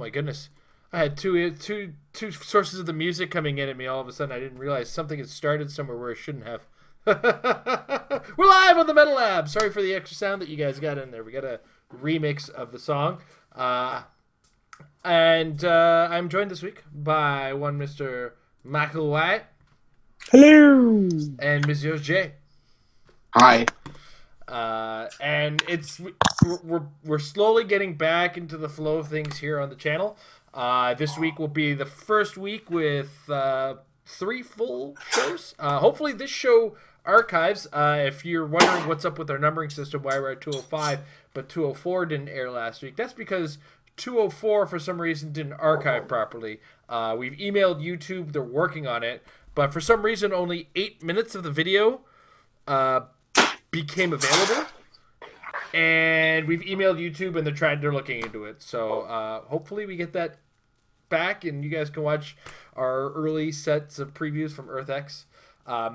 my goodness. I had two sources of the music coming in at me all of a sudden. I didn't realize something had started somewhere where it shouldn't have. We're live on the Metal Lab. Sorry for the extra sound that you guys got in there. We got a remix of the song. And I'm joined this week by one Mr. Michael White. Hello. And Monsieur J. Hi. And we're slowly getting back into the flow of things here on the channel. This week will be the first week with 3 full shows. Hopefully this show archives. If you're wondering what's up with our numbering system, why we're at 205, but 204 didn't air last week, that's because 204 for some reason didn't archive properly. We've emailed YouTube, they're working on it, but for some reason only 8 minutes of the video became available, and we've emailed YouTube and they're looking into it. So hopefully we get that back and you guys can watch our early sets of previews from EarthX.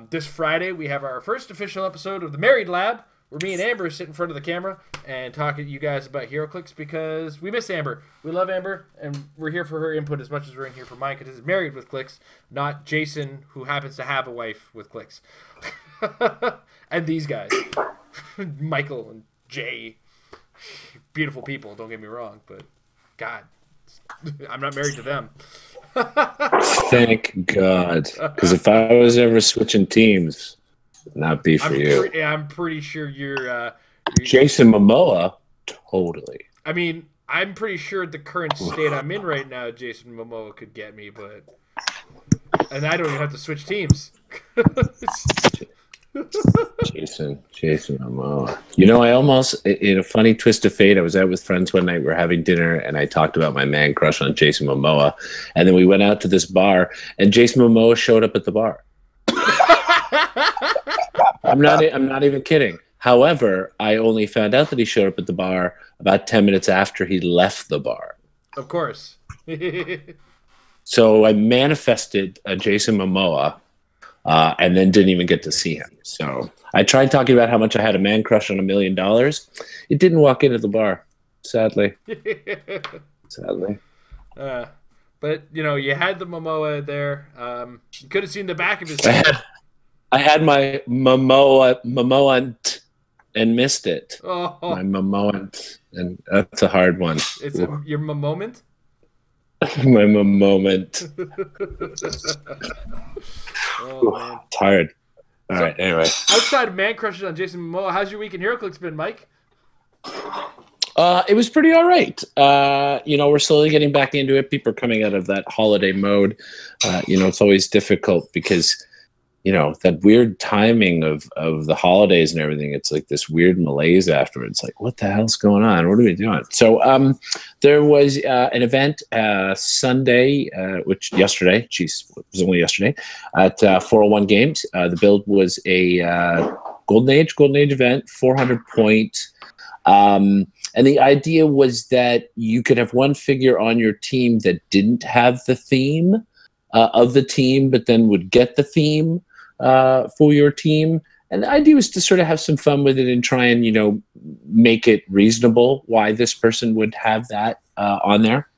This Friday we have our first official episode of the Married Lab, where me and Amber sit in front of the camera and talk to you guys about HeroClix, because we miss Amber. We love Amber, and we're here for her input as much as we're in here for mine, because he's married with Clicks, not Jason, who happens to have a wife with Clicks. And these guys, Michael and Jay, beautiful people, don't get me wrong, but God, I'm not married to them. Thank God. Because if I was ever switching teams, not be for you. I'm pretty sure you're Jason Momoa, totally. I mean, I'm pretty sure the current state I'm in right now, Jason Momoa could get me, and I don't even have to switch teams. Jason Momoa. You know, I almost, in a funny twist of fate, I was out with friends one night, we were having dinner, and I talked about my man crush on Jason Momoa, and then we went out to this bar, and Jason Momoa showed up at the bar. I'm not even kidding. However, I only found out that he showed up at the bar about 10 minutes after he left the bar. Of course. So I manifested a Jason Momoa, and then didn't even get to see him. So I tried talking about how much I had a man crush on $1 million. It didn't walk into the bar, sadly. Sadly. But, you know, you had the Momoa there. You could have seen the back of his head. I had my Momoant and missed it. Oh. My Momoant, and that's a hard one. It's your moment? My moment. Oh, man. Tired. All right, anyway. Outside of man crushes on Jason Momoa, how's your week in HeroClix been, Mike? It was pretty all right. You know, we're slowly getting back into it. People are coming out of that holiday mode. You know, it's always difficult because, you know, that weird timing of the holidays and everything. It's like this weird malaise afterwards. Like, what the hell's going on? What are we doing? So there was an event Sunday, which yesterday, it was only yesterday, at 401 Games. The build was a Golden Age event, 400 point. And the idea was that you could have one figure on your team that didn't have the theme of the team, but then would get the theme for your team. And the idea was to sort of have some fun with it and try and, you know, make it reasonable why this person would have that on there.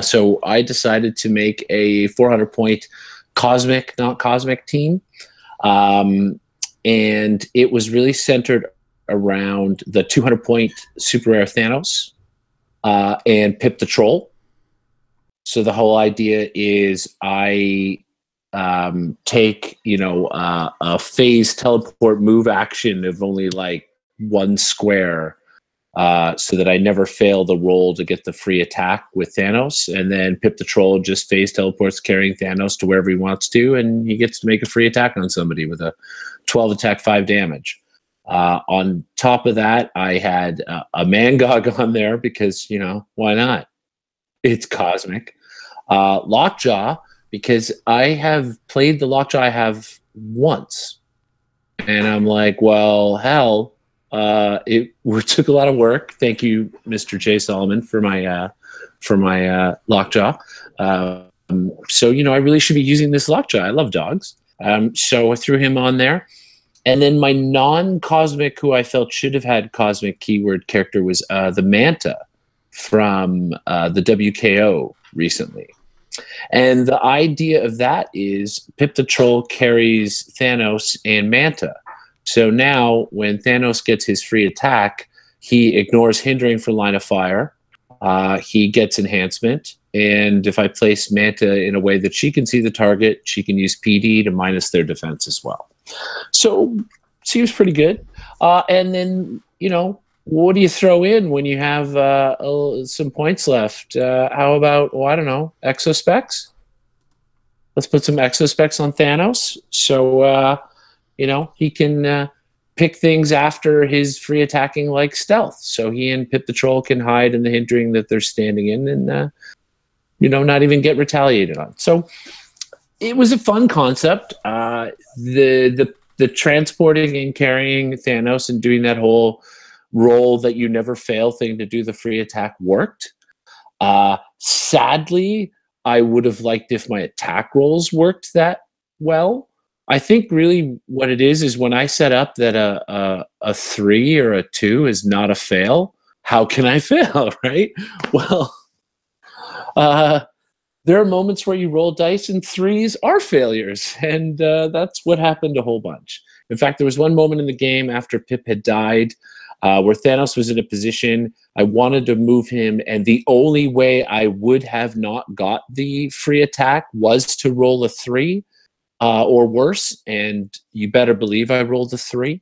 So I decided to make a 400 point cosmic, not cosmic team. And it was really centered around the 200 point super rare Thanos and Pip the Troll. So the whole idea is I take, you know, a phase teleport move action of only like 1 square, so that I never fail the roll to get the free attack with Thanos, and then Pip the Troll just phase teleports carrying Thanos to wherever he wants to, and he gets to make a free attack on somebody with a 12 attack, 5 damage. On top of that, I had a Mangog on there because, you know, why not? It's cosmic. Lockjaw, because I have played the Lockjaw I have once. And I'm like, well, hell, it took a lot of work. Thank you, Mr. J. Solomon, for my Lockjaw. So, you know, I really should be using this Lockjaw. I love dogs. So I threw him on there. And then my non-cosmic, who I felt should have had cosmic keyword character, was the Manta. from the WKO recently. And the idea of that is Pip the Troll carries Thanos and Manta. So now when Thanos gets his free attack, he ignores hindering for line of fire. He gets enhancement. And if I place Manta in a way that she can see the target, she can use PD to minus their defense as well. So seems pretty good. And then, what do you throw in when you have some points left? How about, I don't know, exospecs? Let's put some exospecs on Thanos. So, he can pick things after his free attacking like stealth. So he and Pip the Troll can hide in the hindering that they're standing in and, not even get retaliated on. So it was a fun concept. The transporting and carrying Thanos and doing that whole roll that you never fail thing to do the free attack worked. Sadly, I would have liked if my attack rolls worked that well. I think really what it is when I set up that a 3 or a 2 is not a fail, how can I fail, right? Well, there are moments where you roll dice and 3s are failures, and that's what happened a whole bunch. In fact, there was one moment in the game after Pip had died where Thanos was in a position I wanted to move him, and the only way I would have not got the free attack was to roll a 3 or worse, and you better believe I rolled a 3.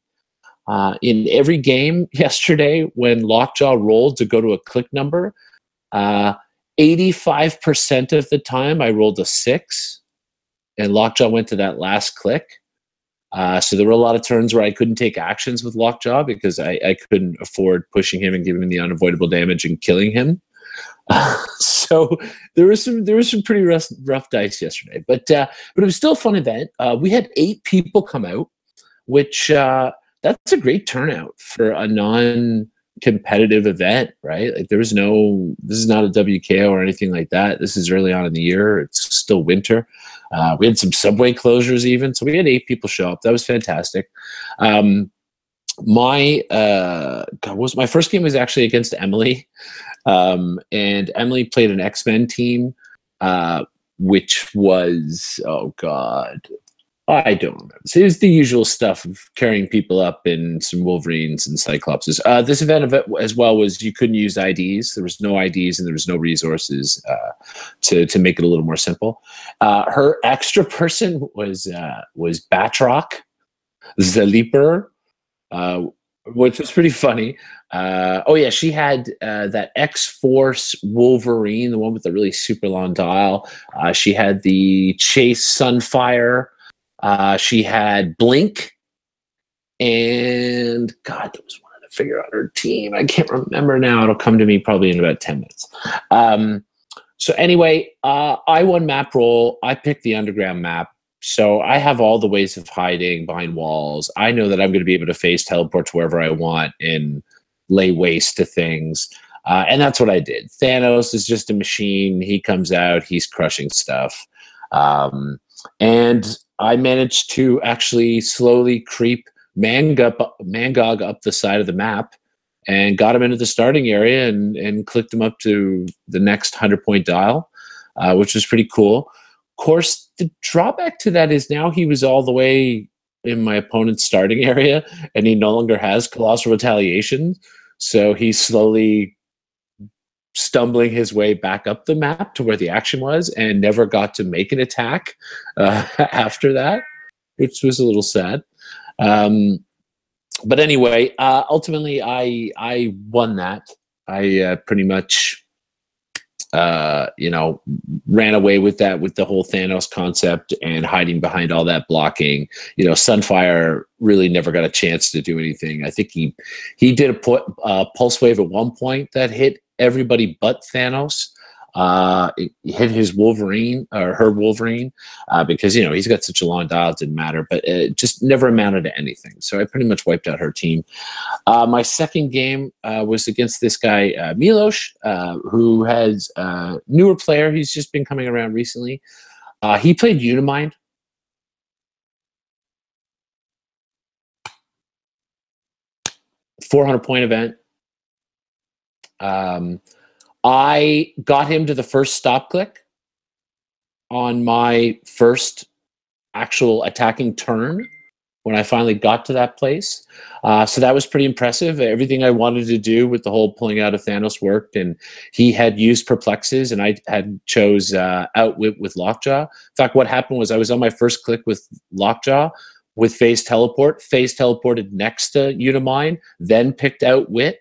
In every game yesterday when Lockjaw rolled to go to a click number, 85% of the time I rolled a 6, and Lockjaw went to that last click. So there were a lot of turns where I couldn't take actions with Lockjaw because I couldn't afford pushing him and giving him the unavoidable damage and killing him. So there was some pretty rough dice yesterday, but it was still a fun event. We had 8 people come out, which that's a great turnout for a non-competitive event, right? Like this is not a WKO or anything like that. This is early on in the year. It's still winter. We had some subway closures even, so we had 8 people show up. That was fantastic. My first game was actually against Emily, and Emily played an X-Men team, which was, oh god, I don't remember. So it was the usual stuff of carrying people up in some Wolverines and Cyclopses. This event as well was you couldn't use IDs. There was no IDs and there was no resources to make it a little more simple. Her extra person was Batroc, the Leaper, which was pretty funny. She had that X-Force Wolverine, the one with the really super long dial. She had the Chase Sunfire. She had Blink, and God, there was one other figure on her team. I can't remember now. It'll come to me probably in about 10 minutes. So anyway, I won map roll. I picked the underground map. So I have all the ways of hiding behind walls. I know that I'm going to be able to phase teleport to wherever I want and lay waste to things. And that's what I did. Thanos is just a machine. He comes out. He's crushing stuff. And I managed to actually slowly creep Mangog up the side of the map and got him into the starting area and clicked him up to the next 100-point dial, which was pretty cool. Of course, the drawback to that is now he was all the way in my opponent's starting area, and he no longer has Colossal Retaliation, so he's slowly stumbling his way back up the map to where the action was and never got to make an attack after that, which was a little sad. But anyway, ultimately I won that. I pretty much ran away with that, with the whole Thanos concept and hiding behind all that blocking. Sunfire really never got a chance to do anything. I think he did a pulse wave at one point that hit everybody but Thanos. It hit his Wolverine or her Wolverine because he's got such a long dial, it didn't matter, but it just never amounted to anything. So I pretty much wiped out her team. My second game was against this guy Milos, who has a newer player. He's just been coming around recently. He played Unimind. $400-point event. I got him to the first stop click on my first actual attacking turn when I finally got to that place. So that was pretty impressive. Everything I wanted to do with the whole pulling out of Thanos worked, and he had used perplexes, and I had chose outwit with lockjaw. In fact, what happened was I was on my first click with lockjaw with phase teleport. Phase teleported next to Unimind, then picked outwit,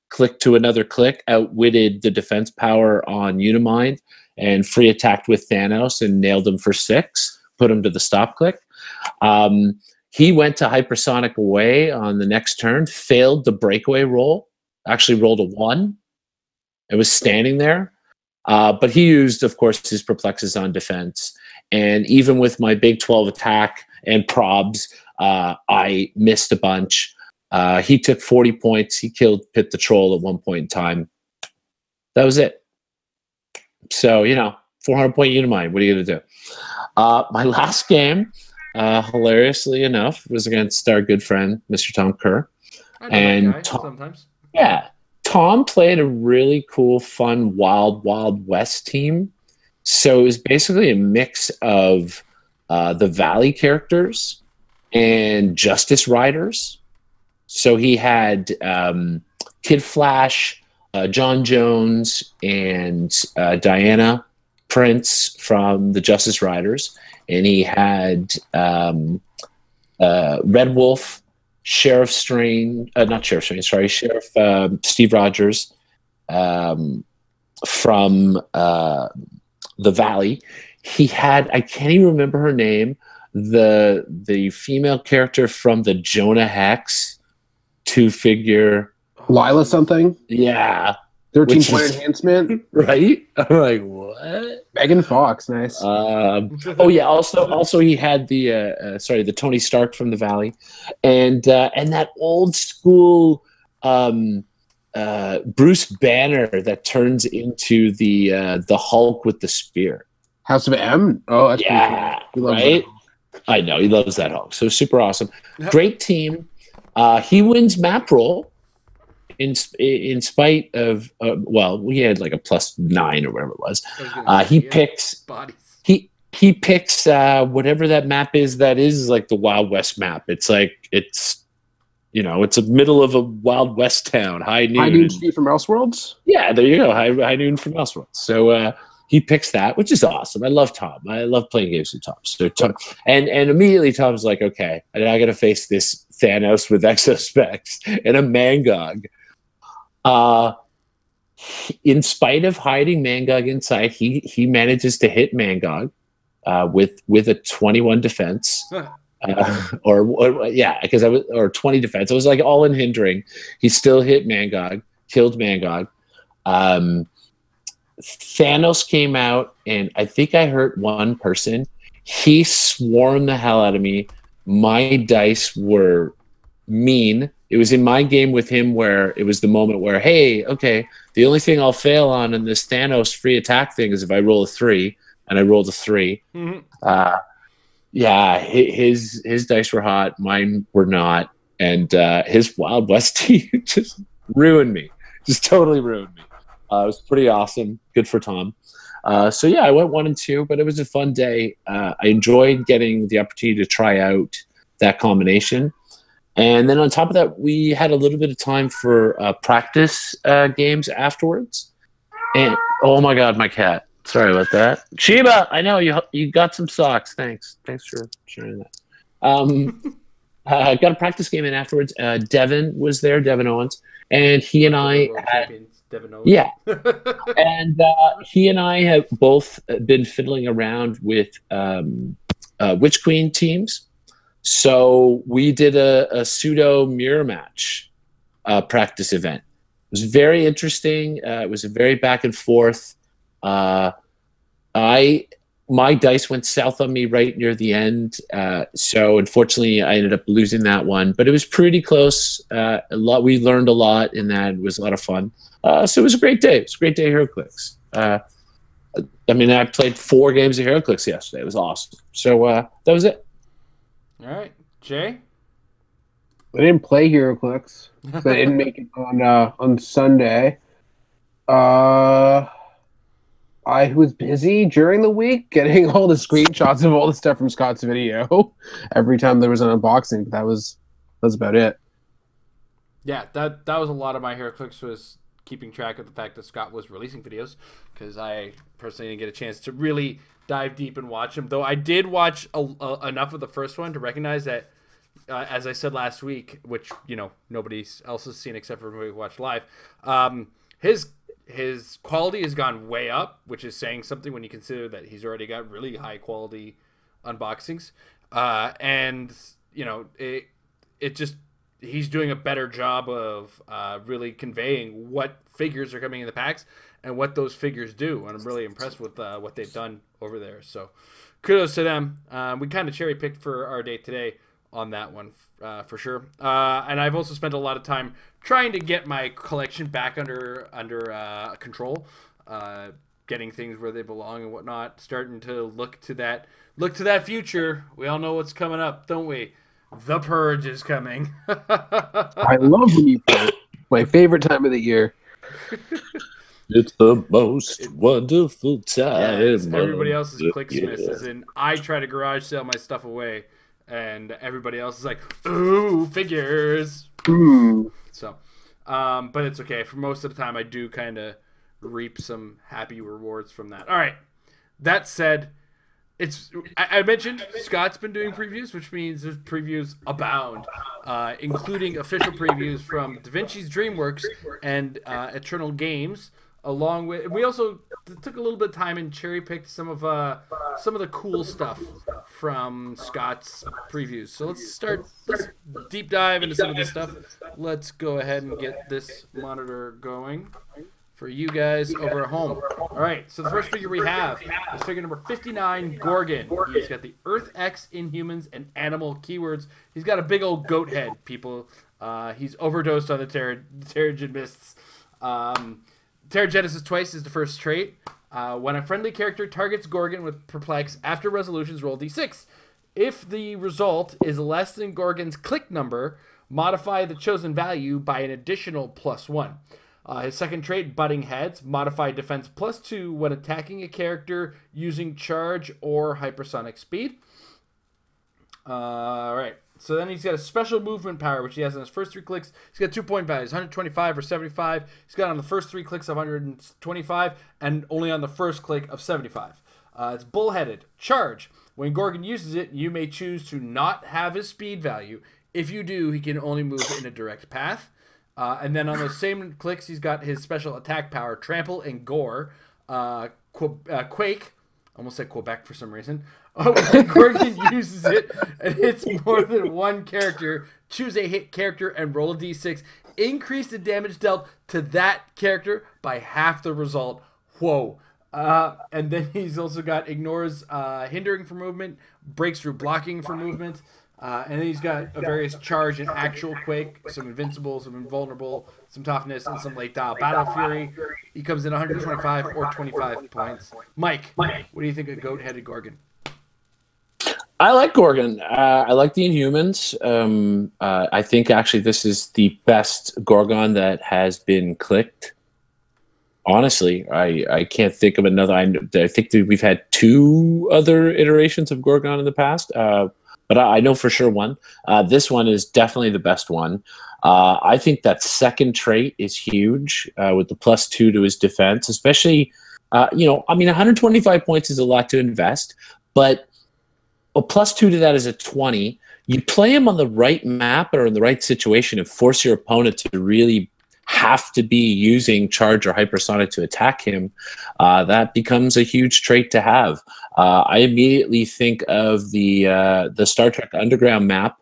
clicked to another click, outwitted the defense power on Unimind, and free attacked with Thanos and nailed him for 6, put him to the stop click. He went to hypersonic away on the next turn, failed the breakaway roll, actually rolled a 1. It was standing there. But he used, of course, his perplexes on defense. And even with my big 12 attack and probs, I missed a bunch. He took 40 points. He killed Pit the Troll at one point in time. That was it. So, 400-point Unimind. What are you going to do? My last game, hilariously enough, was against our good friend, Mr. Tom Kerr. I know and that guy sometimes. Yeah. Tom played a really cool, fun, Wild West team. So it was basically a mix of the Valley characters and Justice Riders. So he had Kid Flash, John Jones, and Diana Prince from the Justice Riders. And he had Red Wolf, Sheriff Steve Rogers from the Valley. He had, I can't even remember her name, the female character from the Jonah Hex 2-figure. Lila something? Yeah. 13-point enhancement? Right? I'm like, what? Megan Fox, nice. Oh yeah, also he had the Tony Stark from the Valley. And that old school Bruce Banner that turns into the Hulk with the spear. House of M? Oh, that's yeah, cool. Right? I know, he loves that Hulk. So super awesome. Great team. He wins map roll in spite of, we had like a +9 or whatever it was. He picks bodies. He picks whatever that map is that is like the Wild West map. It's like, it's a middle of a Wild West town, High Noon. High Noon Steve from Elseworlds? Yeah, there you go. High Noon from Elseworlds. So he picks that, which is awesome. I love Tom. I love playing games with Tom. So Tom, and immediately Tom's like, okay, I got to face this Thanos with exospecs and a Mangog. In spite of hiding Mangog inside, he manages to hit Mangog with a 21 defense. Or 20 defense. It was like all in hindering. He still hit Mangog, killed Mangog. Thanos came out, and I think I hurt one person. He swarmed the hell out of me. My dice were mean. It was in my game with him where it was the moment where, hey, okay, the only thing I'll fail on in this Thanos free attack thing is if I roll a 3, and I rolled a 3. Mm-hmm. Yeah, his dice were hot. Mine were not. And his Wild West team just ruined me. Just totally ruined me. It was pretty awesome. Good for Tom. So, yeah, I went 1 and 2, but it was a fun day. I enjoyed getting the opportunity to try out that combination. And then on top of that, we had a little bit of time for practice games afterwards. And, oh, my God, my cat. Sorry about that. Sheba, I know you got some socks. Thanks for sharing that. Got a practice game in afterwards. Devin was there, Devin Owens, and he and I had, Devin Owens. Yeah, and he and I have both been fiddling around with Witch Queen teams. So we did a pseudo mirror match practice event. It was very interesting. It was a very back and forth. My dice went south on me right near the end, so unfortunately I ended up losing that one. But it was pretty close. We learned a lot in that. It was a lot of fun. So it was a great day. It was a great day of HeroClix. I played 4 games of HeroClix yesterday. It was awesome. So that was it. All right, Jay. I didn't play HeroClix, so I didn't make it on Sunday. Uh, I was busy during the week getting all the screenshots of all the stuff from Scott's video every time there was an unboxing. But that's about it. Yeah, that was a lot of my hair clicks, was keeping track of the fact that Scott was releasing videos, because I personally didn't get a chance to really dive deep and watch them. Though I did watch enough of the first one to recognize that, as I said last week, which nobody else has seen except for when we watched live, his quality has gone way up, which is saying something when you consider that he's already got really high quality unboxings, and it just, he's doing a better job of really conveying what figures are coming in the packs and what those figures do. And I'm really impressed with what they've done over there. So kudos to them. We kind of cherry picked for our day today on that one, for sure. And I've also spent a lot of time trying to get my collection back under control, getting things where they belong and whatnot, starting to look to that future. We all know what's coming up, don't we? The Purge is coming. I love when you play. My favorite time of the year. It's the most wonderful time. Yeah, everybody else's Clicksmith is in. I try to garage sale my stuff away, and everybody else is like, "Ooh, figures." So, but it's okay. For most of the time, I do kind of reap some happy rewards from that. All right. That said, I mentioned Scott's been doing previews, which means there's previews abound, including official previews from Da Vinci's DreamWorks and Eternal Games. Along with, we also took a little bit of time and cherry picked some of the cool stuff from Scott's previews. So let's deep dive into some of this stuff. Let's go ahead and get this monitor going for you guys over at home. All right, so the first figure we have is figure number 59, Gorgon. He's got the Earth X Inhumans and animal keywords. He's got a big old goat head, people. He's overdosed on the Terrigen Mists. Terrigenesis twice is the first trait. When a friendly character targets Gorgon with Perplex, after resolutions, roll d6. If the result is less than Gorgon's click number, modify the chosen value by an additional +1. His second trait, Butting Heads, modify defense +2 when attacking a character using charge or hypersonic speed. All right. So then he's got a special movement power, which he has on his first 3 clicks. He's got 2-point values, 125 or 75. He's got on the first 3 clicks of 125 and only on the first click of 75. It's bullheaded. Charge. When Gorgon uses it, you may choose to not have his speed value. If you do, he can only move in a direct path. And then on those same clicks, he's got his special attack power, Trample and Gore. Quake. Almost said Quebec for some reason. When Gorgon uses it and hits more than one character, choose a hit character and roll a d6. Increase the damage dealt to that character by half the result. Whoa. And then he's also got ignores hindering for movement, breaks through blocking for movement. And then he's got a various charge and actual quake, some invincible, some invulnerable, some toughness, and some late dial battle fury. He comes in 125 or 25 points. Mike, what do you think of goat-headed Gorgon? I like Gorgon. I like the Inhumans. I think actually this is the best Gorgon that has been clicked. Honestly, I can't think of another. I think that we've had 2 other iterations of Gorgon in the past. But I know for sure one. This one is definitely the best one. I think that second trait is huge with the +2 to his defense, especially, 125 points is a lot to invest, but a +2 to that is a 20. You play him on the right map or in the right situation and force your opponent to really have to be using charge or hypersonic to attack him. That becomes a huge trait to have. I immediately think of the Star Trek Underground map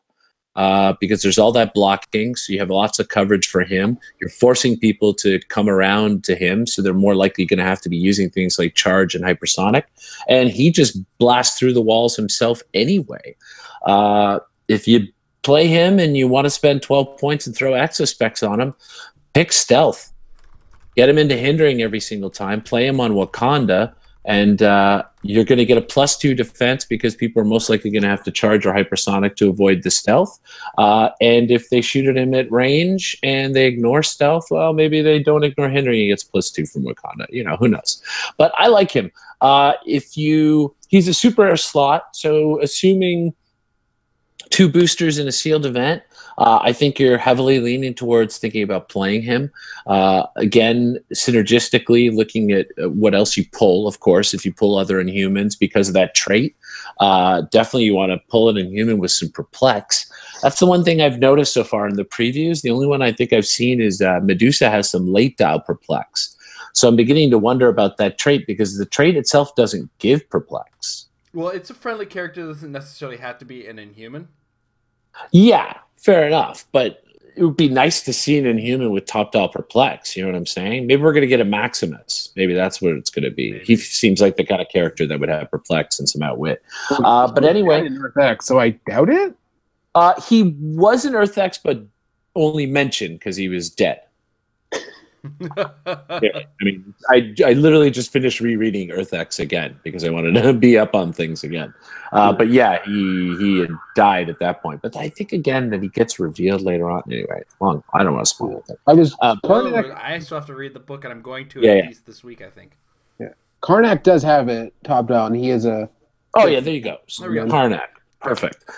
because there's all that blocking, so you have lots of coverage for him. You're forcing people to come around to him, so they're more likely going to have to be using things like charge and hypersonic. And he just blasts through the walls himself anyway. If you play him and you want to spend 12 points and throw exospecs on him, pick stealth. Get him into hindering every single time. Play him on Wakanda. And you're going to get a +2 defense because people are most likely going to have to charge or hypersonic to avoid the stealth. And if they shoot at him at range and they ignore stealth, well, maybe they don't ignore Henry. He gets +2 from Wakanda. You know, who knows? But I like him. He's a super rare slot, so assuming 2 boosters in a sealed event, I think you're heavily leaning towards thinking about playing him. Again, synergistically, looking at what else you pull, of course, if you pull other Inhumans because of that trait. Definitely you want to pull an Inhuman with some Perplex. That's the one thing I've noticed so far in the previews. The only one I think I've seen is Medusa has some late dial Perplex. So I'm beginning to wonder about that trait because the trait itself doesn't give Perplex. Well, it's a friendly character that doesn't necessarily have to be an Inhuman. Yeah, fair enough. But it would be nice to see an Inhuman with top dial Perplex. You know what I'm saying? Maybe we're going to get a Maximus. Maybe that's what it's going to be. Maybe. He seems like the kind of character that would have Perplex and some Outwit. But anyway. Earth X, so I doubt it? He was an Earth X, but only mentioned because he was dead. Yeah, I mean, I literally just finished rereading Earth X again because I wanted to be up on things again. But yeah, he had died at that point. But I think again that he gets revealed later on. Anyway, well, I don't want to spoil it. I still have to read the book, and I'm going to at least this week, I think. Yeah, Karnak does have it top down. He is a. Oh yeah, there you go. Karnak. Perfect.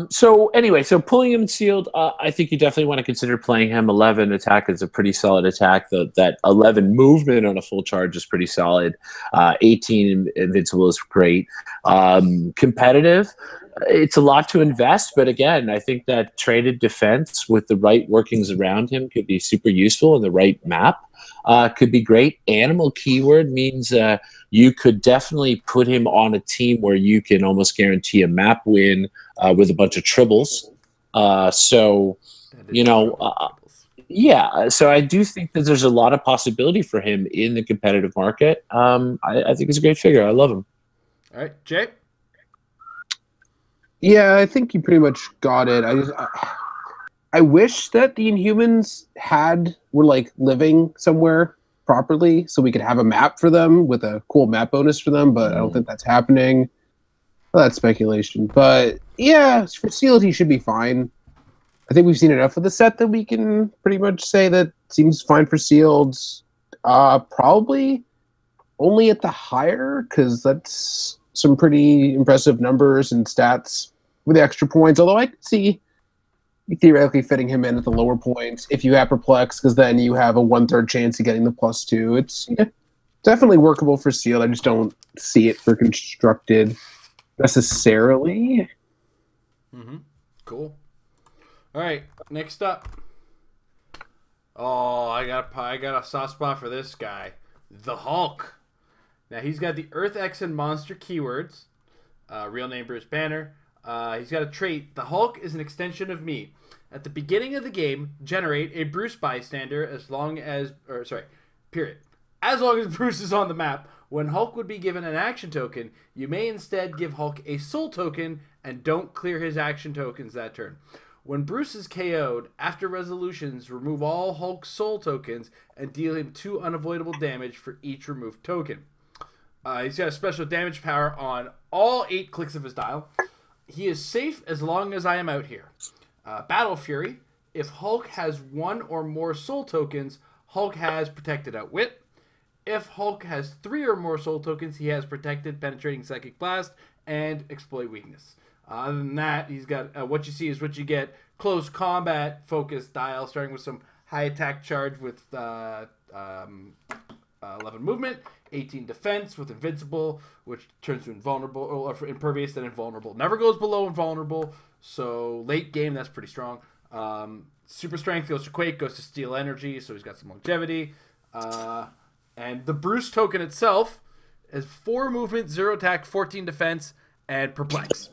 So anyway, so pulling him sealed, I think you definitely want to consider playing him. 11 attack is a pretty solid attack. That 11 movement on a full charge is pretty solid. 18 invincible is great. Competitive, it's a lot to invest, but again, I think that traded defense with the right workings around him could be super useful, and the right map could be great. Animal keyword means you could definitely put him on a team where you can almost guarantee a map win with a bunch of tribbles. Yeah. So I do think that there's a lot of possibility for him in the competitive market. I think he's a great figure. I love him. All right, Jay? Yeah, I think you pretty much got it. I wish that the Inhumans were like living somewhere properly so we could have a map for them with a cool map bonus for them, but I don't think that's happening. Well, that's speculation. But yeah, for sealed, he should be fine. I think we've seen enough of the set that we can pretty much say that seems fine for sealed. Probably only at the higher, because that's some pretty impressive numbers and stats with the extra points, although I could see theoretically fitting him in at the lower points if you have Perplex, because then you have a 1/3 chance of getting the +2. It's definitely workable for sealed. I just don't see it for constructed necessarily. Cool. All right, next up. Oh, I got a soft spot for this guy, the Hulk. Now he's got the Earth X and Monster keywords. Real name Bruce Banner. He's got a trait. The Hulk is an extension of me. At the beginning of the game, generate a Bruce bystander as long as Bruce is on the map. When Hulk would be given an action token, you may instead give Hulk a soul token and don't clear his action tokens that turn. When Bruce is KO'd, after resolutions, remove all Hulk's soul tokens and deal him 2 unavoidable damage for each removed token. He's got a special damage power on all 8 clicks of his dial. He is safe as long as I am out here. Battle Fury. If Hulk has 1 or more soul tokens, Hulk has protected Outwit. If Hulk has 3 or more soul tokens, he has protected Penetrating Psychic Blast and Exploit Weakness. Other than that, he's got what you see is what you get. Close combat focused dial, starting with some high attack charge with 11 movement, 18 defense with invincible, which turns to invulnerable, or impervious, then invulnerable. Never goes below invulnerable, so late game, that's pretty strong. Super strength goes to Quake, goes to Steel Energy, so he's got some longevity. And the Bruce token itself is 4 movement, 0 attack, 14 defense, and Perplex.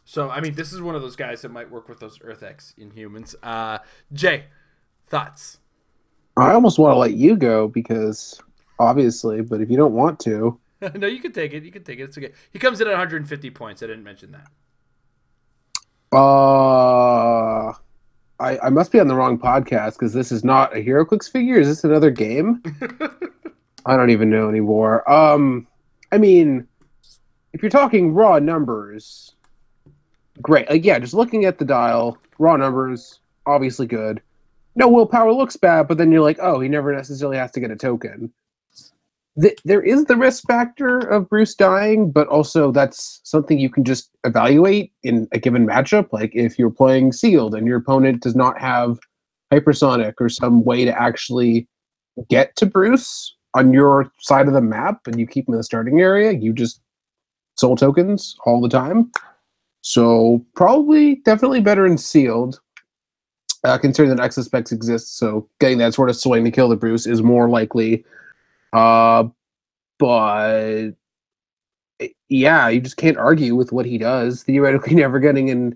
So, I mean, this is one of those guys that might work with those Earth X Inhumans. Jay, thoughts? I almost want to let you go because, obviously, but if you don't want to. No, you can take it. You can take it. It's okay. He comes in at 150 points. I didn't mention that. I must be on the wrong podcast because this is not a HeroClix figure. Is this another game? I don't even know anymore. I mean, if you're talking raw numbers, great. Like, yeah, just looking at the dial, raw numbers, obviously good. No willpower looks bad, but then you're like, oh, he never necessarily has to get a token. There is the risk factor of Bruce dying, but also that's something you can just evaluate in a given matchup. Like if you're playing sealed and your opponent does not have hypersonic or some way to actually get to Bruce on your side of the map and you keep him in the starting area, you just soul tokens all the time. So probably definitely better in sealed, considering that Excess Specs exists. So getting that sort of swing to kill the Bruce is more likely. But yeah, you just can't argue with what he does. Theoretically, never getting in.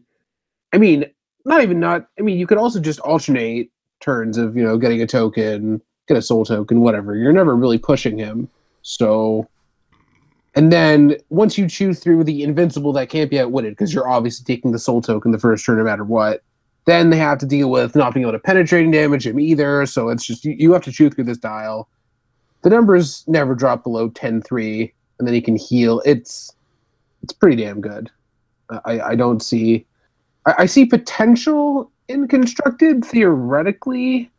I mean, you could also just alternate turns of getting a token, get a soul token, whatever. You're never really pushing him. So, and then once you chew through the invincible that can't be outwitted, because you're obviously taking the soul token the first turn no matter what, then they have to deal with not being able to penetrating damage him either. So it's just you have to chew through this dial. The numbers never drop below 10-3, and then he can heal. It's pretty damn good. I don't see... I see potential in Constructed, theoretically,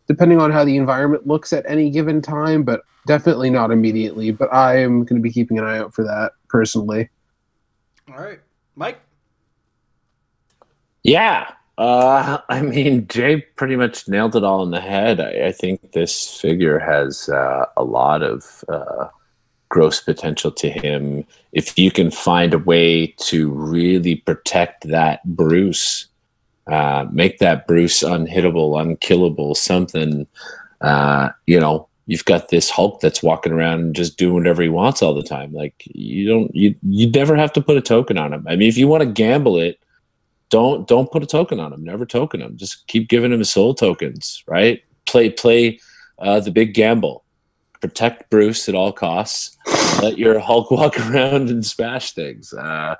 depending on how the environment looks at any given time, but definitely not immediately. But I'm going to be keeping an eye out for that, personally. All right. Mike? Yeah. I mean, Jay pretty much nailed it all in the head. I think this figure has a lot of gross potential to him. If you can find a way to really protect that Bruce, make that Bruce unhittable, unkillable, something, you've got this Hulk that's walking around and just doing whatever he wants all the time. Like you never have to put a token on him. I mean, if you want to gamble it, don't put a token on him. Never token him. Just keep giving him soul tokens, right? Play the big gamble. Protect Bruce at all costs. Let your Hulk walk around and smash things. I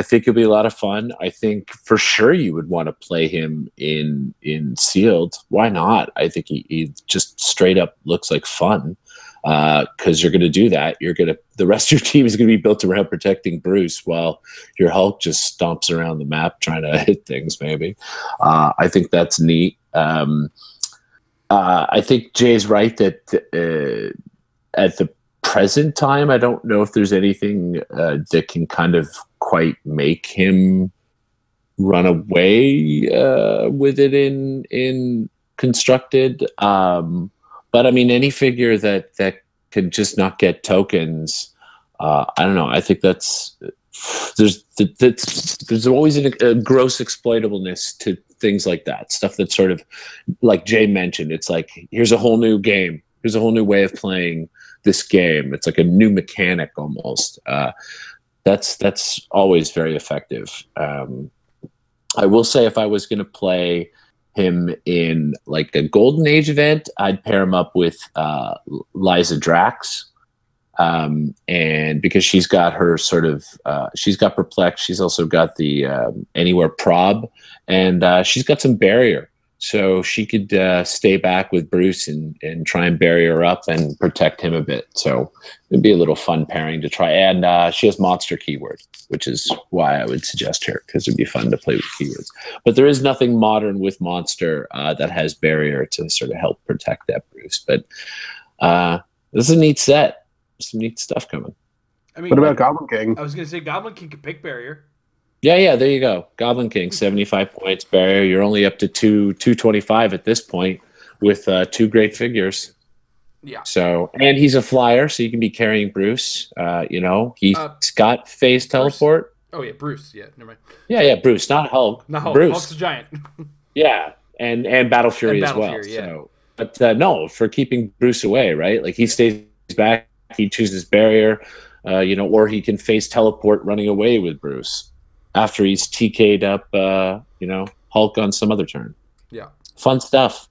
think it'll be a lot of fun. I think for sure you would want to play him in sealed. Why not? I think he just straight up looks like fun. Because you're going to do that. The rest of your team is going to be built around protecting Bruce while your Hulk just stomps around the map trying to hit things, maybe. I think that's neat. I think Jay's right that at the present time, I don't know if there's anything that can kind of quite make him run away with it in Constructed. But I mean, any figure that could just not get tokens, I don't know. I think there's always a gross exploitableness to things like that. Stuff that's sort of like Jay mentioned. It's like, here's a whole new game. Here's a whole new way of playing this game. It's like a new mechanic almost. That's always very effective. I will say, if I was going to play him in like a Golden Age event, I'd pair him up with Liza Drax, and because she's got her sort of she's got Perplex, she's also got the Anywhere Prob, and she's got some barrier, so she could stay back with Bruce and try and barrier up and protect him a bit. So it'd be a little fun pairing to try. And she has monster keyword, which is why I would suggest her, because it'd be fun to play with keywords. But there is nothing modern with monster that has barrier to sort of help protect that Bruce. But this is a neat set. Some neat stuff coming. I mean, what about Goblin King? I was going to say Goblin King could pick barrier. Yeah, there you go. Goblin King, 75 points barrier. You're only up to 225 at this point with two great figures. Yeah. So, and he's a flyer, so you can be carrying Bruce. He's got phase teleport. Oh yeah, Bruce. Yeah, never mind. Yeah, Bruce, not Hulk. Not Hulk. Bruce. Hulk's a giant. Yeah, and Battle Fury as well. Fury, yeah. So, but no, for keeping Bruce away, right? Like he stays back, he chooses barrier, or he can phase teleport running away with Bruce after he's TK'd up, Hulk on some other turn. Yeah. Fun stuff.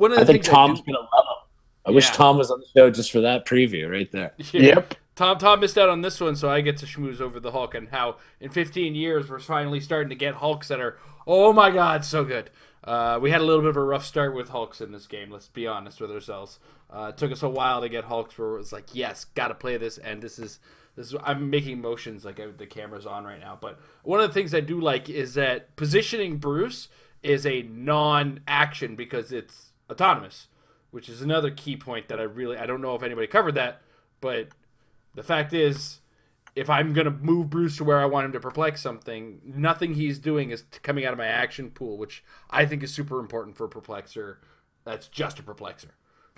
I think Tom's going to love him. I wish Tom was on the show just for that preview right there. Yeah. Yep. Tom missed out on this one, so I get to schmooze over the Hulk and how in 15 years we're finally starting to get Hulks that are, oh my God, so good. We had a little bit of a rough start with Hulks in this game. Let's be honest with ourselves. It took us a while to get Hulks where it was like, yes, gotta play this. And this is I'm making motions like the camera's on right now. But one of the things I do like is that positioning Bruce is a non-action because it's autonomous, which is another key point that I don't know if anybody covered that, but the fact is, if I'm going to move Bruce to where I want him to perplex something, nothing he's doing is coming out of my action pool, which I think is super important for a perplexer that's just a perplexer.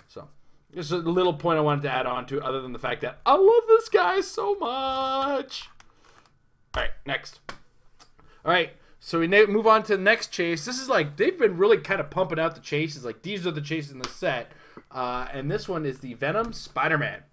So, just a little point I wanted to add on to, other than the fact that I love this guy so much. All right, next. All right, so we move on to the next chase. This is like, they've been really kind of pumping out the chases. Like, these are the chases in the set. And this one is the Venom Spider-Man.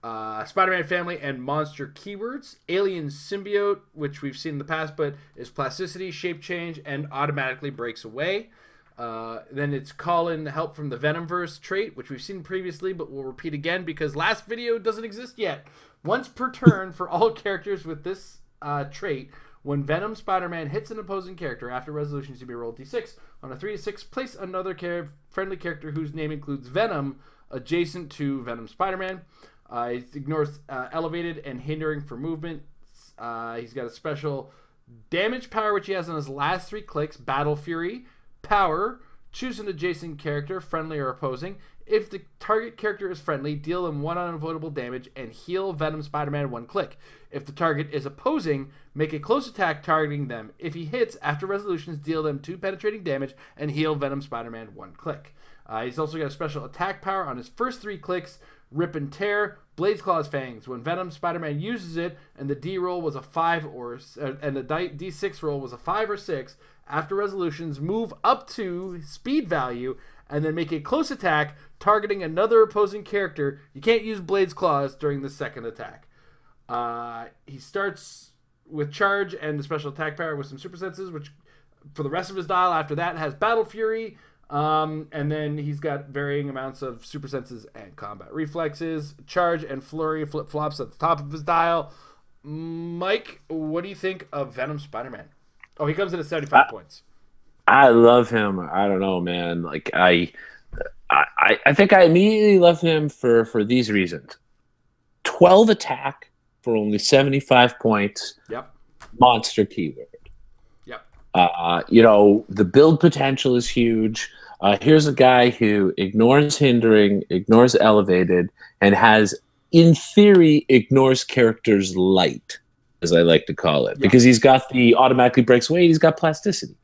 Spider-Man family and monster keywords. Alien symbiote, which we've seen in the past, but is plasticity, shape change, and automatically breaks away. Then it's call in help from the Venomverse trait, which we've seen previously, but we'll repeat again because last video doesn't exist yet. Once per turn for all characters with this trait, when Venom Spider-Man hits an opposing character after resolutions to be rolled d6. On a 3 to 6, place another friendly character whose name includes Venom adjacent to Venom Spider-Man. It ignores elevated and hindering for movement. He's got a special damage power, which he has on his last 3 clicks. Battle Fury. Power. Choose an adjacent character, friendly or opposing. If the target character is friendly, deal them 1 unavoidable damage and heal Venom Spider-Man 1 click. If the target is opposing, make a close attack targeting them. If he hits, after resolutions, deal them 2 penetrating damage and heal Venom Spider-Man 1 click. He's also got a special attack power on his first 3 clicks. Rip and Tear, Blaze Claw's Fangs. When Venom Spider-Man uses it and the D roll was a 5 and the D6 roll was a 5 or 6, after resolutions, move up to speed value and then make a close attack targeting another opposing character. You can't use Blade's Claws during the second attack. He starts with charge and the special attack power with some super senses, which for the rest of his dial after that has Battle Fury. And then he's got varying amounts of super senses and combat reflexes. Charge and flurry flip-flops at the top of his dial. Mike, what do you think of Venom Spider-Man? Oh, he comes in at 75 points. I love him. I don't know, man. Like I think I immediately love him for these reasons. 12 attack for only 75 points. Yep. Monster keyword. Yep. You know, the build potential is huge. Here's a guy who ignores hindering, ignores elevated, and has, in theory, ignores characters light, as I like to call it, because he's got the automatically breaks away, he's got plasticity.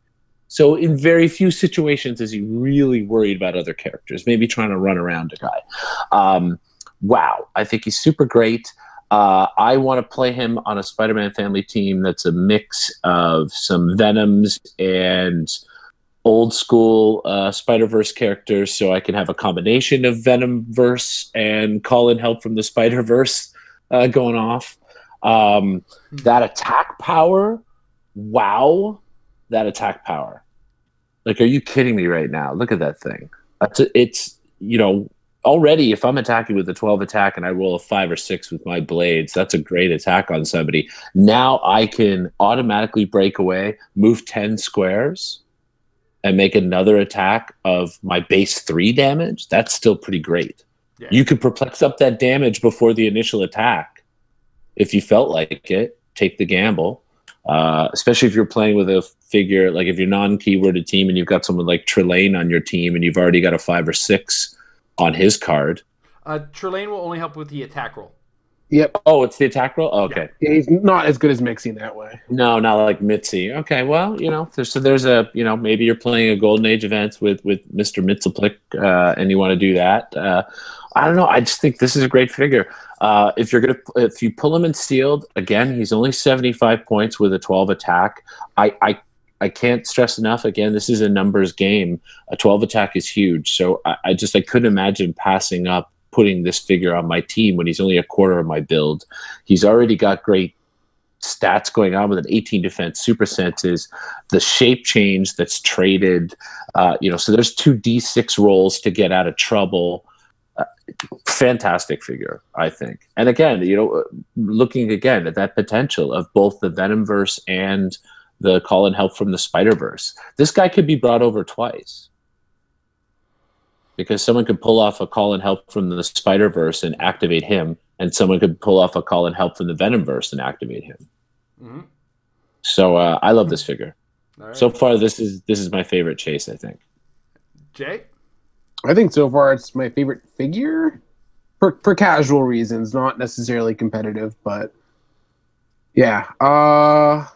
So in very few situations is he really worried about other characters, maybe trying to run around a guy. Wow, I think he's super great. I want to play him on a Spider-Man family team that's a mix of some Venoms and old school Spider-Verse characters, so I can have a combination of Venomverse and call in help from the Spider-Verse going off. That attack power, wow, that attack power. Like, are you kidding me right now? Look at that thing. It's, you know, already if I'm attacking with a 12 attack and I roll a 5 or 6 with my blades, that's a great attack on somebody. Now I can automatically break away, move 10 squares, and make another attack of my base 3 damage. That's still pretty great. Yeah. You could perplex up that damage before the initial attack. If you felt like it, take the gamble. Especially if you're playing with a figure, like if you're non-keyworded team and you've got someone like Trelane on your team and you've already got a 5 or 6 on his card. Trelane will only help with the attack roll. Yep. Oh, it's the attack roll? Oh, okay. Yeah, he's not as good as Mixie that way. No, not like Mitzi. Okay, well, you know, there's a, you know, maybe you're playing a Golden Age event with Mr. Mitzelplick, and you want to do that. I don't know. I just think this is a great figure. If you pull him in sealed, again, he's only 75 points with a 12 attack. I can't stress enough. Again, this is a numbers game. A 12 attack is huge. So I couldn't imagine passing up putting this figure on my team when he's only a quarter of my build. He's already got great stats going on with an 18 defense, super senses, the shape change that's traded. You know, so there's 2 D6 rolls to get out of trouble. Fantastic figure, I think. And again, you know, looking again at that potential of both the Venomverse and the call and help from the Spider-Verse. This guy could be brought over twice. Because someone could pull off a call and help from the Spider-Verse and activate him, and someone could pull off a call and help from the Venomverse and activate him. Mm-hmm. So I love this figure. Right. So far, this is my favorite chase, I think. Jay? I think so far it's my favorite figure for casual reasons, not necessarily competitive, but yeah.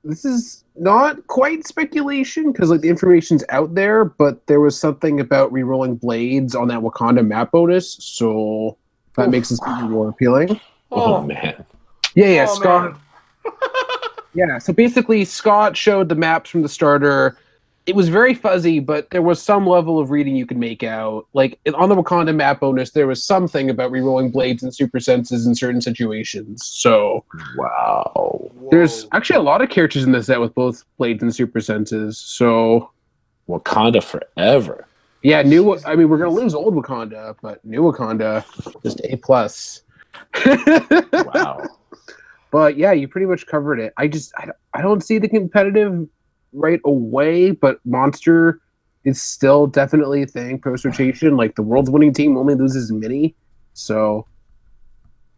This is not quite speculation because like the information's out there, but there was something about re-rolling blades on that Wakanda map bonus, so that makes this figure more appealing. Oh man. Yeah, Scott. Yeah, so basically Scott showed the maps from the starter. It was very fuzzy, but there was some level of reading you could make out. Like on the Wakanda map bonus, there was something about re-rolling blades and super senses in certain situations. So wow. There's actually a lot of characters in this set with both blades and super senses. So Wakanda forever. Yeah, I mean, we're gonna lose old Wakanda, but new Wakanda, just A+. Wow. But yeah, you pretty much covered it. I don't see the competitive right away, but Monster is still definitely a thing post rotation. Like the world's winning team only loses mini, so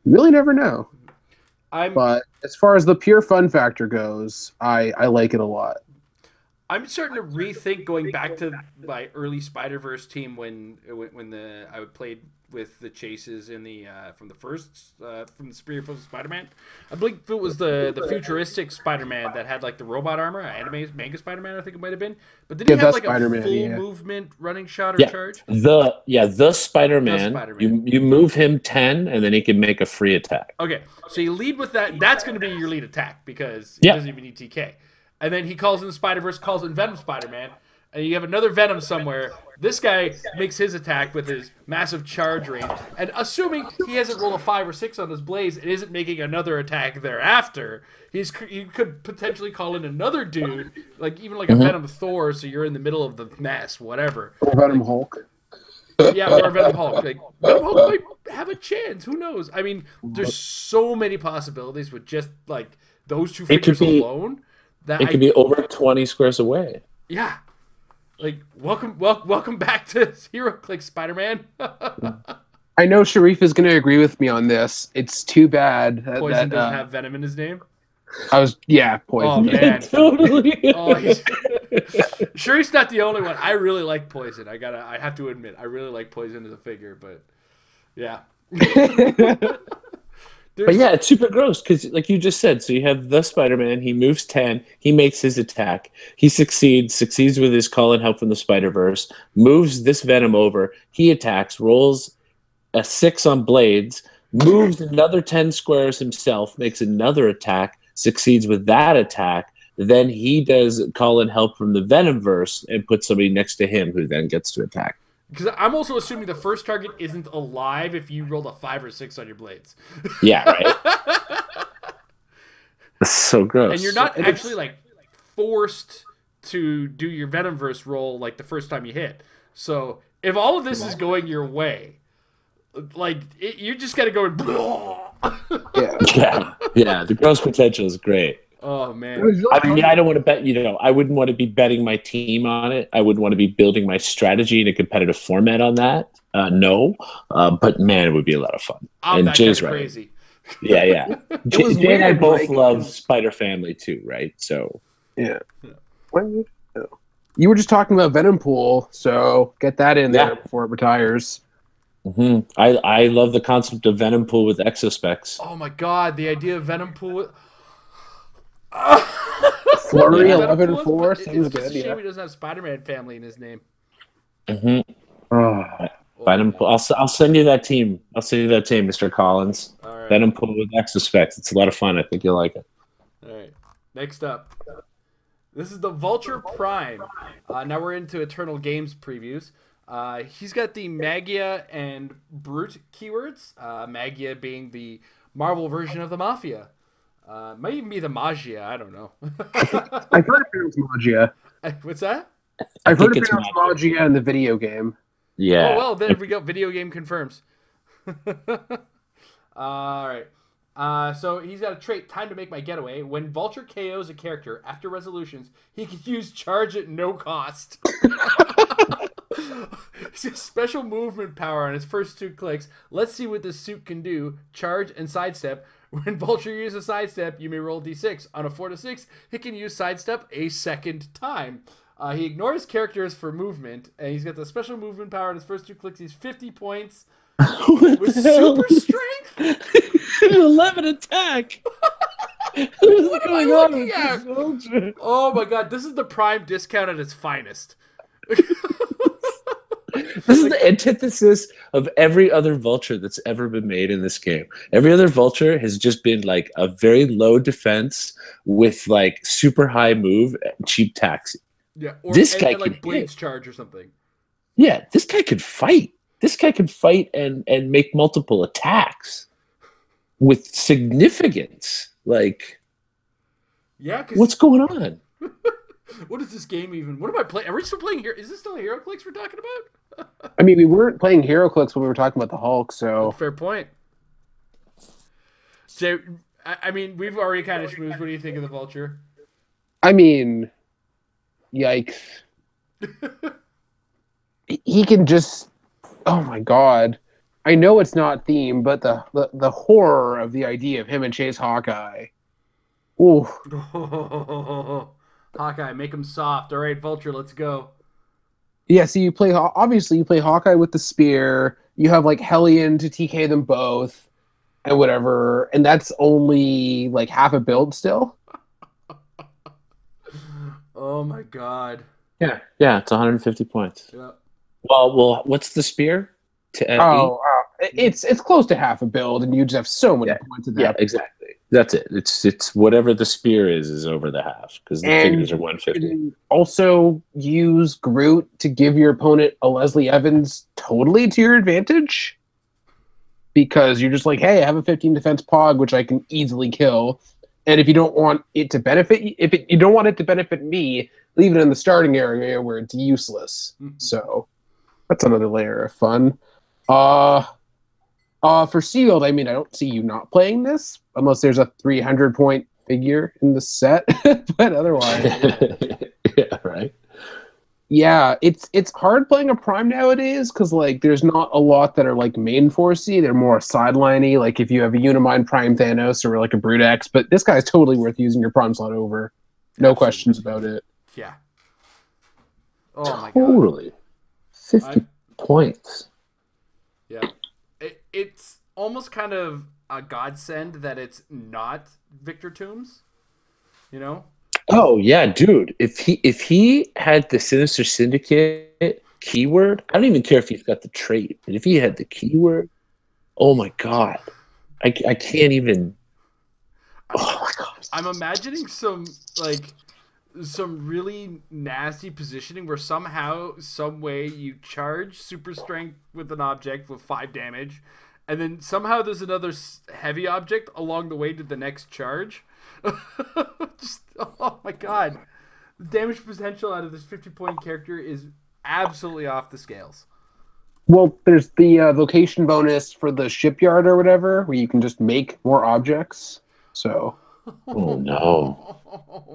you really never know. But as far as the pure fun factor goes, I like it a lot. I'm starting to rethink going back to my early Spider-Verse team when I played with the chases in the from the Superior Forces Spider-Man. I believe it was the futuristic Spider-Man that had like the robot armor, anime manga Spider-Man, I think it might have been. But did he have like a full movement running shot or charge? The Spider-Man. You move him 10 and then he can make a free attack. Okay, so you lead with that. That's going to be your lead attack because he doesn't even need TK. And then he calls in the Spider-Verse, calls in Venom Spider-Man, and you have another Venom somewhere. This guy makes his attack with his massive charge range, and assuming he hasn't rolled a 5 or 6 on his blaze and isn't making another attack thereafter, he could potentially call in another dude, like even like a Venom Thor, so you're in the middle of the mess, whatever. Or Venom Hulk. Yeah, or Venom Hulk. Like, Venom Hulk might have a chance. Who knows? I mean, there's so many possibilities with just like those two figures alone. It could be over 20 squares away. Yeah. Like, welcome back to Hero Click, Spider-Man. I know Sharif is going to agree with me on this. It's too bad Poison doesn't have Venom in his name. Poison. Oh, man. Totally. Sharif's not the only one. I really like Poison. I have to admit, I really like Poison as a figure, but yeah. But yeah, it's super gross because, like you just said, so you have the Spider-Man, he moves 10, he makes his attack, he succeeds with his call and help from the Spider-Verse, moves this Venom over, he attacks, rolls a 6 on blades, moves another 10 squares himself, makes another attack, succeeds with that attack, then he does call and help from the Venomverse and puts somebody next to him who then gets to attack. Because I'm also assuming the first target isn't alive if you rolled a 5 or 6 on your blades. Yeah, right? That's so gross. And you're not actually, like, forced to do your Venomverse roll, like, the first time you hit. So, if all of this is going your way, like, you just got to go and... Yeah, the gross potential is great. Oh, man. I mean, I don't want to bet, I wouldn't want to be betting my team on it. I wouldn't want to be building my strategy in a competitive format on that. No. But, man, it would be a lot of fun. And Jay's right. Crazy. Yeah. Jay and I both love Spider Family, too, right? So. Yeah. You were just talking about Venom Pool, so get that in there before it retires. Mm-hmm. I love the concept of Venom Pool with exospecs. Oh, my God. The idea of Venom Pool with... Flurry 11-4 sounds good. It's a shame he doesn't have Spider-Man Family in his name. Venom Pool. I'll send you that team. I'll send you that team, Mr. Collins. All right. Venom Pool with exospecs. It's a lot of fun. I think you'll like it. All right. Next up, this is the Vulture Prime. Now we're into Eternal Games previews. He's got the Magia and Brute keywords. Magia being the Marvel version of the Mafia. Might even be the Magia. I don't know. I've heard it pronounced Magia. What's that? I've heard it pronounced Magia in the video game. Yeah. Oh, well, there we go. Video game confirms. All right. So he's got a trait, Time to Make My Getaway. When Vulture KOs a character after resolutions, he can use charge at no cost. He's got special movement power on his first 2 clicks. Let's see what this suit can do. Charge and sidestep. When Vulture uses sidestep, you may roll d6. On a 4 to 6, he can use sidestep a second time. He ignores characters for movement, and he's got the special movement power on his first 2 clicks. He's 50 points with super strength. 11 attack. What am I looking at? Oh my god, this is the Prime discount at its finest. This is the antithesis of every other Vulture that's ever been made in this game. Every other Vulture has just been like a very low defense with like super high move, cheap taxi. Yeah, or this guy like can Blades charge or something. Yeah, this guy could fight. This guy can fight and make multiple attacks with significance. Like, yeah, what's going on? What is this game even? What am I playing? Are we still playing here? Is this still HeroClix we're talking about? I mean, we weren't playing HeroClix when we were talking about the Hulk, so... Fair point. So, I mean, we've already kind of schmoozed. What do you think of the Vulture? I mean, yikes. He can just... Oh my god. I know it's not theme, but the horror of the idea of him and Chase Hawkeye. Ooh. Hawkeye, make him soft. All right, Vulture, let's go. Yeah, so you play Hawkeye with the spear. You have like Hellion to TK them both, and whatever. And that's only like half a build still. Oh my god. Yeah, it's 150 points. Yeah. Well, what's the spear? It's close to half a build, and you just have so many points of that. Yeah, exactly. That's it. It's whatever the spear is over the half because the figures are 150. Also, use Groot to give your opponent a Leslie Evans totally to your advantage, because you're just like, hey, I have a 15 defense Pog which I can easily kill, and if you don't want it to benefit you don't want it to benefit me, leave it in the starting area where it's useless. So that's another layer of fun. For Sealed, I mean, I don't see you not playing this unless there's a 300-point figure in the set, but otherwise, yeah, right. Yeah, it's hard playing a Prime nowadays because like there's not a lot that are like main forcey. They're more sideliney. Like if you have a Unimind Prime Thanos or like a Brute X, but this guy's totally worth using your Prime slot over. No questions about it. Yeah. Oh my god. Totally. 50 points. Yeah. It's almost kind of a godsend that it's not Victor Toombs, you know? Oh yeah, dude. If he had the Sinister Syndicate keyword, I don't even care if he's got the trait, but if he had the keyword, oh my god. I can't even. Oh my god. I'm imagining some really nasty positioning where somehow, some way you charge super strength with an object with 5 damage, and then somehow there's another heavy object along the way to the next charge. Oh my god. The damage potential out of this 50-point character is absolutely off the scales. Well, there's the vocation bonus for the shipyard or whatever, where you can just make more objects. So... Oh no!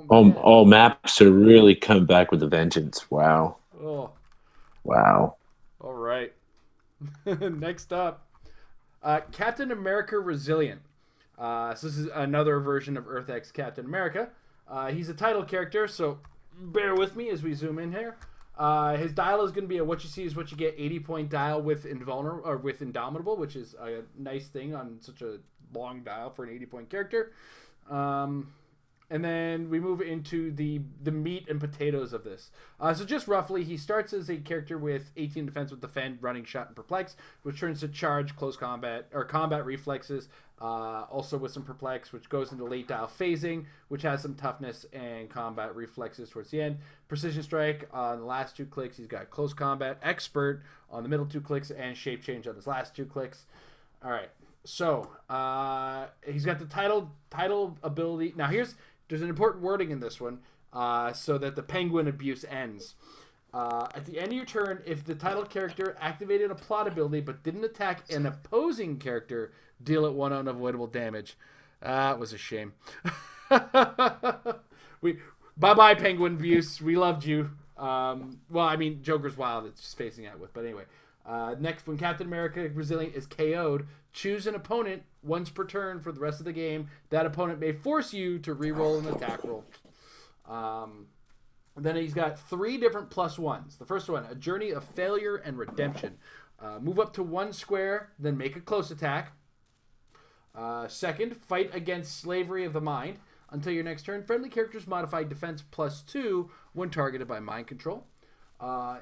Oh, maps are really come back with a vengeance. Wow! Oh, wow! All right. Next up, Captain America Resilient. So this is another version of Earth X Captain America. He's a title character, so bear with me as we zoom in here. His dial is going to be a what you see is what you get 80-point dial with Invulnerable or with Indomitable, which is a nice thing on such a long dial for an 80-point character. And then we move into the meat and potatoes of this. So just roughly, he starts as a character with 18 defense with defend, running, shot, and perplex, which turns to charge, close combat, or combat reflexes, also with some perplex, which goes into late dial phasing, which has some toughness and combat reflexes towards the end. Precision strike on the last 2 clicks. He's got close combat, expert on the middle 2 clicks, and shape change on his last 2 clicks. All right. So, he's got the title ability. Now, there's an important wording in this one, so that the penguin abuse ends. At the end of your turn, if the title character activated a plot ability but didn't attack an opposing character, deal it 1 unavoidable damage. That was a shame. Bye-bye, Penguin Views. We loved you. Well, I mean, Joker's Wild. It's just facing out with. But anyway. Next, when Captain America Resilient is KO'd, choose an opponent once per turn for the rest of the game. That opponent may force you to re-roll an attack roll. Then he's got 3 different +1s. The first one, a journey of failure and redemption. Move up to 1 square, then make a close attack. Second, fight against slavery of the mind. Until your next turn, friendly characters modify defense +2 when targeted by mind control.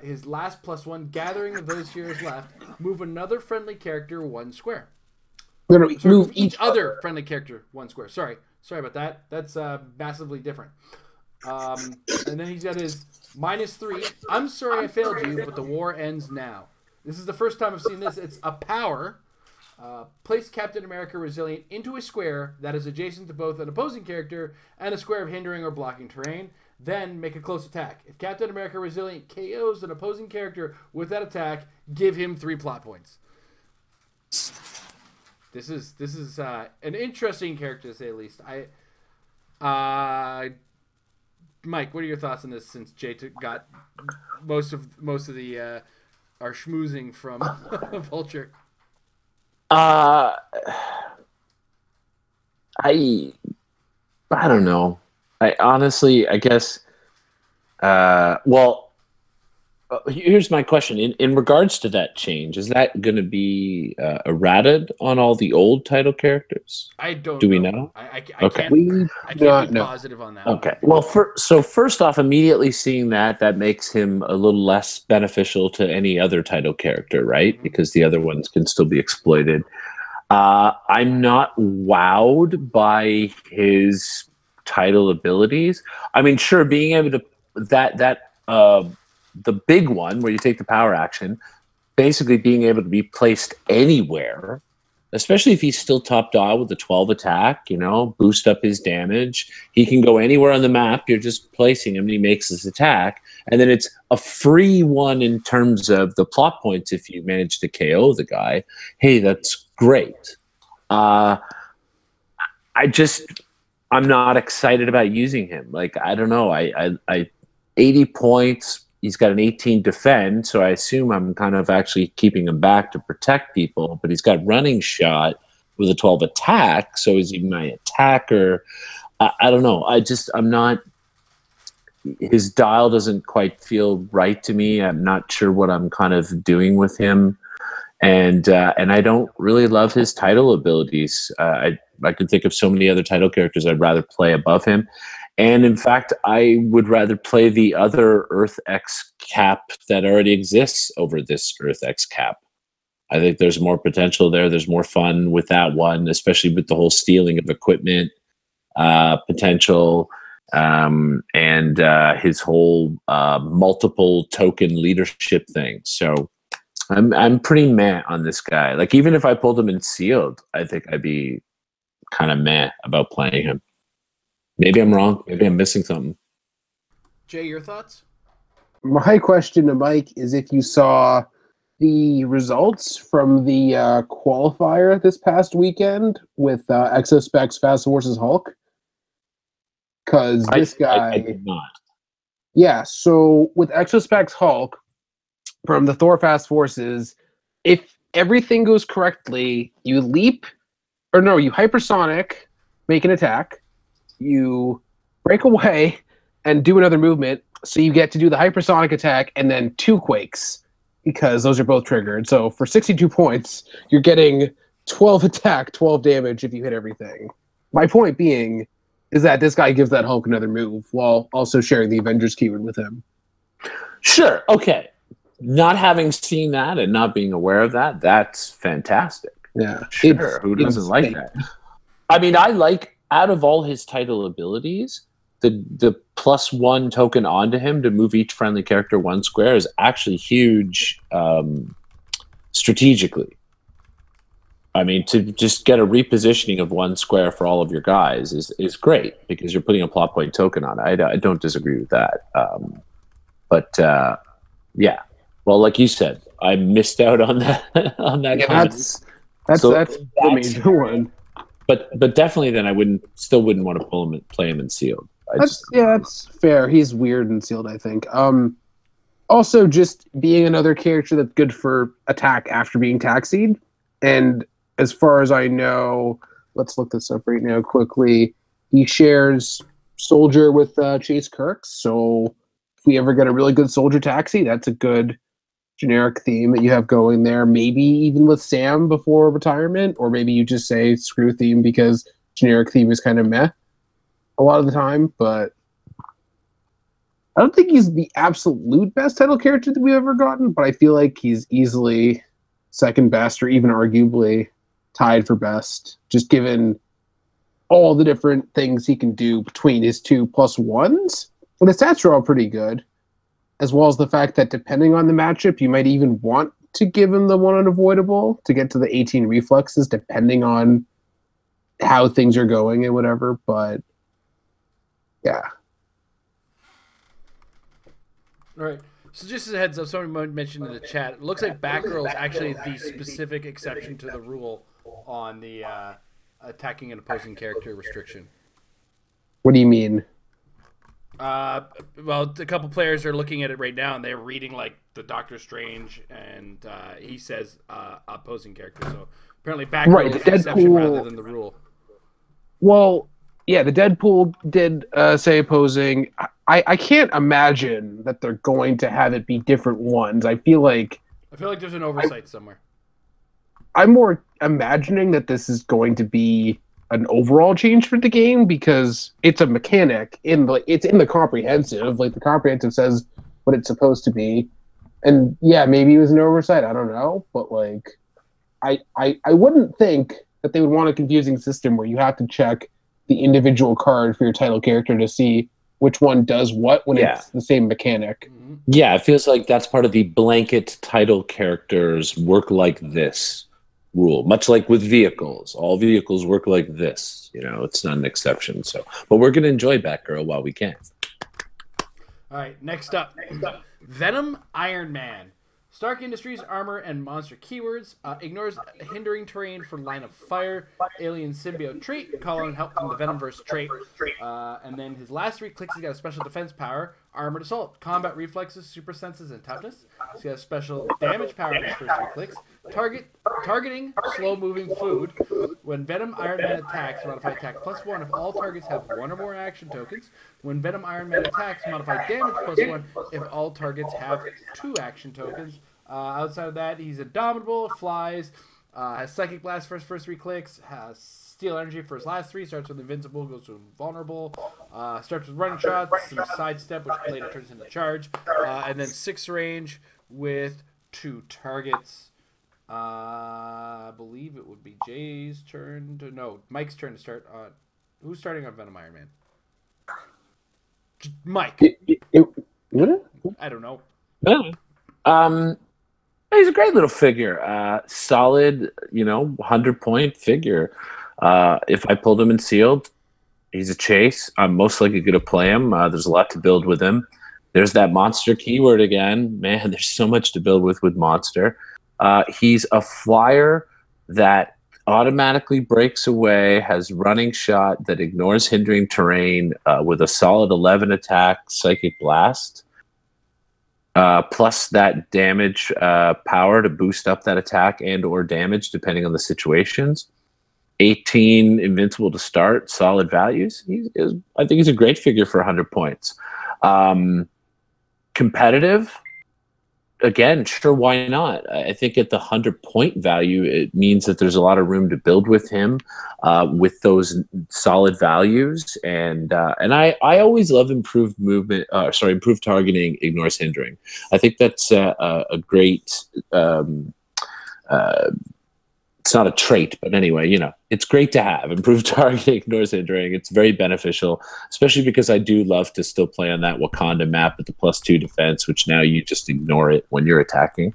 His last +1, gathering of those heroes left. Move another friendly character 1 square. Move each other friendly character 1 square. Sorry about that. That's massively different. And then he's got his -3. I'm sorry I failed you, but the war ends now. This is the first time I've seen this. It's a power. Place Captain America Resilient into a square that is adjacent to both an opposing character and a square of hindering or blocking terrain. Then make a close attack. If Captain America Resilient KOs an opposing character with that attack, give him 3 plot points. This is an interesting character to say the least. Mike, what are your thoughts on this? Since Jay got most of the our schmoozing from Vulture. I don't know. I honestly, I guess. Here's my question. In regards to that change, is that going to be errated on all the old title characters? I don't. Do we know? I Okay. can't be positive on that. Okay. Well, first off, immediately seeing that makes him a little less beneficial to any other title character, right? Mm-hmm. Because the other ones can still be exploited. I'm not wowed by his title abilities. I mean, sure, being able to the big one where you take the power action, basically being able to be placed anywhere, especially if he's still top dog with the 12 attack, boost up his damage. He can go anywhere on the map. You're just placing him and he makes his attack. And then it's a free one in terms of the plot points if you manage to KO the guy. Hey, that's great. I'm not excited about using him. Like, I don't know. I 80 points. He's got an 18 defend, so I assume I'm kind of actually keeping him back to protect people. But he's got running shot with a 12 attack, so is he my attacker? I don't know. I'm not. His dial doesn't quite feel right to me. I'm not sure what I'm kind of doing with him, and I don't really love his title abilities. I could think of so many other title characters I'd rather play above him. And in fact, I would rather play the other Earth X cap that already exists over this Earth X cap. I think there's more potential there. There's more fun with that one, especially with the whole stealing of equipment potential and his whole multiple token leadership thing. So I'm pretty meh on this guy. Like, even if I pulled him in sealed, I think I'd be kind of meh about playing him. Maybe I'm wrong. Maybe I'm missing something. Jay, your thoughts? My question to Mike is if you saw the results from the qualifier this past weekend with Exospecs Fast Forces Hulk. Because this guy... I did not. Yeah, so with Exospecs Hulk from the Thor Fast Forces, if everything goes correctly, you hypersonic, make an attack, you break away and do another movement, so you get to do the hypersonic attack and then 2 quakes, because those are both triggered. So for 62 points, you're getting 12 attack, 12 damage if you hit everything. My point being is that this guy gives that Hulk another move while also sharing the Avengers keyword with him. Sure, okay. Not having seen that and not being aware of that, that's fantastic. Yeah. Sure, who doesn't like that? I mean, I like, out of all his title abilities, the +1 token onto him to move each friendly character 1 square is actually huge strategically. I mean, to just get a repositioning of 1 square for all of your guys is great, because you're putting a plot point token on it. I don't disagree with that. But Yeah. Well, like you said, I missed out on that on that Yeah, comment. that's So the major one. But definitely, then I wouldn't want to play him in sealed. That's fair. He's weird and sealed, I think. Also, just being another character that's good for attack after being taxied. And as far as I know, let's look this up right now quickly. He shares Soldier with Chase Kirk. So if we ever get a really good Soldier taxi, that's a good generic theme that you have going there. Maybe even with Sam before retirement, or maybe you just say screw theme because generic theme is kind of meh a lot of the time. But I don't think he's the absolute best title character that we've ever gotten, but I feel like he's easily second best or even arguably tied for best, just given all the different things he can do between his 2+1s. And the stats are all pretty good, as well as the fact that depending on the matchup, you might even want to give him the one unavoidable to get to the 18 reflexes, depending on how things are going and whatever. But yeah. All right. So just as a heads up, someone mentioned in the chat, it looks like Batgirl is actually the specific exception to the rule on the attacking an opposing character restriction. What do you mean? Well, a couple players are looking at it right now, and they're reading like the Doctor Strange, and he says opposing character. So apparently, Batgirl is the exception rather than the rule. Well, yeah, the Deadpool did say opposing. I can't imagine that they're going to have it be different ones. I feel like there's an oversight somewhere. I'm more imagining that this is going to be an overall change for the game because it's a mechanic it's in the comprehensive. Like the comprehensive says what it's supposed to be, and yeah, maybe it was an oversight. I don't know, but like, I wouldn't think that they would want a confusing system where you have to check the individual card for your title character to see which one does what when it's the same mechanic. Yeah, it feels like that's part of the blanket title characters work like this rule, much like with vehicles. All vehicles work like this. You know, it's not an exception. So, but we're going to enjoy Batgirl while we can. All right, next up, Venom Iron Man. Stark Industries armor and monster keywords. Ignores hindering terrain for line of fire. Alien symbiote trait. Call on help from the Venomverse trait. And then his last 3 clicks, he's got a special defense power. Armored assault. Combat reflexes, super senses, and toughness. He's got a special damage power in his first 3 clicks. Targeting slow-moving food. When Venom Iron Man attacks, modify attack +1 if all targets have 1 or more action tokens. When Venom Iron Man attacks, modify damage +1 if all targets have 2 action tokens. Outside of that, he's indomitable, flies, has Psychic Blast for his first 3 clicks, has Steel Energy for his last 3, starts with Invincible, goes to Invulnerable, starts with Running Shots, some Sidestep, which later turns into Charge, and then 6 range with 2 targets. I believe it would be Mike's turn to start on. Who's starting on Venom Iron Man? Mike. I don't know. He's a great little figure. Solid, 100-point figure. If I pulled him in sealed, he's a chase. I'm most likely going to play him. There's a lot to build with him. There's that monster keyword again. Man, there's so much to build with monster. He's a flyer that automatically breaks away, has running shot that ignores hindering terrain with a solid 11 attack, Psychic Blast. Plus that damage power to boost up that attack and or damage depending on the situations. 18 invincible to start, solid values. I think he's a great figure for 100 points. Competitive, again, sure, why not? I think at the 100-point value, it means that there's a lot of room to build with him with those solid values. And I always love improved movement. Improved targeting ignores hindering. I think that's a great. It's not a trait, but anyway, it's great to have. Improved targeting ignores hindering. It's very beneficial, especially because I do love to still play on that Wakanda map with the +2 defense, which now you just ignore it when you're attacking.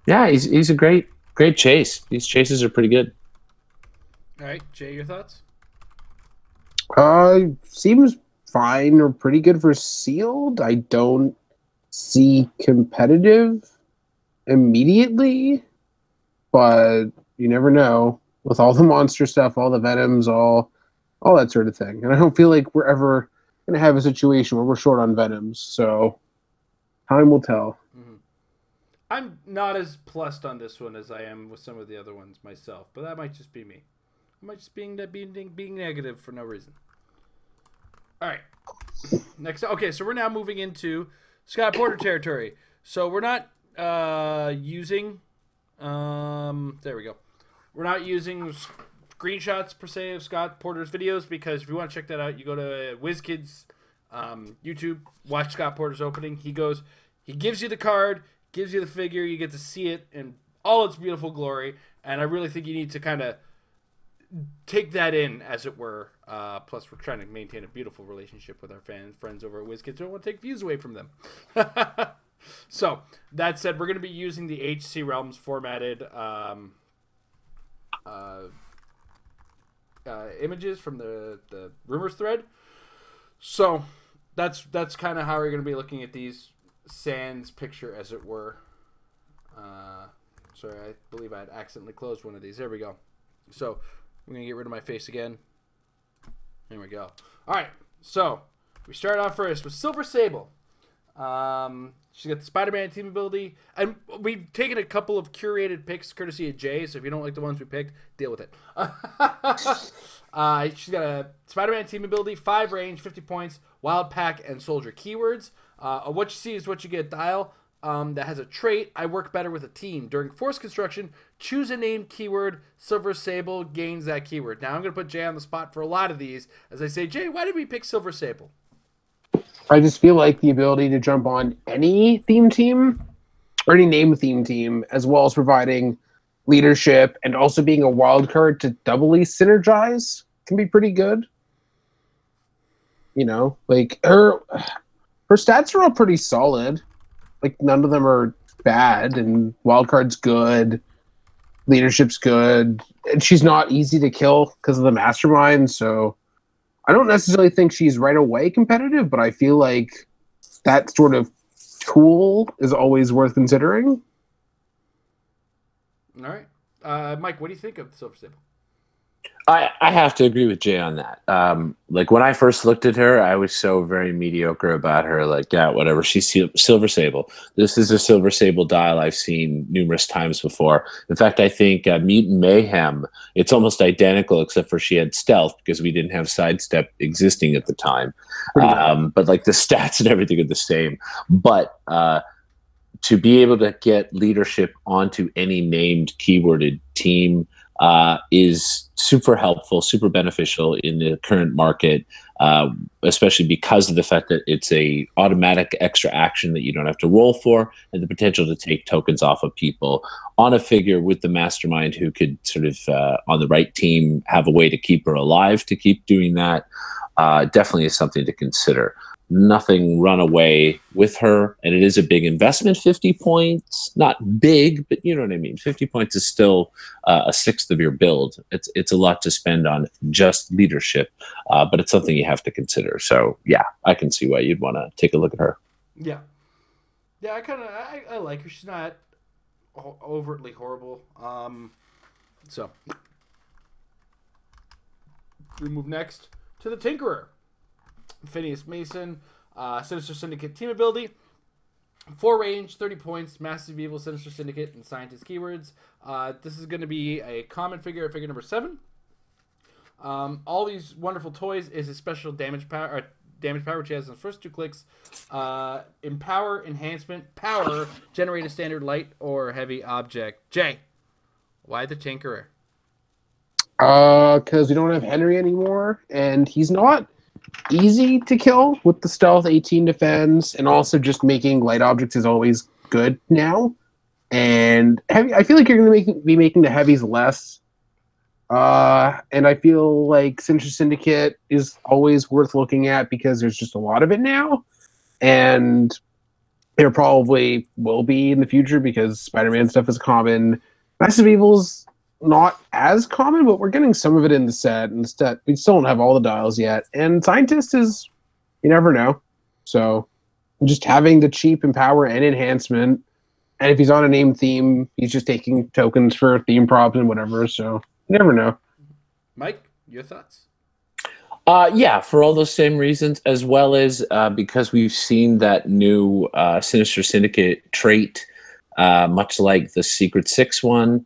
He's a great chase. These chases are pretty good. All right, Jay, your thoughts? Seems fine or pretty good for sealed. I don't see competitive immediately, but you never know with all the monster stuff, all the Venoms, all that sort of thing. And I don't feel like we're ever going to have a situation where we're short on Venoms. So time will tell. Mm-hmm. I'm not as plussed on this one as I am with some of the other ones myself, but that might just be me. I might just being negative for no reason. All right. Next. Okay, so we're now moving into Scott Porter territory. So we're not using. There we go. We're not using screenshots per se of Scott Porter's videos, because if you want to check that out, you go to WizKids YouTube, watch Scott Porter's opening. He gives you the card, gives you the figure, you get to see it in all its beautiful glory, and I really think you need to kind of take that in, as it were. Plus, we're trying to maintain a beautiful relationship with our friends over at WizKids. We don't want to take views away from them. So, that said, we're going to be using the HC Realms formatted images from the rumors thread. So, that's kind of how we're going to be looking at these sans picture, as it were. Sorry, I believe I had accidentally closed one of these. There we go. So, I'm going to get rid of my face again. There we go. All right, so we start off first with Silver Sable. She's got the Spider-Man team ability, and we've taken a couple of curated picks courtesy of Jay, so if you don't like the ones we picked, deal with it. She's got a Spider-Man team ability, 5 range, 50 points, Wild Pack, and Soldier keywords. What you see is what you get. Dial that has a trait, I work better with a team. During force construction, choose a named keyword. Silver Sable gains that keyword. Now I'm going to put Jay on the spot for a lot of these. As I say, Jay, why did we pick Silver Sable? I just feel like the ability to jump on any theme team or any name theme team, as well as providing leadership and also being a wild card to doubly synergize, can be pretty good. You know, like her stats are all pretty solid. Like, none of them are bad, and wildcard's good, leadership's good, and she's not easy to kill because of the mastermind, so I don't necessarily think she's right away competitive, but I feel like that sort of tool is always worth considering. All right. Mike, what do you think of the Silver Sable? I have to agree with Jay on that. Like, when I first looked at her, I was so very mediocre about her. Like, yeah, whatever. She's Silver Sable. This is a Silver Sable dial I've seen numerous times before. In fact, I think Mutant Mayhem, it's almost identical, except for she had stealth because we didn't have sidestep existing at the time. But like the stats and everything are the same. But to be able to get leadership onto any named keyworded team is super helpful, super beneficial in the current market, especially because of the fact that it's a automatic extra action that you don't have to roll for, and the potential to take tokens off of people on a figure with the mastermind who could sort of, on the right team, have a way to keep her alive, to keep doing that. Definitely is something to consider. Nothing run away with her, and it is a big investment. 50 points, not big, but you know what I mean. 50 points is still a sixth of your build. It's a lot to spend on just leadership, but it's something you have to consider. So yeah, I can see why you'd want to take a look at her. Yeah, I like her. She's not overtly horrible. So we move next to the Tinkerer. Phineas Mason, Sinister Syndicate team ability, 4 range, 30 points, Massive Evil, Sinister Syndicate, and Scientist keywords. This is going to be a common figure, figure number 7. All these wonderful toys is a special damage power, which he has in the first 2 clicks. Empower, enhancement, power, generate a standard light or heavy object. Jay, why the Tinkerer? Because we don't have Henry anymore, and he's not easy to kill with the stealth, 18 defense, and also just making light objects is always good now. And heavy, I feel like you're going to be making the heavies less. And I feel like Sinister Syndicate is always worth looking at because there's just a lot of it now. And there probably will be in the future because Spider-Man stuff is common. Massive Evil's not as common, but we're getting some of it in the set. And we still don't have all the dials yet. And Scientist is, you never know. So just having the cheap empower and enhancement. And if he's on a name theme, he's just taking tokens for theme props and whatever. So you never know. Mike, your thoughts? Yeah, for all those same reasons, as well as because we've seen that new Sinister Syndicate trait, much like the Secret Six one.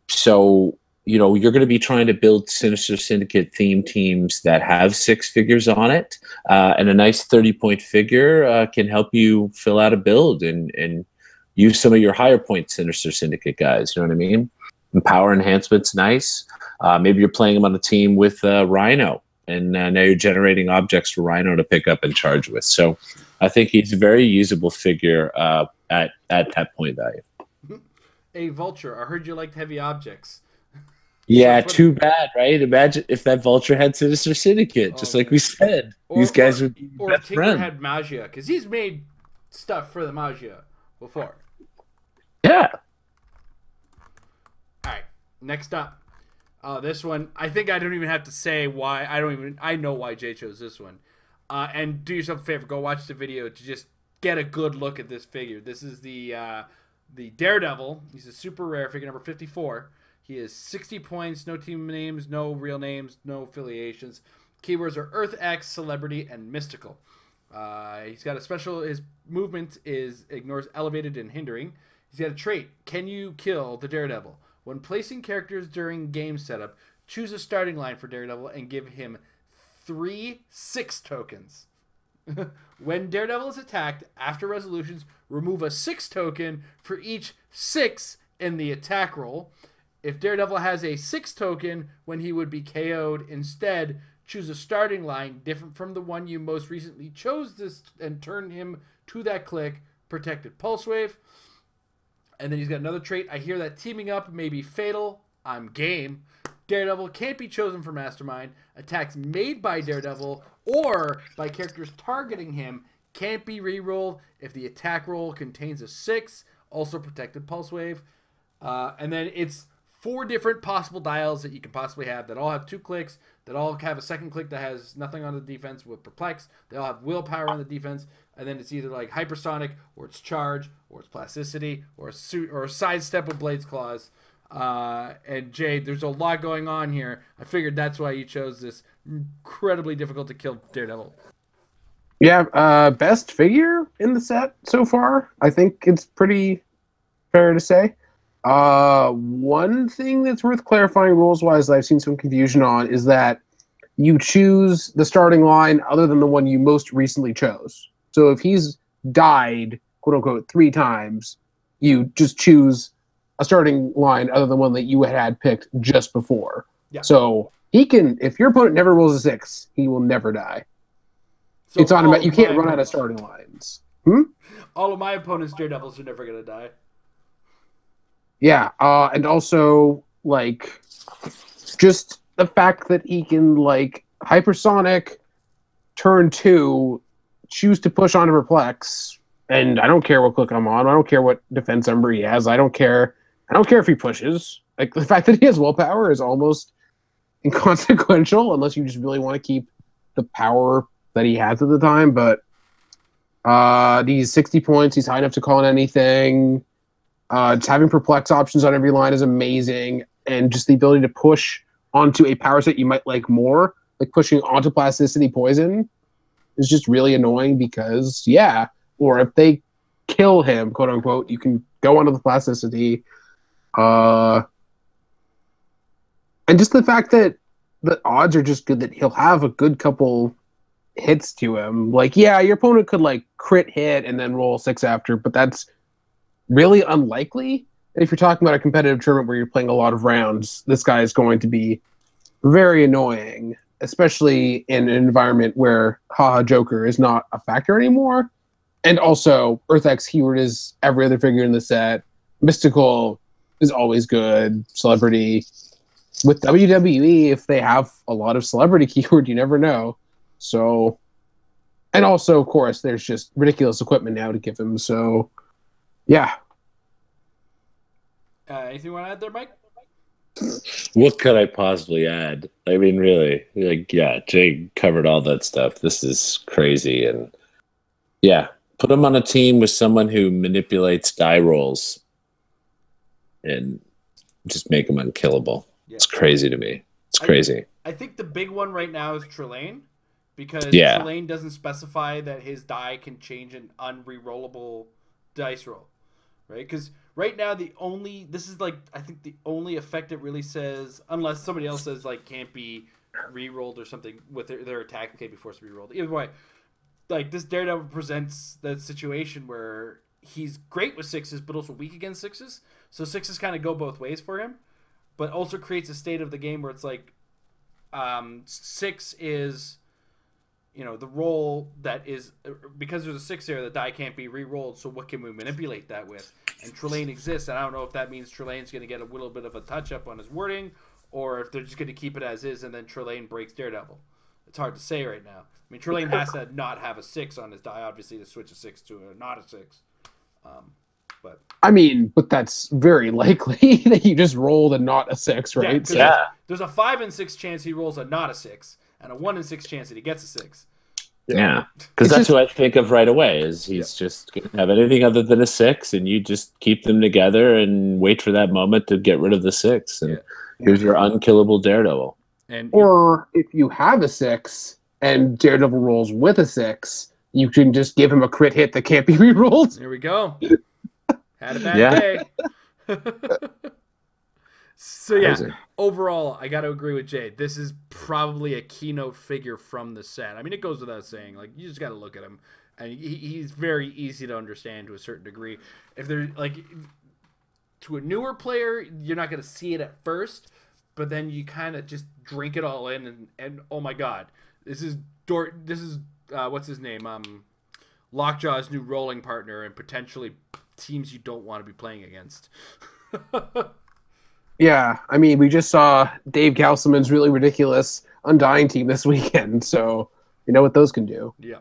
So, you're going to be trying to build Sinister Syndicate theme teams that have 6 figures on it. And a nice 30-point figure can help you fill out a build and use some of your higher point Sinister Syndicate guys. You know what I mean? And power enhancement's nice. Maybe you're playing them on a team with Rhino. And now you're generating objects for Rhino to pick up and charge with. So I think he's a very usable figure at that point value. Hey, Vulture, I heard you liked heavy objects. Yeah, too bad, right? Imagine if that Vulture had Sinister Syndicate, just like we said. These guys would be or best Tinker friends. had Magia, because he's made stuff for the Magia before. Yeah. All right, next up. This one, I think I don't even have to say why. I know why Jay chose this one. And do yourself a favor, go watch the video to just get a good look at this figure. This is the Daredevil. He's a super rare figure, number 54. He is 60 points, no team names, no real names, no affiliations. Keywords are Earth X, Celebrity, and Mystical. He's got a special, his movement ignores elevated and hindering. He's got a trait, can you kill the Daredevil? When placing characters during game setup, choose a starting line for Daredevil and give him 3 6 tokens. When Daredevil is attacked, after resolutions, remove a 6 token for each 6 in the attack roll. If Daredevil has a 6 token when he would be KO'd, instead, choose a starting line different from the one you most recently chose this and turn him to that click, Protected Pulse Wave. And then he's got another trait. I hear that teaming up may be fatal. I'm game. Daredevil can't be chosen for Mastermind. Attacks made by Daredevil or by characters targeting him can't be rerolled if the attack roll contains a 6. Also Protected Pulse Wave. And then it's 4 different possible dials that you can possibly have that all have 2 clicks, that all have a second click that has nothing on the defense with Perplex. They all have willpower on the defense. And then it's either like hypersonic, or it's charge, or it's plasticity, or a suit, or a sidestep with Blade's Claws. And Jade, there's a lot going on here. I figured that's why you chose this incredibly difficult to kill Daredevil. Yeah, best figure in the set so far. I think it's pretty fair to say. One thing that's worth clarifying rules-wise that I've seen some confusion on is that you choose the starting line other than the one you most recently chose. So if he's died, quote unquote, 3 times, you just choose a starting line other than one that you had picked just before. Yeah. So he can, if your opponent never rolls a 6, he will never die. So it's automatic. You can't run out of starting lines. All of my opponents' Daredevils are never going to die. Yeah. And also, like, just the fact that he can, like, hypersonic turn 2, choose to push onto Perplex, and I don't care what click I'm on. I don't care what defense number he has. I don't care if he pushes. Like, the fact that he has willpower is almost inconsequential unless you just really want to keep the power that he has at the time. But these 60 points, he's high enough to call in anything. Just having Perplex options on every line is amazing. And just the ability to push onto a power set you might like more, like pushing onto Plasticity Poison, is just really annoying because, yeah, or if they kill him, quote unquote, you can go onto the Plasticity. And just the fact that the odds are just good that he'll have a good couple hits to him. Like, yeah, your opponent could, like, crit hit and then roll 6 after, but that's really unlikely. And if you're talking about a competitive tournament where you're playing a lot of rounds, this guy is going to be very annoying, especially in an environment where Haha Joker is not a factor anymore. And also, Earth X keyword is every other figure in the set. Mystical is always good. Celebrity. With WWE, if they have a lot of celebrity keyword, you never know. So, and also, of course, there's just ridiculous equipment now to give him. So, yeah. Anything you want to add there, Mike? What could I possibly add? I mean, really, like, yeah, Jay covered all that stuff. This is crazy, and Yeah. Put him on a team with someone who manipulates die rolls and just make him unkillable. Yeah. It's crazy to me. It's crazy. I think the big one right now is Trelane, because Trelane doesn't specify that his die can change an unrerollable dice roll, right? Because right now this is like, I think the only effect it really says, unless somebody else says like can't be rerolled or something with their attack can't be forced to be rerolled. Either way, like this Daredevil presents that situation where he's great with sixes, but also weak against sixes. So sixes kind of go both ways for him, but also creates a state of the game where it's like, 6 is, the roll that is, because there's a 6 there, the die can't be re-rolled, so what can we manipulate that with? And Trelane exists, and I don't know if that means Trelane's going to get a little bit of a touch-up on his wording, or if they're just going to keep it as is, and then Trelane breaks Daredevil. It's hard to say right now. I mean, Trelane has to not have a 6 on his die, obviously, to switch a 6 to a not a 6. But that's very likely that you just rolled a not a 6, right? Yeah, there's a 5 in 6 chance he rolls a not a 6, and a 1 in 6 chance that he gets a 6. Yeah, because that's who I think of right away. Is he's just going to have anything other than a 6, and you just keep them together and wait for that moment to get rid of the 6, and here's your unkillable Daredevil. Or if you have a 6 and Daredevil rolls with a 6, you can just give him a crit hit that can't be rerolled. There we go. Had a bad day. So overall, I got to agree with Jay. This is probably a keynote figure from the set. I mean, it goes without saying. Like, you just got to look at him, and he's very easy to understand to a certain degree. If they're like, to a newer player, you're not going to see it at first, but then you kind of just drink it all in, and oh my god, this is what's his name? Lockjaw's new rolling partner, and potentially teams you don't want to be playing against. Yeah, I mean, we just saw Dave Castleman's really ridiculous Undying team this weekend, so you know what those can do. Yeah.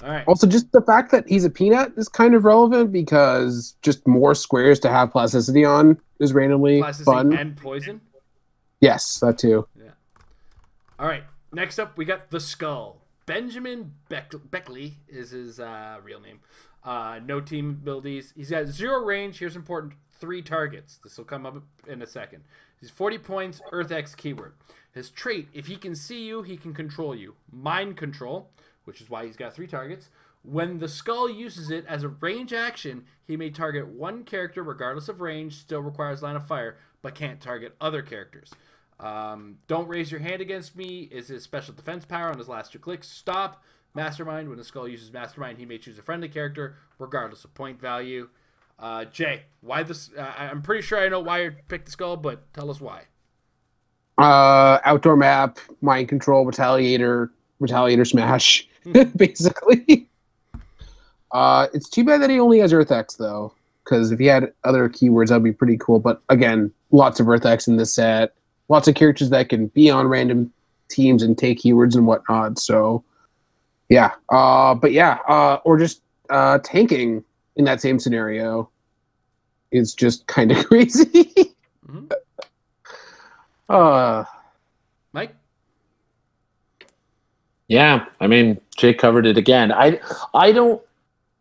All right. Also, just the fact that he's a peanut is kind of relevant, because just more squares to have plasticity on is randomly fun. And poison? Yes, that too. Yeah. All right, next up we got the Skull. Benjamin Beckley is his real name. No team abilities. He's got 0 range. Here's important: 3 targets. This will come up in a second. He's 40 points, Earth X keyword. His trait: if he can see you, he can control you. Mind control, which is why he's got 3 targets. When the Skull uses it as a range action, he may target one character regardless of range, still requires line of fire, but can't target other characters. Don't raise your hand against me is his special defense power on his last 2 clicks. Stop. Mastermind: when the Skull uses Mastermind, he may choose a friendly character regardless of point value. Jay, why this? I'm pretty sure I know why you picked the Skull, but tell us why. Outdoor map, mind control, retaliator smash, basically. It's too bad that he only has Earth X, though, because if he had other keywords, that'd be pretty cool. But again, lots of Earth X in this set. Lots of characters that can be on random teams and take keywords and whatnot. So, yeah. Or just tanking in that same scenario is just kind of crazy. Mike? Yeah, I mean, Jay covered it again. I don't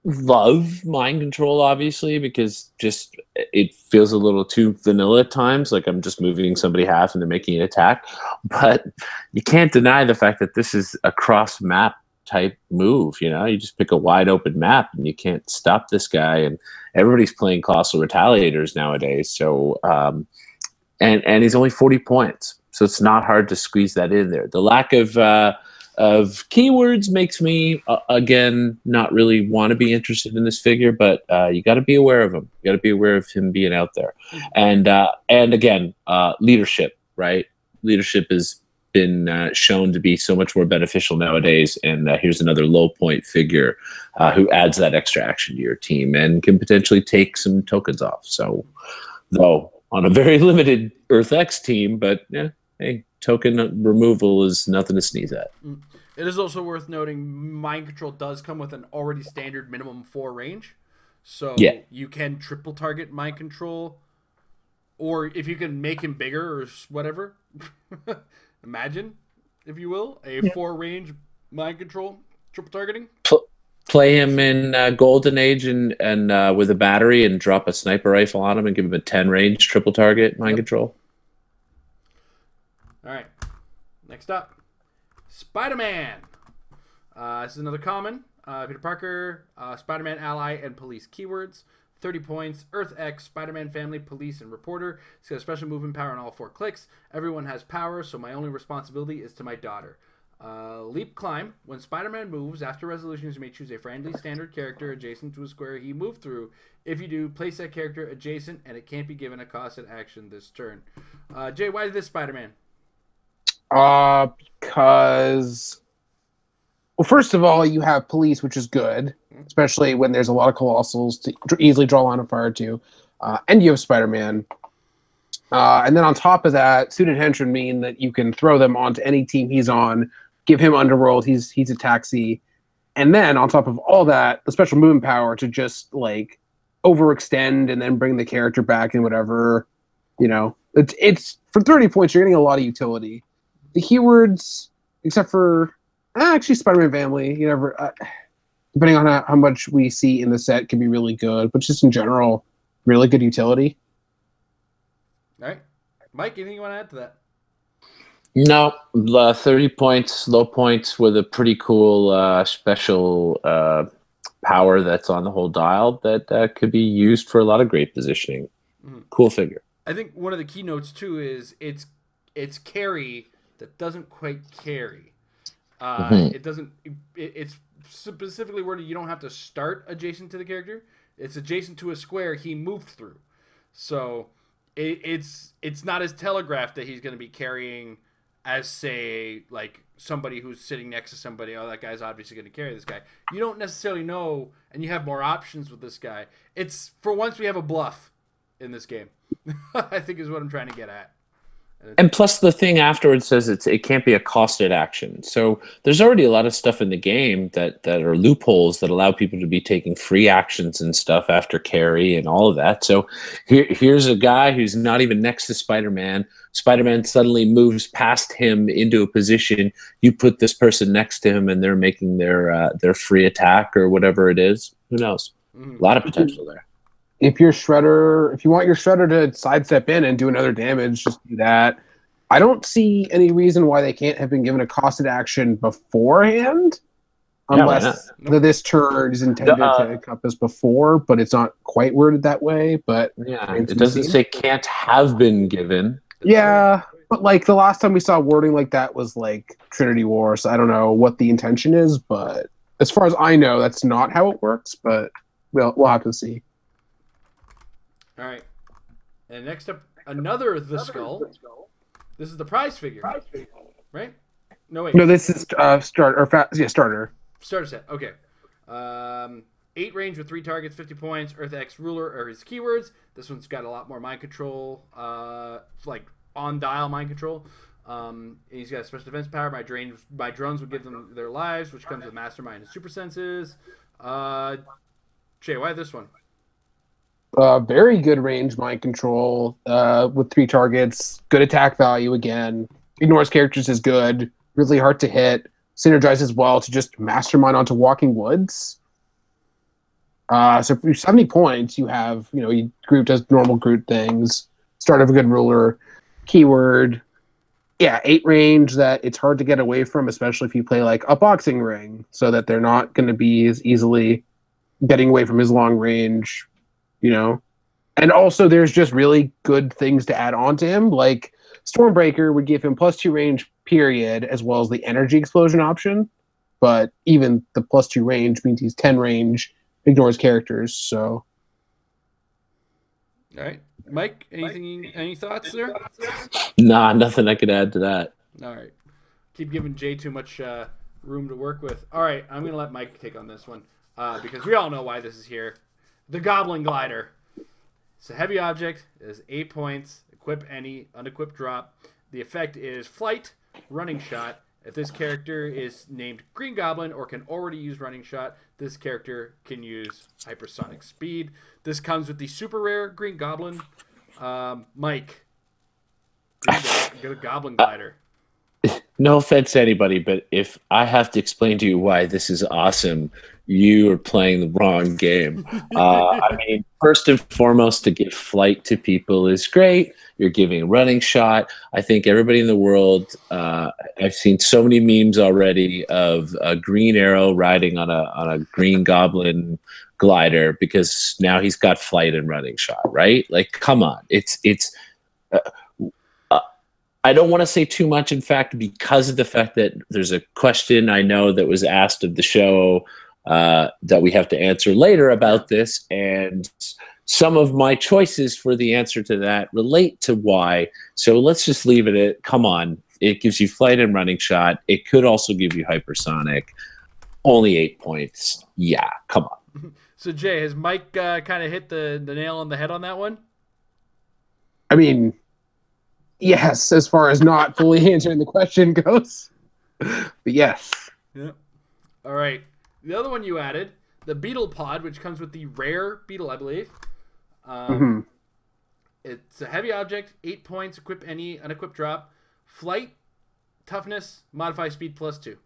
love mind control, obviously, because just it feels a little too vanilla at times, like I'm just moving somebody half and they're making an attack. But you can't deny the fact that this is a cross map type move. You just pick a wide open map and you can't stop this guy, and everybody's playing colossal retaliators nowadays. So and he's only 40 points, so it's not hard to squeeze that in there. The lack of keywords makes me again not really want to be interested in this figure, but you got to be aware of him. You got to be aware of him being out there, and again, leadership. Right, leadership has been shown to be so much more beneficial nowadays. And here's another low point figure who adds that extra action to your team and can potentially take some tokens off. So, though on a very limited Earth X team, but yeah, hey, token removal is nothing to sneeze at. It is also worth noting mind control does come with an already standard minimum 4 range. So you can triple target mind control, or if you can make him bigger or whatever, imagine, if you will, a 4 range mind control triple targeting. Play him in Golden Age and with a battery and drop a sniper rifle on him and give him a 10 range triple target mind control. All right. Next up, Spider-Man. This is another common. Peter Parker, Spider-Man ally and police keywords. 30 points. Earth X, Spider-Man family, police, and reporter. He's got a special movement power on all 4 clicks. Everyone has power, so my only responsibility is to my daughter. Leap climb. When Spider-Man moves, after resolutions, you may choose a friendly standard character adjacent to a square he moved through. If you do, place that character adjacent, and it can't be given a costed action this turn. Jay, why this Spider-Man? Because, well, first of all, you have police, which is good, especially when there's a lot of colossals to easily draw line of fire to, and you have Spider-Man. And then on top of that, suited henchmen mean that you can throw them onto any team he's on, give him Underworld, he's a taxi, and then on top of all that, the special movement power to just like overextend and then bring the character back and whatever, it's for 30 points you're getting a lot of utility. The keywords, except for actually Spider-Man family, depending on how much we see in the set, can be really good, but just in general, really good utility. All right, Mike, anything you want to add to that? No, 30 points, low points with a pretty cool special power that's on the whole dial that could be used for a lot of great positioning. Cool figure. I think one of the keynotes too is it's carry that doesn't quite carry. It doesn't. It's specifically worded. You don't have to start adjacent to the character. It's adjacent to a square he moved through. So it's not as telegraphed that he's going to be carrying as, say, like somebody who's sitting next to somebody. Oh, that guy's obviously going to carry this guy. You don't necessarily know, and you have more options with this guy. It's, for once, we have a bluff in this game. I think is what I'm trying to get at. And plus the thing afterwards says it can't be a costed action. So there's already a lot of stuff in the game that are loopholes that allow people to be taking free actions and stuff after carry and all of that. So here's a guy who's not even next to Spider-Man. Spider-Man suddenly moves past him into a position. You put this person next to him and they're making their free attack or whatever it is. Who knows? A lot of potential there. If you want your Shredder to sidestep in and do another damage, just do that. I don't see any reason why they can't have been given a costed action beforehand, unless this turn is intended to encompass before, but it's not quite worded that way. But yeah, it doesn't say can't have been given. Yeah, but like the last time we saw wording like that was like Trinity War, so I don't know what the intention is, but as far as I know, that's not how it works. But we'll have to see. All right, and next up, another The Skull. This is the prize figure, right? No, wait. No, this is starter. Starter set. Okay. 8 range with 3 targets, 50 points. Earth X ruler are his keywords. This one's got a lot more mind control, like on dial mind control. He's got a special defense power. My drones would give them their lives, which comes with mastermind and super senses. Jay, why this one? Very good range mind control with 3 targets. Good attack value again. Ignores characters is good. Really hard to hit. Synergizes well to just mastermind onto walking woods. So for 70 points, you have, Groot does normal Groot things. Start of a good ruler. Keyword. Yeah, 8 range that it's hard to get away from, especially if you play like a boxing ring, so that they're not going to be as easily getting away from his long range. And also there's just really good things to add on to him, like Stormbreaker would give him +2 range period, as well as the energy explosion option, but even the +2 range means he's 10 range, ignores characters. So all right, Mike, any thoughts there? Nah, nothing I could add to that. All right, keep giving Jay too much room to work with. All right, I'm gonna let Mike take on this one because we all know why this is here. The Goblin Glider. It's a heavy object. It has 8 points. Equip any. Unequip drop. The effect is flight, running shot. If this character is named Green Goblin or can already use running shot, this character can use hypersonic speed. This comes with the super rare Green Goblin. Mike, get a Goblin Glider. No offense to anybody, but if I have to explain to you why this is awesome, you are playing the wrong game. I mean, first and foremost, to give flight to people is great. You're giving a running shot. I think everybody in the world, I've seen so many memes already of a Green Arrow riding on a Green Goblin glider because now he's got flight and running shot, right? Like, come on. Uh, I don't want to say too much, in fact, because of the fact that there's a question I know that was asked of the show that we have to answer later about this, and some of my choices for the answer to that relate to why. So let's just leave it at, come on, it gives you flight and running shot. It could also give you hypersonic. Only 8 points. Yeah, come on. So Jay, has Mike kind of hit the nail on the head on that one? I mean, yes, as far as not fully answering the question goes. But yes. Yeah. All right. The other one you added, the Beetle Pod, which comes with the rare Beetle, I believe. It's a heavy object, 8 points, equip any unequipped drop. Flight, toughness, modify speed +2.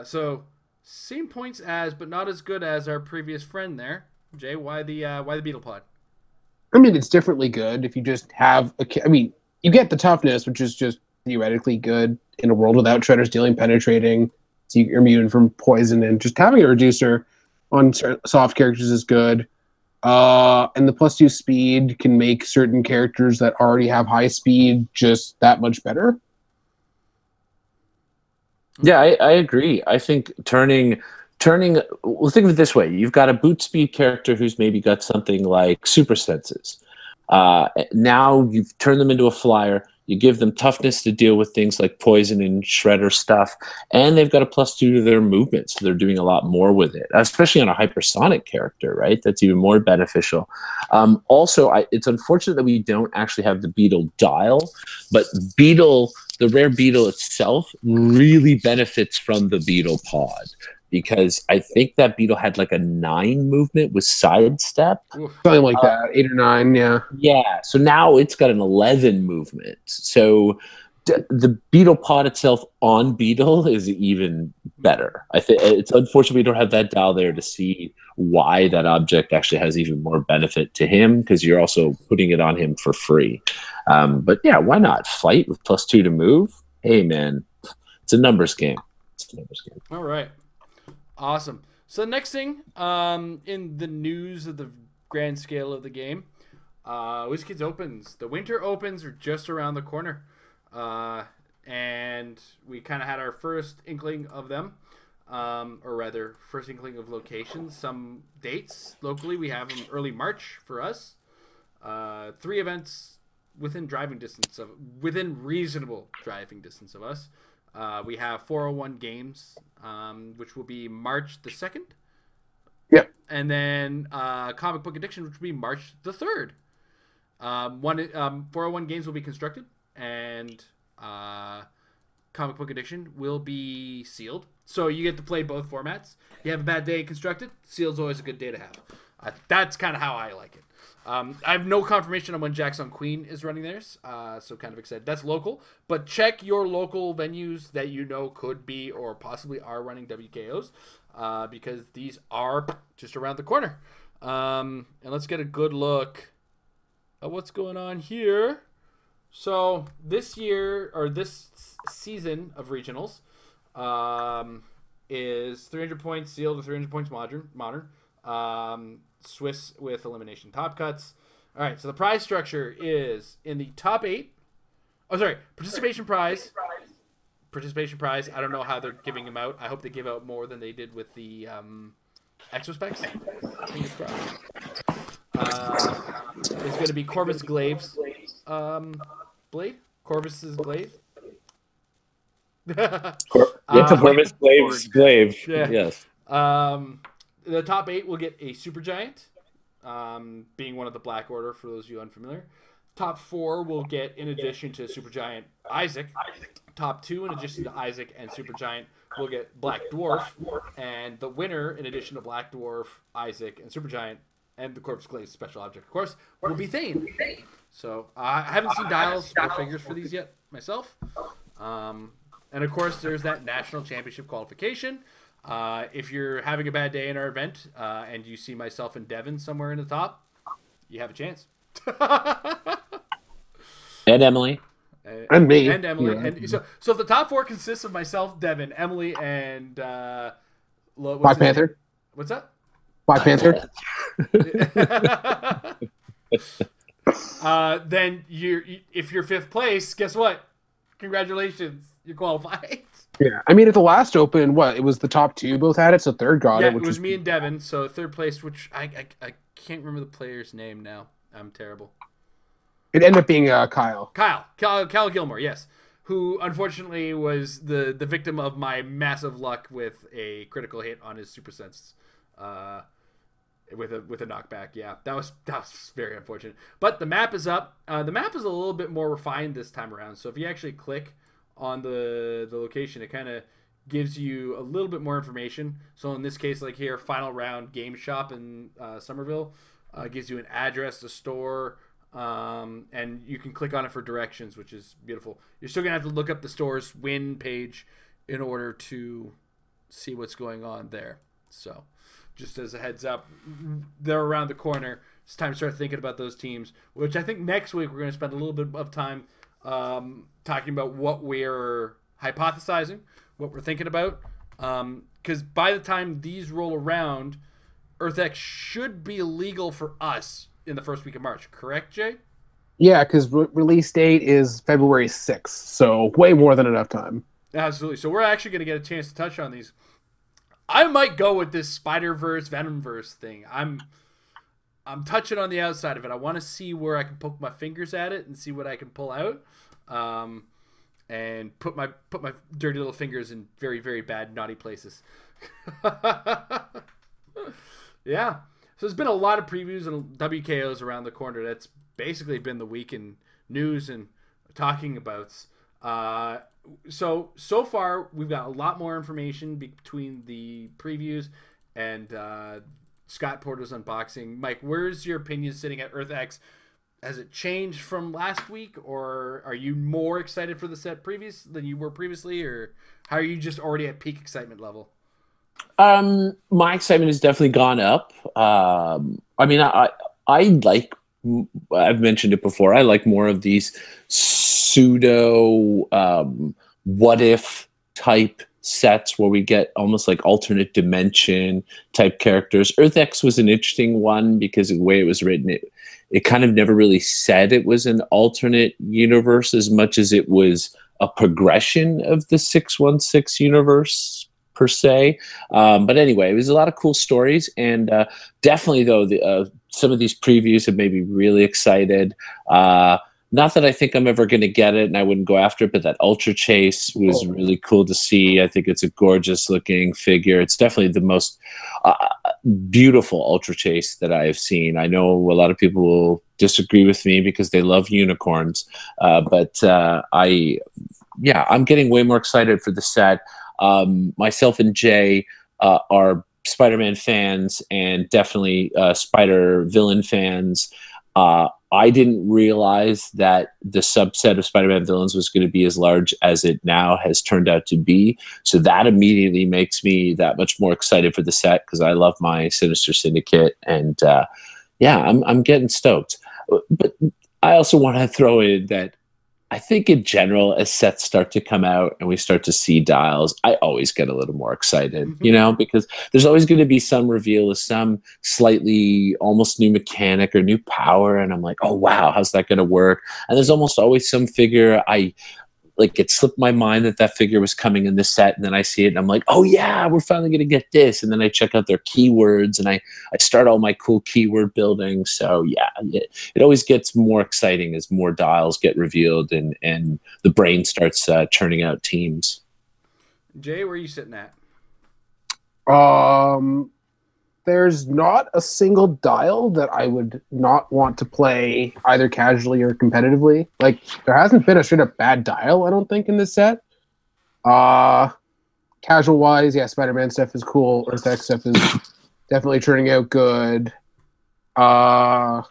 So same points as, but not as good as our previous friend there. Jay, why the Beetle Pod? I mean, it's differently good if you just have I mean, you get the toughness, which is just theoretically good in a world without Shredder's dealing penetrating. So you're immune from poison, and just having a reducer on soft characters is good. And the +2 speed can make certain characters that already have high speed just that much better. Yeah, I agree. I think turning. Well, think of it this way: you've got a boot speed character who's maybe got something like super senses. Now you've turned them into a flyer. You give them toughness to deal with things like poison and shredder stuff, and they've got a +2 to their movement, so they're doing a lot more with it, especially on a hypersonic character, right? That's even more beneficial. Also, it's unfortunate that we don't actually have the Beetle dial, but the rare Beetle itself really benefits from the Beetle Pod, because I think that Beetle had like a 9 movement with sidestep. Something like that, 8 or 9, yeah. Yeah, so now it's got an 11 movement. So the Beetle Pod itself on Beetle is even better. I think it's unfortunate we don't have that dial there to see why that object actually has even more benefit to him, because you're also putting it on him for free. But yeah, why not? Flight with +2 to move? Hey, man, it's a numbers game. All right. Awesome. So the next thing in the news of the grand scale of the game, WizKids opens. The winter opens are just around the corner. And we kind of had our first inkling of them, or rather, first inkling of locations. Some dates locally, we have them early March for us. 3 events within reasonable driving distance of us. We have 401 games, which will be March the 2nd. Yep. And then Comic Book Addiction, which will be March the 3rd. 401 games will be constructed, and Comic Book Addiction will be sealed. So you get to play both formats. You have a bad day constructed, sealed's always a good day to have. That's kind of how I like it. I have no confirmation on when Jackson Queen is running theirs, so kind of excited. That's local, but check your local venues that you know could be or possibly are running WKOs, because these are just around the corner. And let's get a good look at what's going on here. So this year, or this season of regionals, is 300 points sealed or 300 points modern. Swiss with elimination top cuts. All right, so the prize structure is in the top 8. Oh, sorry, participation prize. I don't know how they're giving them out. I hope they give out more than they did with the Exospecs. Fingers crossed. It's going to be Corvus Glaive's blade. Corvus's glaive. Corvus Glaive's glaive. Yeah. Yes. The top 8 will get a Supergiant, being one of the Black Order, for those of you unfamiliar. Top 4 will get, in addition to Supergiant, Isaac. Top 2, in addition to Isaac and Supergiant, will get Black Dwarf. And the winner, in addition to Black Dwarf, Isaac, and Supergiant, and the Corvus Glaive special object, of course, will be Thane. So I haven't seen dials or figures for these yet myself. And of course, there's that national championship qualification. If you're having a bad day in our event and you see myself and Devin somewhere in the top, you have a chance. And Emily. And me. And Emily. Yeah. And so if the top 4 consists of myself, Devin, Emily, and Black Panther. What's that? Black Panther. Then if you're 5th place, guess what? Congratulations, you're qualified. Yeah, I mean, at the last Open, it was the top 2 both had it, so third got it. Which was me and Devin. So 3rd place, which I can't remember the player's name now. I'm terrible. It ended up being Kyle. Kyle Gilmore, yes, who unfortunately was the victim of my massive luck with a critical hit on his Super Sense, with a knockback. Yeah, that was very unfortunate. But the map is up. The map is a little bit more refined this time around. So if you actually click on the location, it kind of gives you a little bit more information. So in this case, like here, Final Round Game Shop in Somerville gives you an address, a store. And you can click on it for directions, which is beautiful. You're still gonna have to look up the store's win page in order to see what's going on there. So just as a heads up, they're around the corner. It's time to start thinking about those teams, which I think next week we're going to spend a little bit of time talking about what we're hypothesizing, what we're thinking about, because by the time these roll around, EarthX should be illegal for us in the first week of March, correct, Jay? Yeah, because release date is February 6th, so way more than enough time. Absolutely. So we're actually going to get a chance to touch on these. I might go with this Spider-Verse, Venom-verse thing. I'm touching on the outside of it. I want to see where I can poke my fingers at it and see what I can pull out, and put my dirty little fingers in very, very bad, naughty places. Yeah. So there's been a lot of previews and WKOs around the corner. That's basically been the week in news and talking about. So far, we've got a lot more information between the previews and Scott Porter's unboxing. Mike, where's your opinion sitting at EarthX? Has it changed from last week, or are you more excited for the set than you were previously, or how are you just already at peak excitement level? My excitement has definitely gone up. I mean, I like, I've mentioned it before, I like more of these pseudo what if type sets where we get almost like alternate dimension type characters. EarthX was an interesting one because of the way it was written, it kind of never really said it was an alternate universe as much as it was a progression of the 616 universe per se. But anyway, it was a lot of cool stories, and definitely though some of these previews have made me really excited. Not that I think I'm ever going to get it and I wouldn't go after it, but that Ultra Chase was really cool to see. I think it's a gorgeous looking figure. It's definitely the most beautiful Ultra Chase that I have seen. I know a lot of people will disagree with me because they love unicorns, but I'm getting way more excited for the set. Myself and Jay are Spider-Man fans and definitely Spider-Villain fans. I didn't realize that the subset of Spider-Man villains was going to be as large as it now has turned out to be. So that immediately makes me that much more excited for the set because I love my Sinister Syndicate. And I'm getting stoked. But I also want to throw in that I think in general, as sets start to come out and we start to see dials, I always get a little more excited, because there's always going to be some reveal of some slightly almost new mechanic or new power. And I'm like, oh, wow, how's that going to work? And there's almost always some figure it slipped my mind that figure was coming in this set, and then I see it and I'm like, oh yeah, we're finally going to get this. And then I check out their keywords and I start all my cool keyword building. So yeah, it always gets more exciting as more dials get revealed and the brain starts churning out teams. Jay, where are you sitting at? There's not a single dial that I would not want to play either casually or competitively. Like, there hasn't been a straight up bad dial, I don't think, in this set. Casual wise, yeah, Spider-Man stuff is cool. EarthX stuff is definitely turning out good. The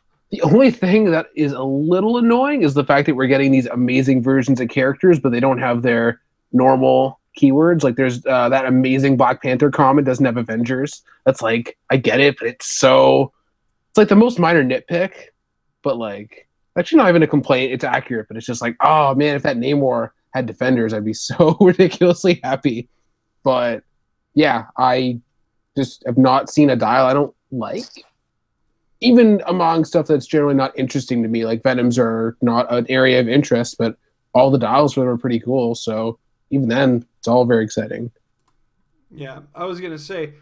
only thing that is a little annoying is the fact that we're getting these amazing versions of characters, but they don't have their normal keywords. Like there's that amazing Black Panther comic doesn't have Avengers. That's like, I get it, but it's like the most minor nitpick, but like actually not even a complaint. It's accurate, but it's just like, oh man, if that Namor had Defenders, I'd be so ridiculously happy. But yeah, I just have not seen a dial I don't like. Even among stuff that's generally not interesting to me, like Venoms are not an area of interest, but all the dials for them are pretty cool. So even then, it's all very exciting. Yeah, I was going to say,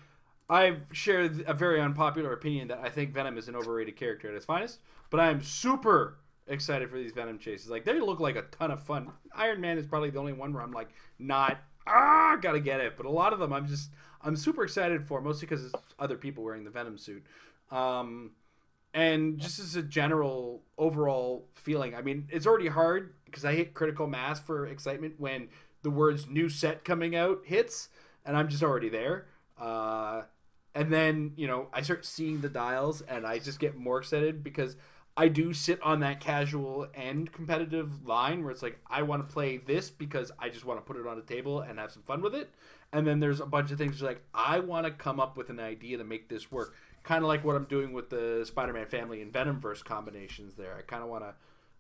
I've shared a very unpopular opinion that I think Venom is an overrated character at its finest, but I am super excited for these Venom chases. Like, they look like a ton of fun. Iron Man is probably the only one where I'm like, gotta get it. But a lot of them I'm super excited for, mostly because it's other people wearing the Venom suit. And just as a general overall feeling, I mean, it's already hard because I hit critical mass for excitement when the words new set coming out hits, and I'm just already there. And then, you know, I start seeing the dials and I just get more excited because I do sit on that casual and competitive line where it's like, I want to play this because I just want to put it on a table and have some fun with it. And then there's a bunch of things like, I want to come up with an idea to make this work. Kind of like what I'm doing with the Spider-Man family and Venomverse combinations there. I kind of want to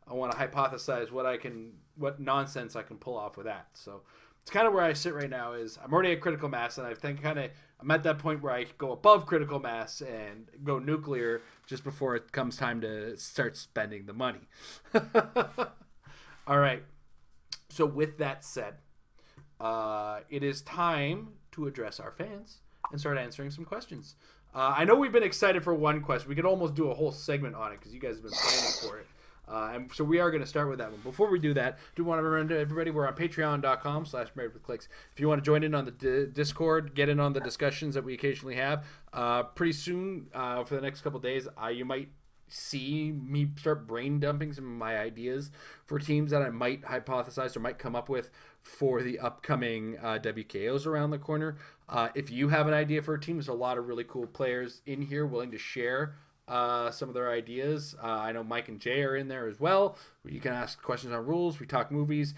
hypothesize what nonsense I can pull off with that. So it's kind of where I sit right now. Is I'm already at critical mass, and I think I'm at that point where I go above critical mass and go nuclear just before it comes time to start spending the money. All right. So with that said, it is time to address our fans and start answering some questions. I know we've been excited for one question. We could almost do a whole segment on it because you guys have been planning for it. And so we are going to start with that one. Before we do that, I do want to remind everybody we're on patreon.com/marriedwithclicks. If you want to join in on the Discord, get in on the discussions that we occasionally have. Pretty soon, for the next couple of days, you might see me start brain dumping some of my ideas for teams that I might hypothesize or might come up with for the upcoming WKOs around the corner. If you have an idea for a team, there's a lot of really cool players in here willing to share some of their ideas. I know Mike and Jay are in there as well. You can ask questions on rules. We talk movies.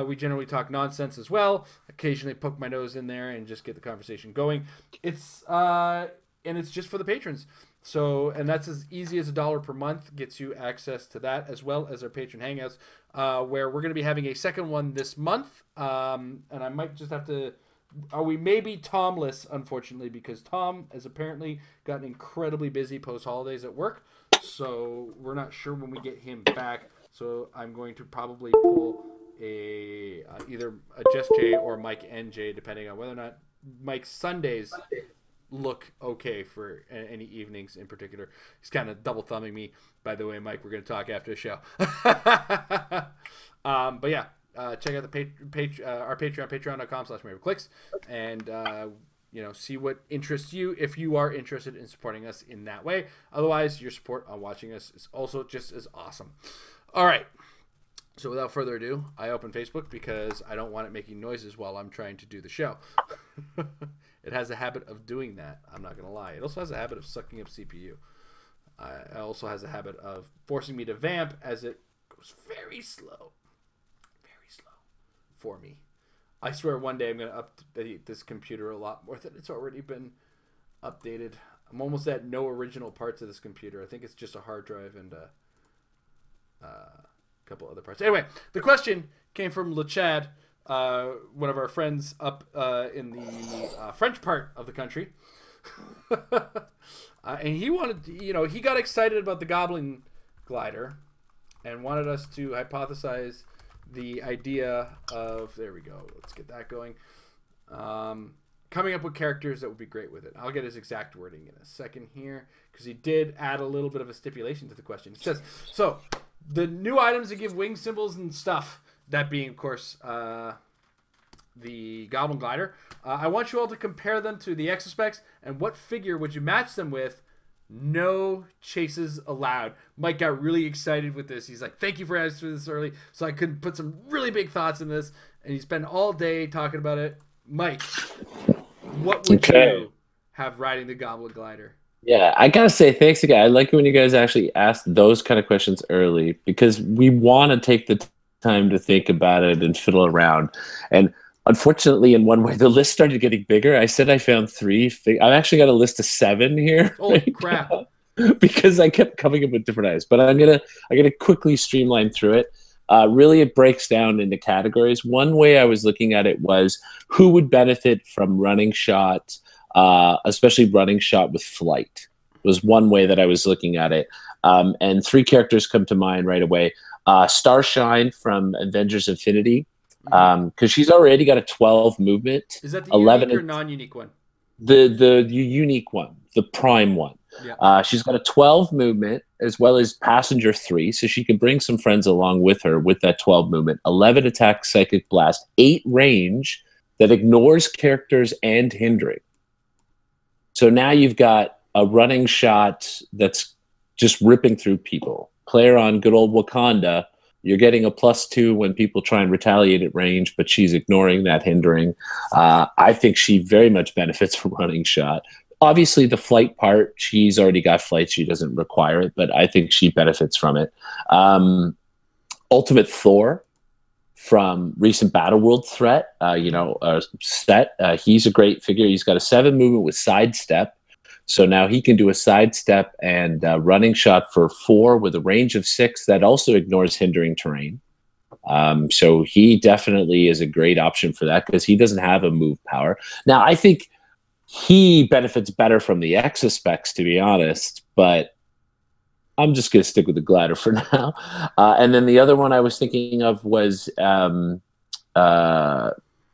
We generally talk nonsense as well. Occasionally poke my nose in there and just get the conversation going. It's just for the patrons. So, and that's as easy as $1 per month gets you access to that, as well as our patron hangouts, where we're going to be having a second one this month. And I might just have to, we may be Tomless, unfortunately, because Tom has apparently gotten incredibly busy post-holidays at work. So we're not sure when we get him back. So I'm going to probably pull either a Just Jay or Mike and Jay, depending on whether or not Mike's Sundays look okay for any evenings in particular. He's kind of double thumbing me. By the way, Mike, we're going to talk after the show. But yeah, check out our Patreon, patreon.com/marriedwithclicks, and see what interests you if you are interested in supporting us in that way. Otherwise, your support on watching us is also just as awesome. All right. So without further ado, I open Facebook because I don't want it making noises while I'm trying to do the show. It has a habit of doing that. I'm not going to lie. It also has a habit of sucking up CPU. It also has a habit of forcing me to vamp as it goes very slow. Very slow for me. I swear one day I'm going to update this computer a lot more than it's already been updated. I'm almost at no original parts of this computer. I think it's just a hard drive and a couple other parts. Anyway, the question came from LeChad, one of our friends up in the French part of the country. And he wanted, he got excited about the Goblin Glider and wanted us to hypothesize the idea of, there we go, let's get that going, coming up with characters that would be great with it. I'll get his exact wording in a second here, because he did add a little bit of a stipulation to the question. He says, so, the new items that give wing symbols and stuff, that being, of course, the Goblin Glider. I want you all to compare them to the Exospecs, and what figure would you match them with? No chases allowed. Mike got really excited with this. He's like, thank you for asking this early, so I could put some really big thoughts in this, and he spent all day talking about it. Mike, what would you have riding the Goblin Glider? Yeah, I gotta say thanks again. I like it when you guys actually ask those kind of questions early, because we want to take the time to think about it and fiddle around. And unfortunately, in one way, the list started getting bigger. I said I found 3. I've actually got a list of 7 here. Holy crap! Because I kept coming up with different ideas, but I'm gonna quickly streamline through it. Really, it breaks down into categories. One way I was looking at it was who would benefit from running shot, especially running shot with flight. Was one way that I was looking at it. And 3 characters come to mind right away. Starshine from Avengers Infinity, because she's already got a 12 movement. Is that the 11 unique or non-unique one? The unique one, the prime one. Yeah. She's got a 12 movement as well as passenger 3, so she can bring some friends along with her with that 12 movement. 11 attack, psychic blast, 8 range that ignores characters and hindering. So now you've got a running shot that's just ripping through people. Player on good old Wakanda, you're getting a +2 when people try and retaliate at range, but she's ignoring that hindering. I think she very much benefits from running shot. Obviously, the flight part, she's already got flight. She doesn't require it, but I think she benefits from it. Ultimate Thor from recent Battle World threat, set. He's a great figure. He's got a 7 movement with sidestep. So now he can do a sidestep and running shot for 4 with a range of 6 that also ignores hindering terrain. So he definitely is a great option for that because he doesn't have a move power. Now, I think he benefits better from the Exa specs, to be honest, but I'm just going to stick with the glider for now. And then the other one I was thinking of was, where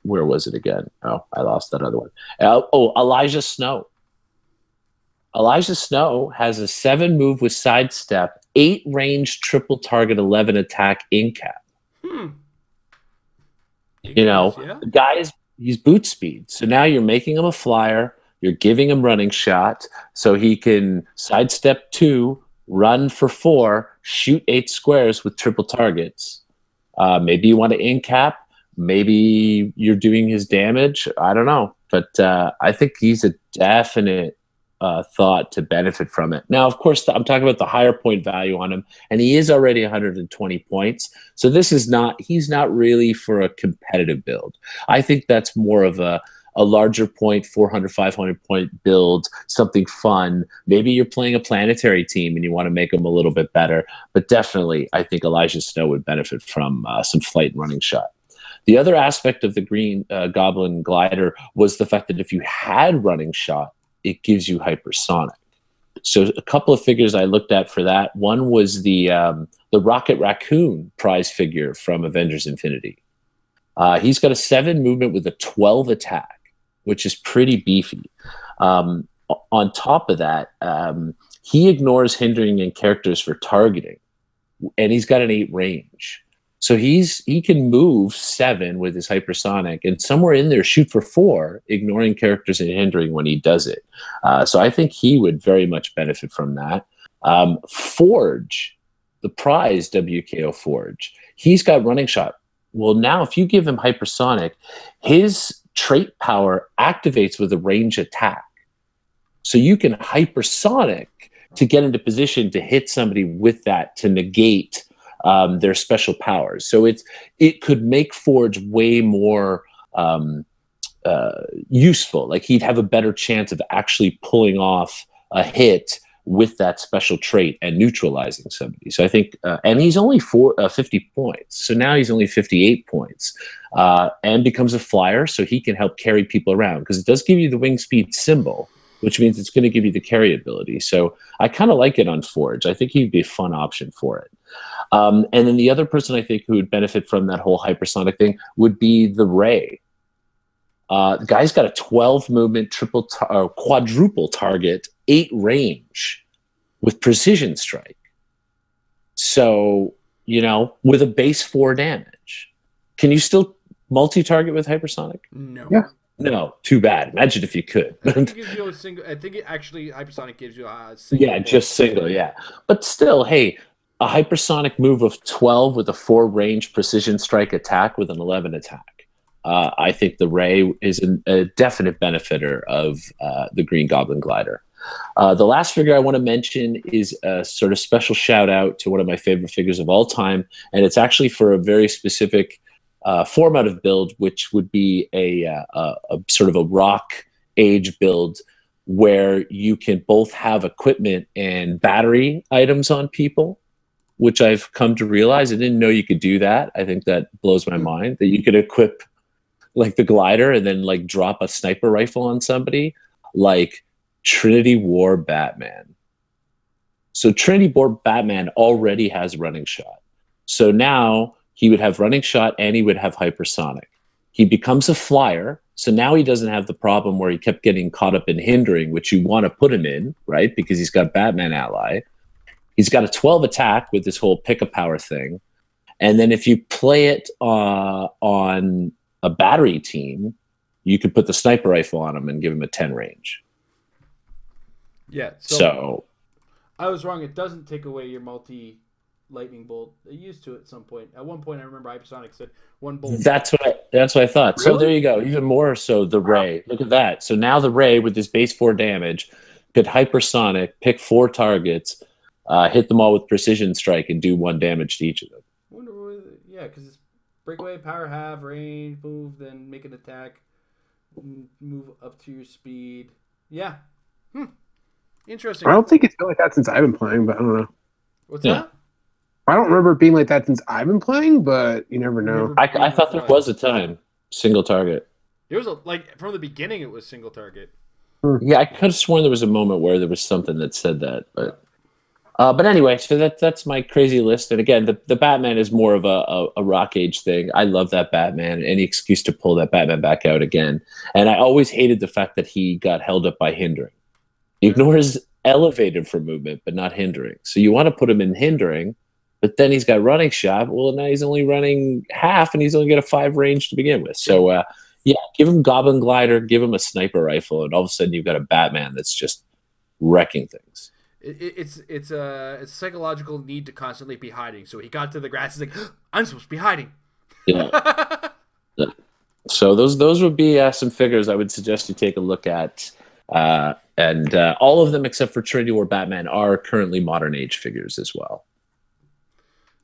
was it again? Oh, I lost that other one. Elijah Snow. Elijah Snow has a 7 move with sidestep, 8 range, triple target, 11 attack, in cap. The guy he's boot speed. So now you're making him a flyer. You're giving him running shot, so he can sidestep 2, run for 4, shoot 8 squares with triple targets. Maybe you want to in cap. Maybe you're doing his damage. I don't know, but I think he's a definite thought to benefit from it. Now, of course, I'm talking about the higher point value on him, and he is already 120 points. So he's not really for a competitive build. I think that's more of a larger point, 400, 500 point build, something fun. Maybe you're playing a planetary team and you want to make them a little bit better, but definitely I think Elijah Snow would benefit from some flight and running shot. The other aspect of the Green Goblin Glider was the fact that if you had running shot, it gives you hypersonic. So a couple of figures I looked at for that. One was the Rocket Raccoon prize figure from Avengers Infinity. He's got a 7 movement with a 12 attack, which is pretty beefy. On top of that, he ignores hindering in characters for targeting, and he's got an 8 range. So he can move 7 with his hypersonic, and somewhere in there shoot for 4, ignoring characters and hindering when he does it. So I think he would very much benefit from that. Forge, the prize WKO Forge, he's got running shot. Well, now if you give him hypersonic, his trait power activates with a range attack. So you can hypersonic to get into position to hit somebody with that to negate their special powers. So it could make Forge way more useful. Like he'd have a better chance of actually pulling off a hit with that special trait and neutralizing somebody. So I think, and he's only 50 points. So now he's only 58 points and becomes a flyer, so he can help carry people around because it does give you the wing speed symbol, which means it's going to give you the carry ability. So I kind of like it on Forge. I think he'd be a fun option for it. And then the other person I think who would benefit from that whole hypersonic thing would be the Ray. The guy's got a 12 movement, quadruple target, 8 range with precision strike. So, with a base 4 damage. Can you still multi-target with hypersonic? No. Yeah. No, too bad. Imagine if you could. I think it actually hypersonic gives you a single. Yeah, just single, yeah. But still, hey, a hypersonic move of 12 with a 4 range precision strike attack with an 11 attack. I think the Ray is a definite benefitter of the Green Goblin Glider. The last figure I want to mention is a sort of special shout out to one of my favorite figures of all time, and it's actually for a very specific format of build, which would be a sort of a rock age build where you can both have equipment and battery items on people, which I've come to realize. I didn't know you could do that. I think that blows my mind, that you could equip like the glider and then like drop a sniper rifle on somebody, like Trinity War Batman. So Trinity War Batman already has running shot. So now he would have running shot and he would have hypersonic. He becomes a flyer. So now he doesn't have the problem where he kept getting caught up in hindering, which you want to put him in, right? Because he's got Batman ally. He's got a 12 attack with this whole pick a power thing. And then if you play it on a battery team, you could put the sniper rifle on him and give him a 10 range. Yeah. So I was wrong. It doesn't take away your multi lightning bolt. It used to at some point. At one point, I remember Hypersonic said one bolt. That's what I thought. Really? So there you go. Even more so, the Ray. Look at that. So now the Ray with this base 4 damage could hypersonic, pick 4 targets, hit them all with precision strike, and do 1 damage to each of them. I wonder yeah, because it's breakaway, power half, range, move, then make an attack, move up to your speed. Yeah. Interesting. I don't think it's been like that since I've been playing, but I don't know. What's Yeah. that? I don't remember it being like that since I've been playing, but you never know. I thought there was a time. Single target. There was from the beginning it was single target. Yeah, I could have sworn there was a moment where there was something that said that, but anyway, so that's my crazy list. And again, the Batman is more of a rock age thing. I love that Batman. Any excuse to pull that Batman back out again. And I always hated the fact that he got held up by hindering. Ignores elevated for movement, but not hindering. So you want to put him in hindering, but then he's got running shot. Well, now he's only running half, and he's only got a 5 range to begin with. So yeah, give him Goblin Glider, give him a sniper rifle, and all of a sudden you've got a Batman that's just wrecking things. It's a psychological need to constantly be hiding. So he got to the grass. He's like, I'm supposed to be hiding. Yeah. So those would be some figures I would suggest you take a look at. And all of them except for Trinity War Batman are currently modern age figures as well.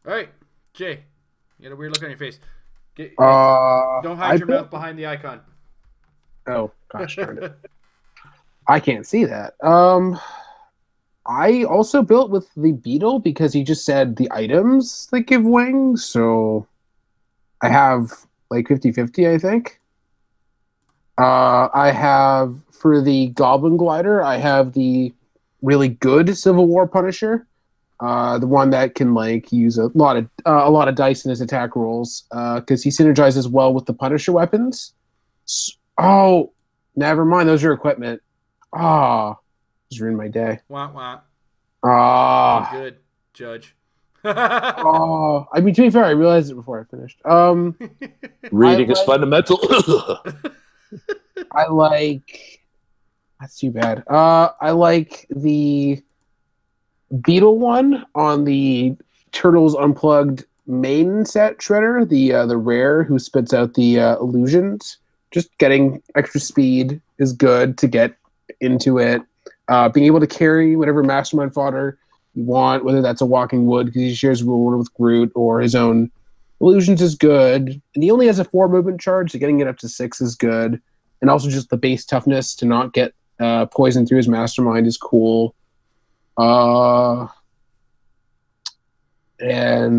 All right, Jay, you got a weird look on your face. Don't hide your mouth behind the icon. Oh gosh, darn it! I can't see that. I also built with the Beetle because he just said the items that give wings, so I have like 50-50, I think. I have, for the Goblin Glider, I have the really good Civil War Punisher, the one that can like use a lot of dice in his attack rolls, because he synergizes well with the Punisher weapons. Oh, never mind. Those are equipment. Just ruined my day. Wah wah. Good, Judge. I mean, to be fair, I realized it before I finished. Reading is fundamental. I like. That's too bad. I like the Beetle one on the Turtles Unplugged main set shredder, the rare who spits out the illusions. Just getting extra speed is good to get into it. Being able to carry whatever mastermind fodder you want, whether that's a walking wood because he shares rule with Groot or his own illusions, is good. And he only has a 4 movement charge, so getting it up to 6 is good. And also just the base toughness to not get poisoned through his mastermind is cool. And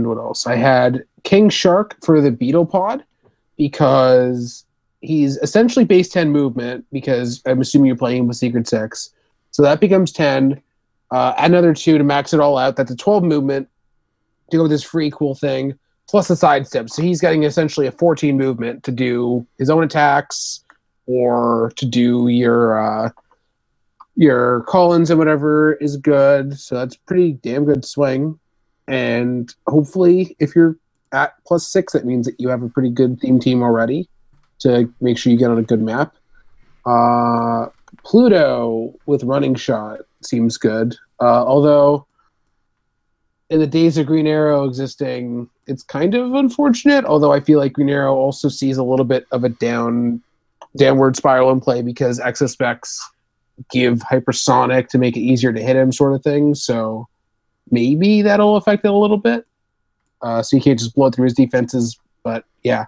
what else? I had King Shark for the Beetle Pod because he's essentially base 10 movement, because I'm assuming you're playing with Secret 6. So that becomes 10. Add another 2 to max it all out. That's a 12 movement to go with this free cool thing, plus the sidestep. So he's getting essentially a 14 movement to do his own attacks or to do your call-ins and whatever is good. So that's pretty damn good swing. And hopefully if you're at +6, that means that you have a pretty good theme team already to make sure you get on a good map. Pluto with running shot seems good. Although in the days of Green Arrow existing, it's kind of unfortunate. Although I feel like Green Arrow also sees a little bit of a downward spiral in play because exospecs give hypersonic to make it easier to hit him, sort of thing. So maybe that'll affect it a little bit. So you can't just blow through his defenses. But yeah,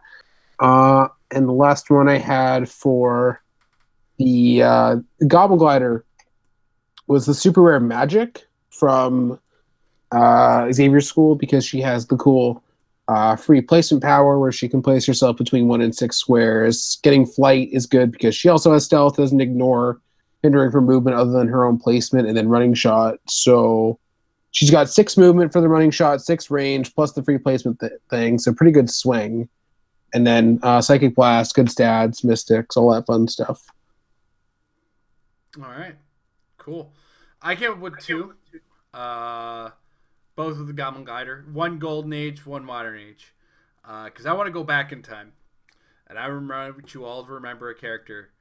And the last one I had for the Goblin Glider was the super rare Magic from Xavier's School, because she has the cool free placement power where she can place herself between 1 and 6 squares. Getting flight is good because she also has stealth, doesn't ignore hindering from movement other than her own placement, and then running shot. So she's got 6 movement for the running shot, 6 range, plus the free placement thing. So pretty good swing. And then Psychic Blast, good stats, Mystics, all that fun stuff. All right. Cool. I came up with 2. Both with the Goblin Glider. 1 Golden Age, 1 Modern Age. Because I want to go back in time. And I want you all to remember a character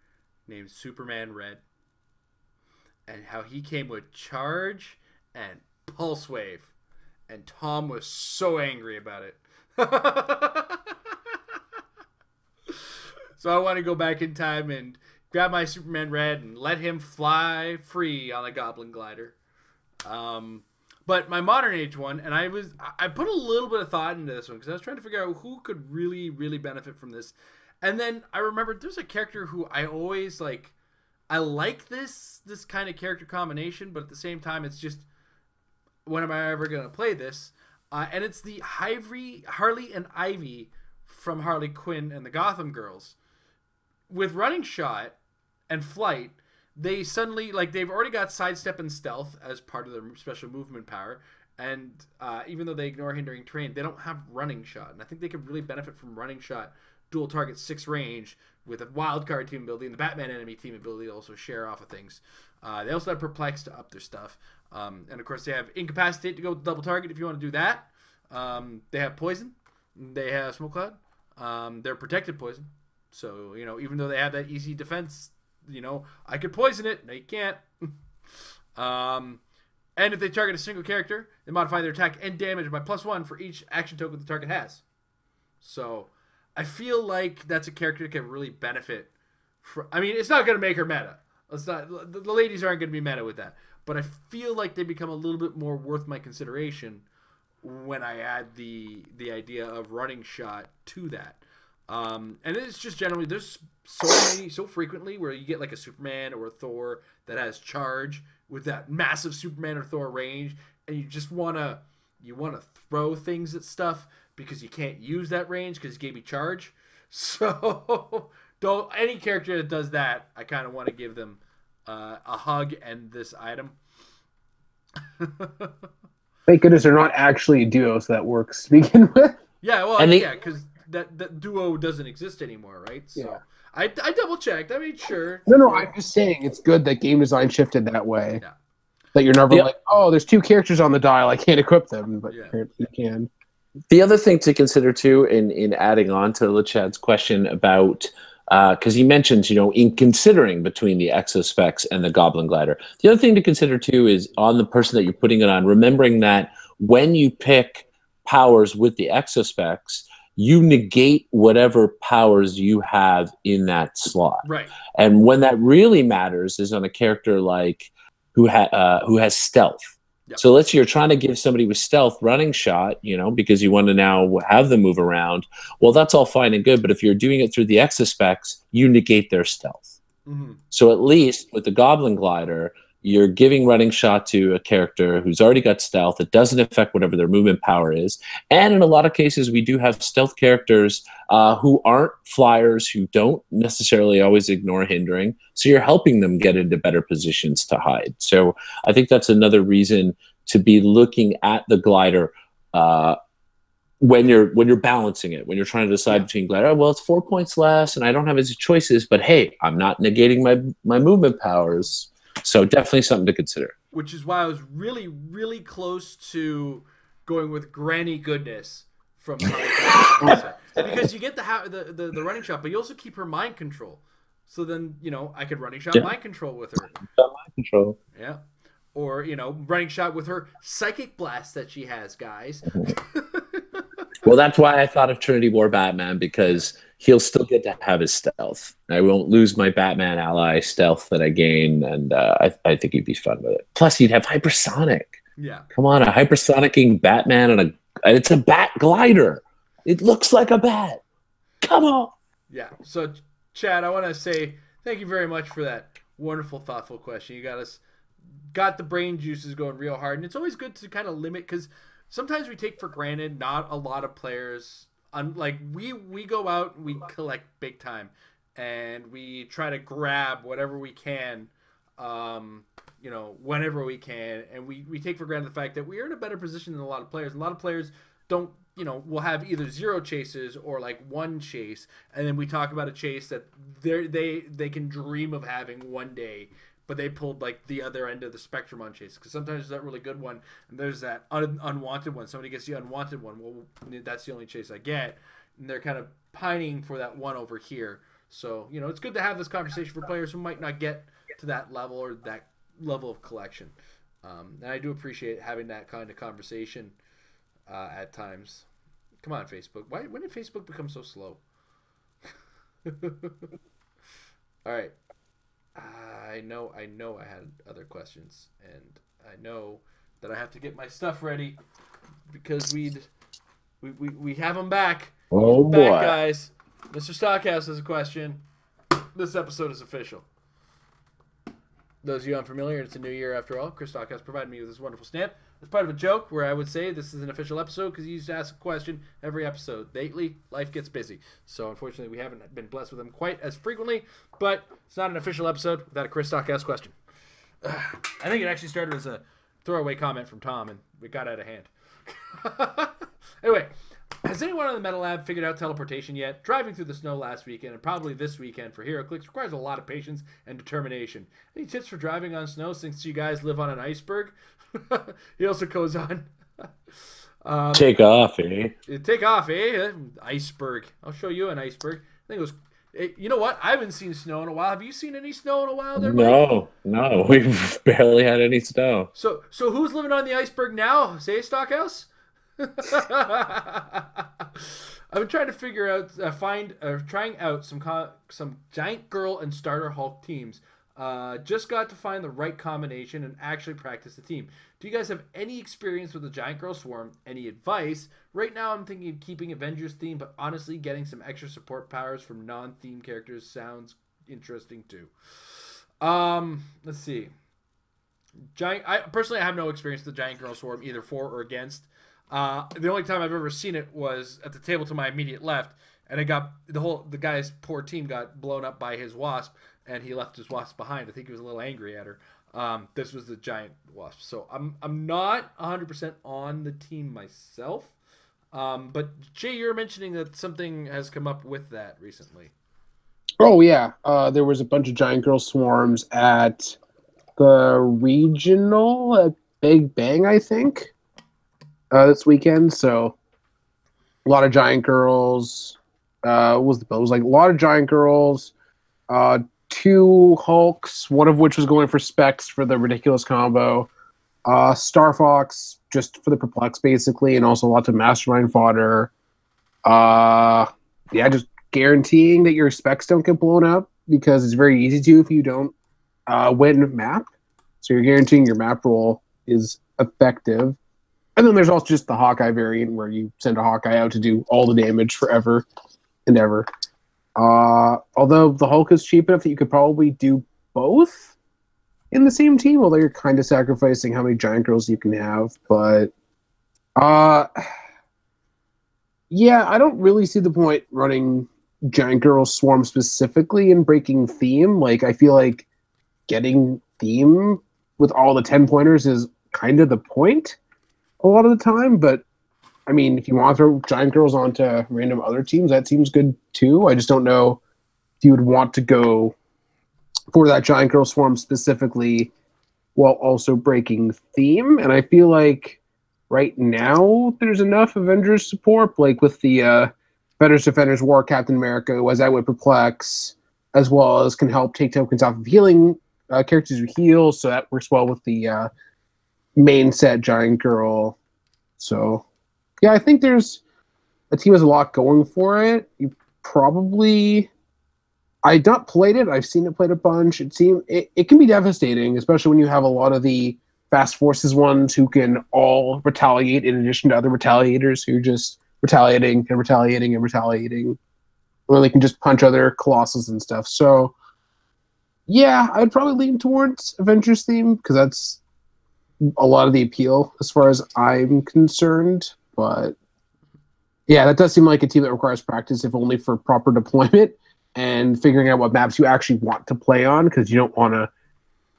named Superman Red. And how he came with Charge and Pulse Wave. And Tom was so angry about it. So I want to go back in time and grab my Superman Red and let him fly free on a Goblin Glider. But my Modern Age one, and I put a little bit of thought into this one because I was trying to figure out who could really, really benefit from this. And then I remembered there's a character who I always like. I like this kind of character combination, but at the same time, it's just, when am I ever going to play this? And it's the Harley and Ivy from Harley Quinn and the Gotham Girls. With running shot and flight, they suddenly, like, they've already got sidestep and stealth as part of their special movement power. And even though they ignore hindering terrain, they don't have running shot. And I think they could really benefit from running shot, dual target 6 range, with a wild card team ability, and the Batman enemy team ability to also share off of things. They also have Perplex to up their stuff. And of course, they have Incapacitate to go with double target if you want to do that. They have Poison. They have Smoke Cloud. They're protected poison. So, you know, even though they have that easy defense, you know, I could poison it. No, you can't. And if they target a single character, they modify their attack and damage by +1 for each action token the target has. So, I feel like that's a character that can really benefit. I mean, it's not going to make her meta. The ladies aren't going to be meta with that. But I feel like they become a little bit more worth my consideration when I add the idea of running shot to that. And it's just generally, there's so frequently where you get like a Superman or a Thor that has charge with that massive Superman or Thor range, and you just want to throw things at stuff because you can't use that range because he gave me charge. So any character that does that, I kind of want to give them a hug and this item. Thank goodness they're not actually duos that works to begin with. Yeah, well, yeah, because that duo doesn't exist anymore, right? So yeah. I double checked. I made sure. No, I'm just saying it's good that game design shifted that way. Yeah. That you're never like, oh, there's 2 characters on the dial, I can't equip them, but apparently you can. The other thing to consider too, in adding on to Lichad's question about, because he mentions, you know, in considering between the exospecs and the Goblin Glider, the other thing to consider too is on the person that you're putting it on, remembering that when you pick powers with the exospecs, you negate whatever powers you have in that slot. Right. And when that really matters is on a character like who has stealth. Yep. So let's say you're trying to give somebody with stealth running shot, you know, because you want to now have them move around. Well, that's all fine and good, but if you're doing it through the exospecs, you negate their stealth. Mm-hmm. So at least with the Goblin Glider, you're giving running shot to a character who's already got stealth. It doesn't affect whatever their movement power is. And in a lot of cases, we do have stealth characters who aren't flyers, who don't necessarily always ignore hindering. So you're helping them get into better positions to hide. So I think that's another reason to be looking at the glider when you're balancing it, when you're trying to decide between glider. Oh, well, it's 4 points less, and I don't have as choices. But hey, I'm not negating my movement powers. So definitely something to consider. Which is why I was really, really close to going with Granny Goodness from because you get the running shot, but you also keep her mind control. So then, you know, I could running shot mind control with her. Mind control. Yeah. Or, you know, running shot with her psychic blast that she has, guys. Well, that's why I thought of Trinity War Batman, because he'll still get to have his stealth. I won't lose my Batman ally stealth that I gain, and I think he'd be fun with it. Plus, he'd have hypersonic. Yeah. Come on, a hypersonicking Batman and it's a bat glider. It looks like a bat. Come on. Yeah. So, Chad, I want to say thank you very much for that wonderful, thoughtful question. You got the brain juices going real hard, and it's always good to kind of limit because sometimes we take for granted not a lot of players. Like we go out and we collect big time, and we try to grab whatever we can, whenever we can, and we take for granted the fact that we are in a better position than a lot of players. A lot of players don't, will have either 0 chases or like 1 chase, and then we talk about a chase that they can dream of having one day, but they pulled like the other end of the spectrum on chase, because sometimes there's that really good one and there's that unwanted one. Somebody gets the unwanted one, well, that's the only chase I get, and they're kind of pining for that one over here. So it's good to have this conversation for players who might not get to that level or that level of collection, and I do appreciate having that kind of conversation at times. Come on, Facebook. When did Facebook become so slow? All right. I know I had other questions, and I know that I have to get my stuff ready because we have them back. Oh, He's back, boy. guys. Mr. Stockhouse has a question. This episode is official. Those of you unfamiliar, it's a new year after all. Chris Stockhouse provided me with this wonderful stamp. It's part of a joke where I would say this is an official episode because he used to ask a question every episode. Lately, life gets busy. So, unfortunately, we haven't been blessed with him quite as frequently, but it's not an official episode without a Chris Stockhouse question. I think it actually started as a throwaway comment from Tom, and it got out of hand. Anyway, has anyone on the Metal Lab figured out teleportation yet? Driving through the snow last weekend and probably this weekend for HeroClix requires a lot of patience and determination. Any tips for driving on snow since you guys live on an iceberg? He also goes on. Take off, eh? Take off, eh? Iceberg. I'll show you an iceberg. I think it was. You know what? I haven't seen snow in a while. Have you seen any snow in a while there, buddy? No. We've barely had any snow. So who's living on the iceberg now? Say, Stockhouse? I've been trying to figure out, trying out some Giant Girl and Starter Hulk teams. Just got to find the right combination and actually practice the team. Do you guys have any experience with the Giant Girl Swarm? Any advice? Right now I'm thinking of keeping Avengers theme, but honestly getting some extra support powers from non-theme characters sounds interesting too. Let's see. I personally have no experience with the Giant Girl Swarm, either for or against. The only time I've ever seen it was at the table to my immediate left, and it got the guy's poor team got blown up by his wasp, and he left his wasp behind. I think he was a little angry at her. This was the giant wasp, so I'm not 100% on the team myself. But Jay, you're mentioning that something has come up with that recently. Oh yeah, there was a bunch of Giant Girl Swarms at the regional at Big Bang, I think. This weekend, so a lot of Giant Girls. What was the bill? It was like a lot of Giant Girls, 2 Hulks, one of which was going for Specs for the ridiculous combo, Star Fox just for the perplex basically, and also lots of Mastermind fodder. Yeah, just guaranteeing that your Specs don't get blown up because it's very easy to if you don't win map. So you're guaranteeing your map roll is effective. And then there's also just the Hawkeye variant where you send a Hawkeye out to do all the damage forever and ever. Although the Hulk is cheap enough that you could probably do both in the same team, although you're kind of sacrificing how many Giant Girls you can have. But yeah, I don't really see the point running Giant Girl Swarm specifically and breaking theme. Like, I feel like getting theme with all the 10-pointers is kind of the point a lot of the time, but I mean, if you want to throw Giant Girls onto random other teams, that seems good too. I just don't know if you would want to go for that Giant Girl Swarm specifically while also breaking theme. And I feel like right now there's enough Avengers support, like with the Defenders War Captain America, who has that with Perplex, as well as can help take tokens off of healing characters who heal, so that works well with the main set Giant Girl. So yeah, I think there's a team has a lot going for it. You probably, I've not played it, I've seen it played a bunch. It can be devastating, especially when you have a lot of the Fast Forces ones who can all retaliate in addition to other retaliators who are just retaliating and retaliating and retaliating. where they can just punch other colossus and stuff. So yeah, I'd probably lean towards Avengers theme because that's a lot of the appeal as far as I'm concerned. But yeah, that does seem like a team that requires practice, if only for proper deployment and figuring out what maps you actually want to play on, because you don't want to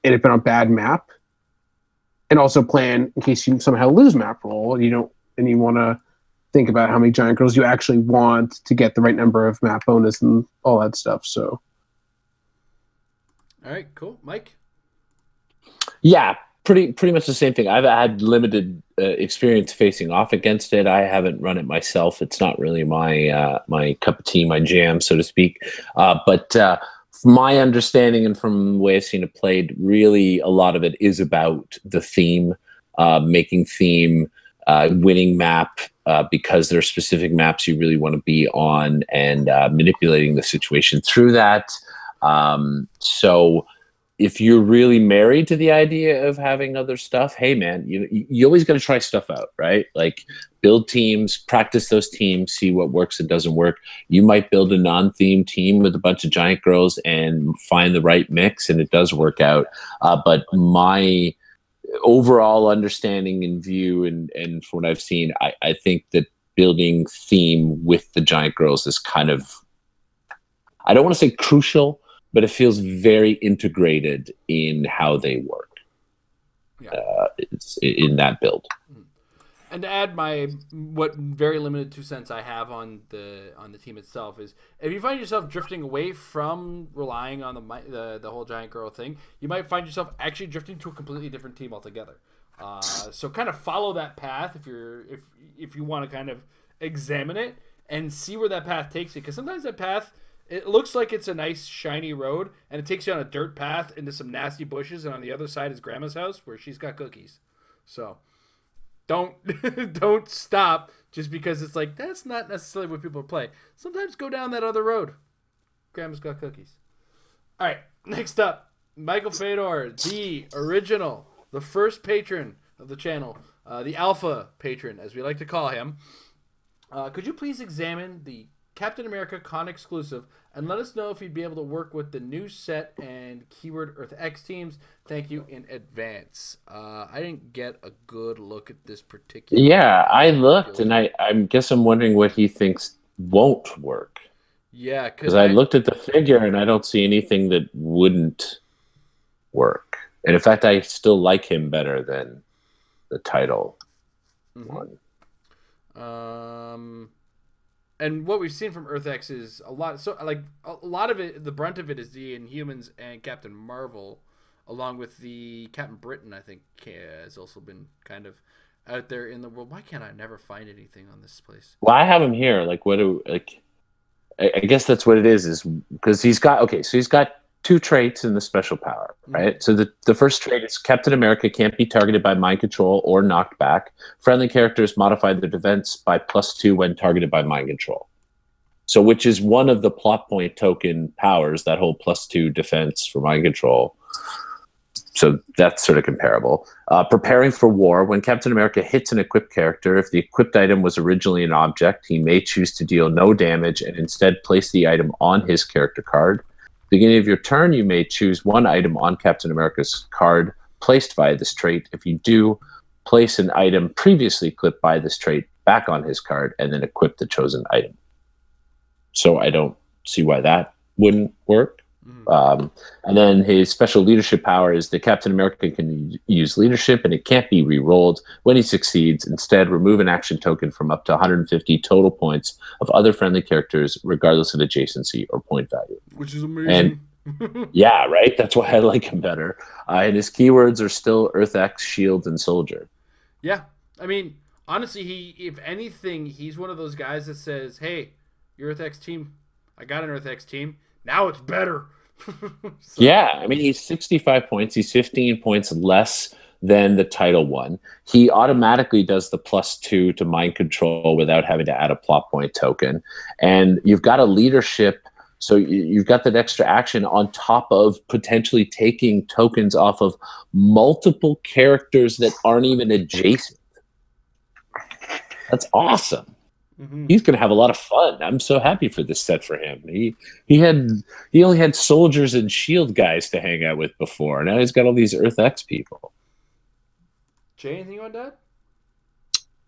end up on a bad map. And also plan in case you somehow lose map roll and you want to think about how many giant girls you actually want to get the right number of map bonus and all that stuff. So, all right, cool, Mike. Yeah, pretty much the same thing. I've had limited experience facing off against it. I haven't run it myself. It's not really my cup of tea, my jam, so to speak. But from my understanding and from the way I've seen it played, really a lot of it is about the theme, making theme, winning map, because there are specific maps you really want to be on, and manipulating the situation through that. So if you're really married to the idea of having other stuff, hey man, you always got to try stuff out, right? Like build teams, practice those teams, see what works and doesn't work. You might build a non-themed team with a bunch of giant girls and find the right mix, and it does work out. But my overall understanding and view, and from what I've seen, I think that building theme with the giant girls is kind of, I don't want to say crucial, but it feels very integrated in how they work. Yeah. It's in that build. And to add what very limited 2 cents I have on the team itself is, if you find yourself drifting away from relying on the whole giant girl thing, you might find yourself actually drifting to a completely different team altogether. So kind of follow that path if you want to kind of examine it and see where that path takes you, because sometimes that path, it looks like it's a nice shiny road, and it takes you on a dirt path into some nasty bushes, and on the other side is Grandma's house where she's got cookies. So don't stop just because it's like that's not necessarily what people play. Sometimes go down that other road. Grandma's got cookies. All right, next up, Michael Fedor, the original, the first patron of the channel, the alpha patron, as we like to call him. Could you please examine the Captain America con exclusive and let us know if you'd be able to work with the new set and keyword Earth X teams? Thank you in advance. I didn't get a good look at this particular. Yeah, I looked, and I guess I'm wondering what he thinks won't work. Yeah, because I looked at the figure and I don't see anything that wouldn't work. And in fact, I still like him better than the title one. And what we've seen from Earth X is a lot. So, like a lot of it, the brunt of it is the Inhumans and Captain Marvel, along with the Captain Britain. I think has also been kind of out there in the world. Why can't I never find anything on this place? Well, I have him here. Like, I guess that's what it is because he's got so he's got 2 traits in the special power, right? So the first trait is Captain America can't be targeted by mind control or knocked back. Friendly characters modify their defense by +2 when targeted by mind control. So which is one of the plot point token powers, that whole +2 defense for mind control. So that's sort of comparable. Preparing for war. When Captain America hits an equipped character, if the equipped item was originally an object, he may choose to deal no damage and instead place the item on his character card. Beginning of your turn, you may choose one item on Captain America's card placed via this trait. If you do, place an item previously equipped by this trait back on his card and then equip the chosen item. So I don't see why that wouldn't work. And then his special leadership power is that Captain America can use leadership and it can't be re-rolled. When he succeeds, instead remove an action token from up to 150 total points of other friendly characters, regardless of adjacency or point value. Which is amazing. And yeah, right? That's why I like him better. And his keywords are still Earth X, Shield, and Soldier. Yeah. I mean, honestly, if anything, he's one of those guys that says, hey, your Earth X team, I got an Earth X team. Now it's better. So. Yeah, I mean, he's 65 points. He's 15 points less than the title one. He automatically does the +2 to mind control without having to add a plot point token. And you've got a leadership, so you've got that extra action on top of potentially taking tokens off of multiple characters that aren't even adjacent. That's awesome. He's going to have a lot of fun. I'm so happy for this set for him. He only had soldiers and shield guys to hang out with before. Now he's got all these Earth X people. Jay, anything on that?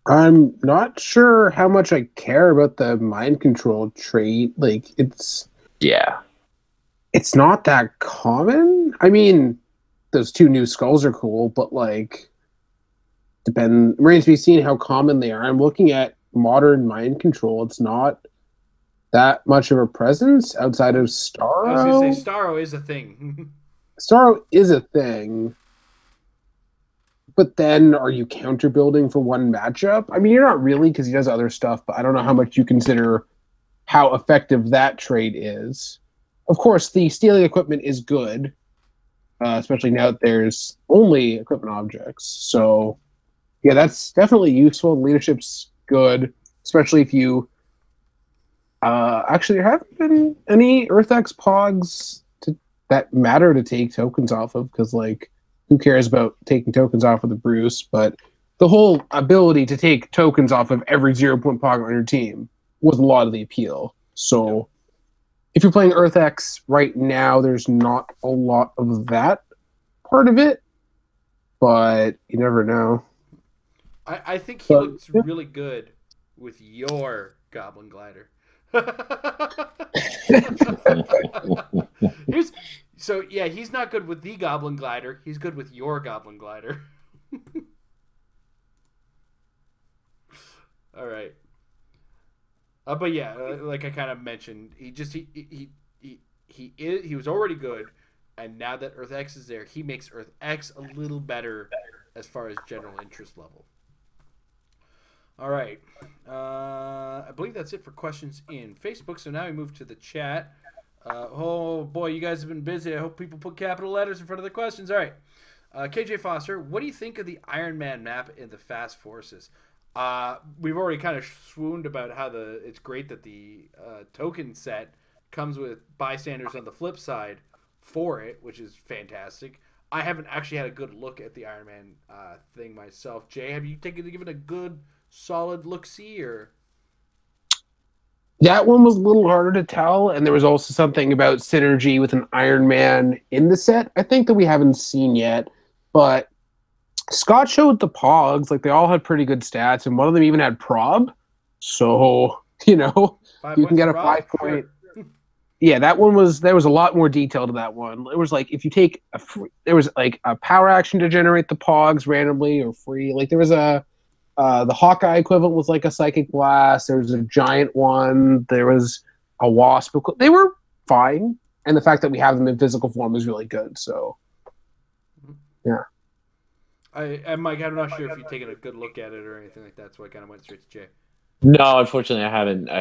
I'm not sure how much I care about the mind control trait. Like, it's not that common. I mean, those 2 new skulls are cool, but like, remains to be seen how common they are. I'm looking at modern mind control. It's not that much of a presence outside of Starro. I was going to say Starro is a thing. Starro is a thing. But then are you counter building for one matchup? I mean, you're not really, because he does other stuff, but I don't know how much you consider how effective that trait is. Of course, the stealing equipment is good, especially now that there's only equipment objects. So, yeah, that's definitely useful. Leadership's good, especially if you... actually, there haven't been any EarthX Pogs that matter to take tokens off of, because, like, who cares about taking tokens off of the Bruce? But the whole ability to take tokens off of every 0-point Pog on your team was a lot of the appeal. So if you're playing EarthX right now, there's not a lot of that part of it, but you never know. I think he looks really good with your Goblin Glider. He's not good with the Goblin Glider. He's good with your Goblin Glider. All right. But yeah, like I kind of mentioned, he was already good, and now that Earth X is there, he makes Earth X a little better as far as general interest level. All right. I believe that's it for questions in Facebook. So now we move to the chat. Oh boy, you guys have been busy. I hope people put capital letters in front of the questions. All right. KJ Foster, what do you think of the Iron Man map in the Fast Forces? We've already kind of swooned about how it's great that the token set comes with bystanders on the flip side for it, which is fantastic. I haven't actually had a good look at the Iron Man thing myself. Jay, have you given a good solid look-see, or? That one was a little harder to tell, and there was also something about synergy with an Iron Man in the set, I think, that we haven't seen yet. But Scott showed the Pogs, like, they all had pretty good stats, and one of them even had prob. So, you can get a 5-point. Sure. Yeah, there was a lot more detail to that one. It was like, if you take there was like a power action to generate the Pogs randomly or free. Like, there was the Hawkeye equivalent was like a Psychic Blast. There was a giant one. There was a Wasp. They were fine. And the fact that we have them in physical form is really good. So, yeah. And Mike, I'm not sure if you've taken a good look at it or anything like that, so I kind of went straight to Jay. No, unfortunately, I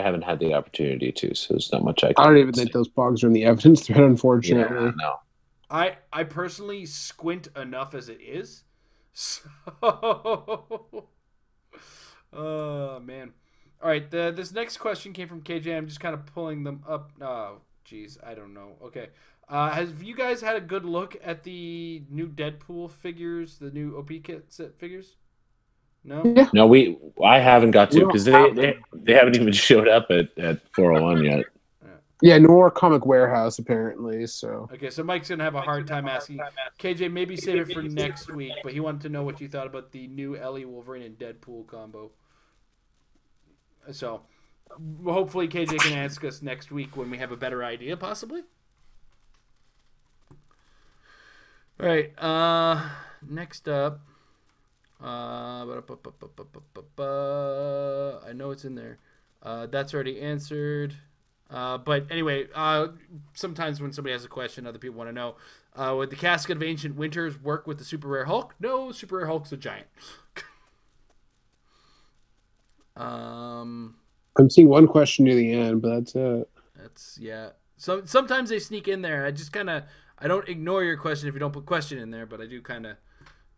haven't had the opportunity to, so there's not much I can don't even think those Pogs are in the evidence thread, unfortunately. Yeah, no. I personally squint enough as it is. So... Oh, man. All right, this next question came from KJ. I'm just kind of pulling them up. Oh, geez, I don't know. Okay. Have you guys had a good look at the new Deadpool figures, the new OP kit set figures? No? Yeah. No, I haven't got to, because they haven't even showed up at 401 yet. Yeah, nor Comic Warehouse, apparently. So okay, so Mike's going to have a hard time asking. KJ, maybe save it for next week, but he wanted to know what you thought about the new Ellie, Wolverine, and Deadpool combo. So hopefully KJ can ask us next week when we have a better idea, possibly. All right, next up. I know it's in there. That's already answered. But anyway, sometimes when somebody has a question, other people want to know, would the Casket of Ancient Winters work with the Super Rare Hulk? No, Super Rare Hulk's a giant. I'm seeing one question near the end, but that's it. Yeah. So sometimes they sneak in there. I don't ignore your question if you don't put question in there, but I do kind of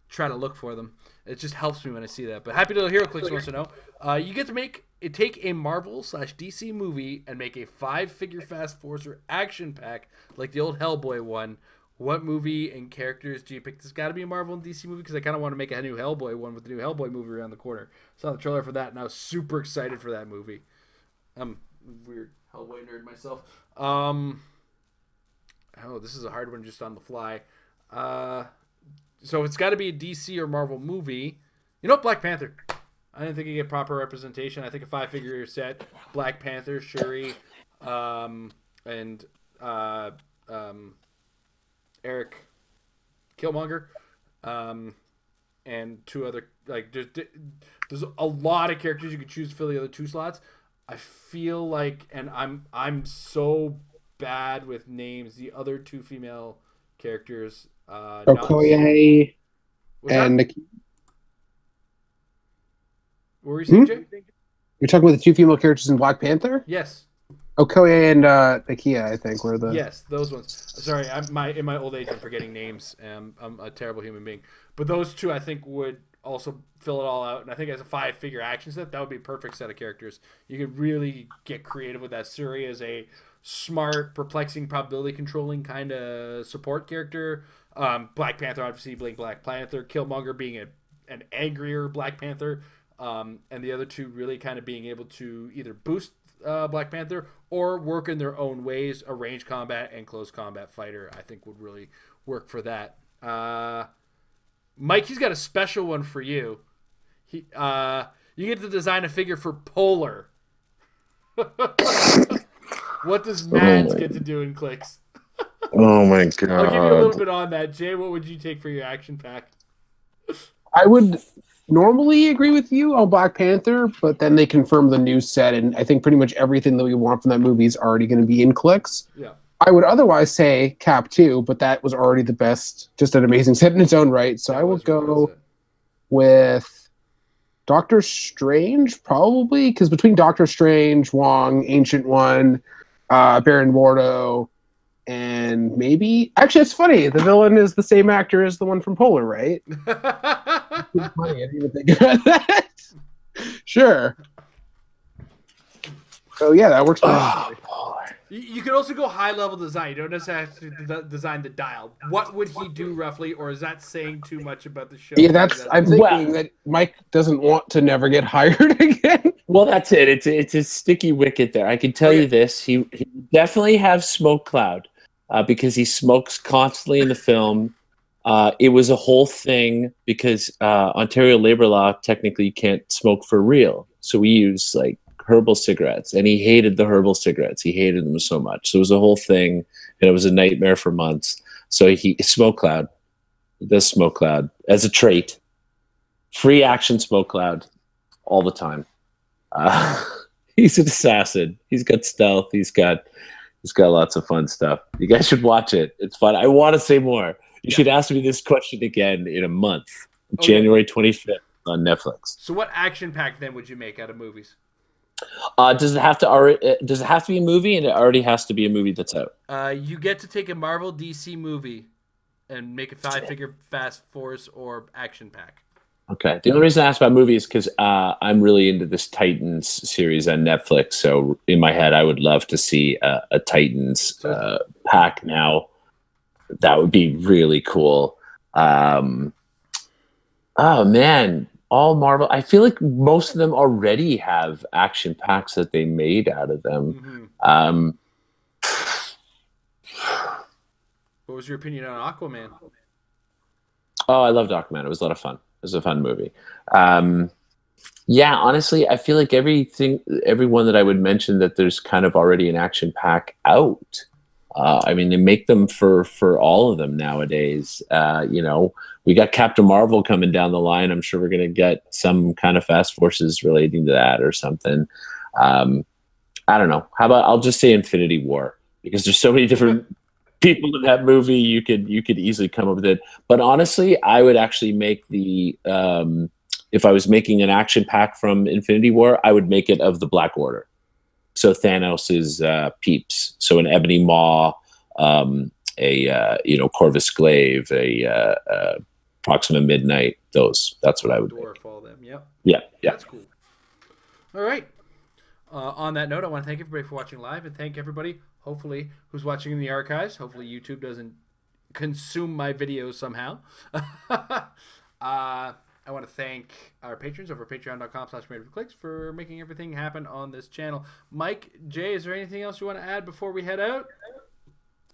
try to look for them. It just helps me when I see that. But Happy Little Hero Clicks wants to know. You get to take a Marvel/DC movie and make a 5-figure Fast Forcer action pack like the old Hellboy one what movie and characters do you pick? There's got to be a Marvel and DC movie because I kind of want to make a new Hellboy one with the new Hellboy movie around the corner. Saw the trailer for that, and I was super excited for that movie. I'm a weird Hellboy nerd myself. This is a hard one just on the fly. So it's got to be a DC or Marvel movie. You know, Black Panther. I didn't think you get proper representation. I think a 5-figure set, Black Panther, Shuri, and Eric Killmonger, and 2 other, like, there's a lot of characters you could choose to fill the other 2 slots. I feel like, and I'm so bad with names. The other 2 female characters, Okoye and Nakia. What were you saying, Jay? You're talking about the 2 female characters in Black Panther? Yes. Okoye and Nakia, I think, were the... Yes, those ones. Sorry, in my old age, I'm forgetting names. I'm a terrible human being. But those 2, I think, would also fill it all out. And I think as a 5-figure action set, that would be a perfect set of characters. You could really get creative with that. Suri as a smart, perplexing, probability controlling kind of support character. Black Panther, obviously, being Black Panther. Killmonger being an angrier Black Panther. And the other 2 really kind of being able to either boost Black Panther or work in their own ways. A range combat and close combat fighter, I think, would really work for that. Mike, he's got a special one for you. You get to design a figure for Polar. What does Mads get to do in Clicks? Oh my god! I'll give you a little bit on that. Jay, what would you take for your action pack? I would normally agree with you on Black Panther, but then they confirmed the new set, and I think pretty much everything that we want from that movie is already going to be in Clicks. Yeah. I would otherwise say Cap 2, but that was already the best, just an amazing set in its own right. So I would go with Doctor Strange, probably, because between Doctor Strange, Wong, Ancient One, Baron Mordo, and maybe... Actually, it's funny. The villain is the same actor as the one from Polar, right? It's funny. I didn't even think about that. Sure. So, yeah, that works. You could also go high-level design. You don't necessarily have to design the dial. What would he do roughly, or is that saying too much about the show? Yeah, I'm thinking that Mike doesn't want to never get hired again. Well, that's it. It's a sticky wicket there. I can tell you this. He definitely have smoke cloud because he smokes constantly in the film. It was a whole thing because Ontario labor law, technically you can't smoke for real. So we use, like, herbal cigarettes, and he hated the herbal cigarettes. He hated them so much. So it was a whole thing, and it was a nightmare for months. So he smoke cloud. He does smoke cloud as a trait. Free action smoke cloud all the time. He's an assassin. He's got stealth. He's got lots of fun stuff. You guys should watch it. It's fun. I want to say more. You should ask me this question again in a month, January 25th on Netflix. So what action pack then would you make out of movies? Does it have to be a movie, and it already has to be a movie that's out? You get to take a Marvel DC movie and make a 5-figure Fast Force or action pack. Okay. The only reason I asked about movies is because I'm really into this Titans series on Netflix. So in my head, I would love to see a Titans pack now. That would be really cool. Oh man. All Marvel. I feel like most of them already have action packs that they made out of them. Mm-hmm. What was your opinion on Aquaman? Oh, I loved Aquaman. It was a lot of fun. It was a fun movie. Yeah, honestly, I feel like everyone that I would mention that there's kind of already an action pack out. I mean, they make them for all of them nowadays. We got Captain Marvel coming down the line. I'm sure we're going to get some kind of Fast Forces relating to that or something. I don't know. How about I'll just say Infinity War, because there's so many different people in that movie. You could easily come up with it. But honestly, I would actually make the if I was making an action pack from Infinity War, I would make it of the Black Order. So Thanos's peeps. So an Ebony Maw, Corvus Glaive, a Proxima Midnight. That's what I would Dwarf, make. all them. Yep. Yeah. That's cool. All right. On that note, I want to thank everybody for watching live, and thank everybody, hopefully, who's watching in the archives. Hopefully YouTube doesn't consume my videos somehow. I want to thank our patrons over patreon.com/MadeForClicks for making everything happen on this channel. Mike, Jay, is there anything else you want to add before we head out?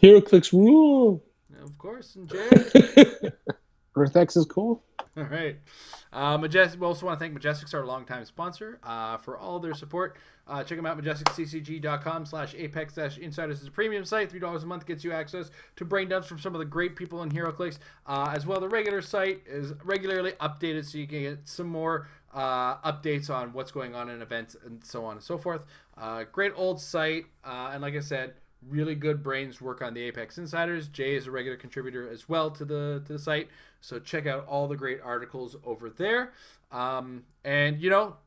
HeroClix rule. Of course, and Jay. EarthX is cool. All right. We also want to thank Majestics, our longtime sponsor, for all their support. Check them out, majesticcg.com/apex-insiders is a premium site. $3 a month gets you access to brain dumps from some of the great people in HeroClix. As well, the regular site is regularly updated so you can get some more updates on what's going on in events and so on and so forth. Great old site. And like I said, really good brains work on the Apex Insiders. Jay is a regular contributor as well to the site, so check out all the great articles over there. And you know,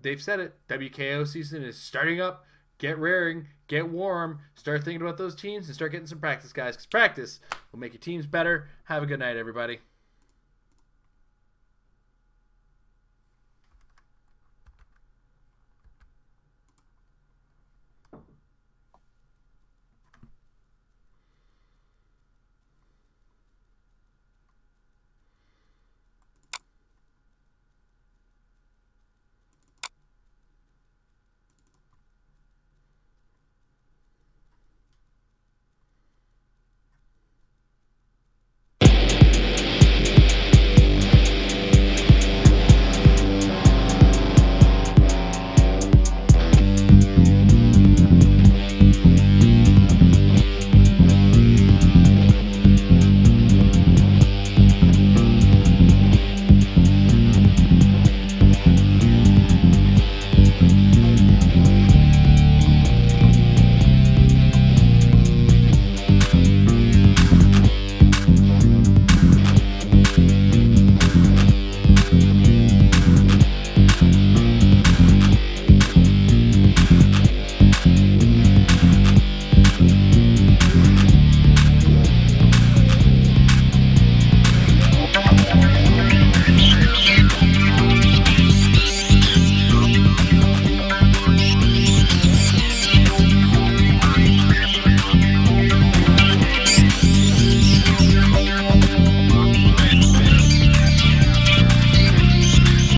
they've said it. WKO season is starting up. Get raring, get warm, start thinking about those teams, and start getting some practice, guys. Because practice will make your teams better. Have a good night, everybody.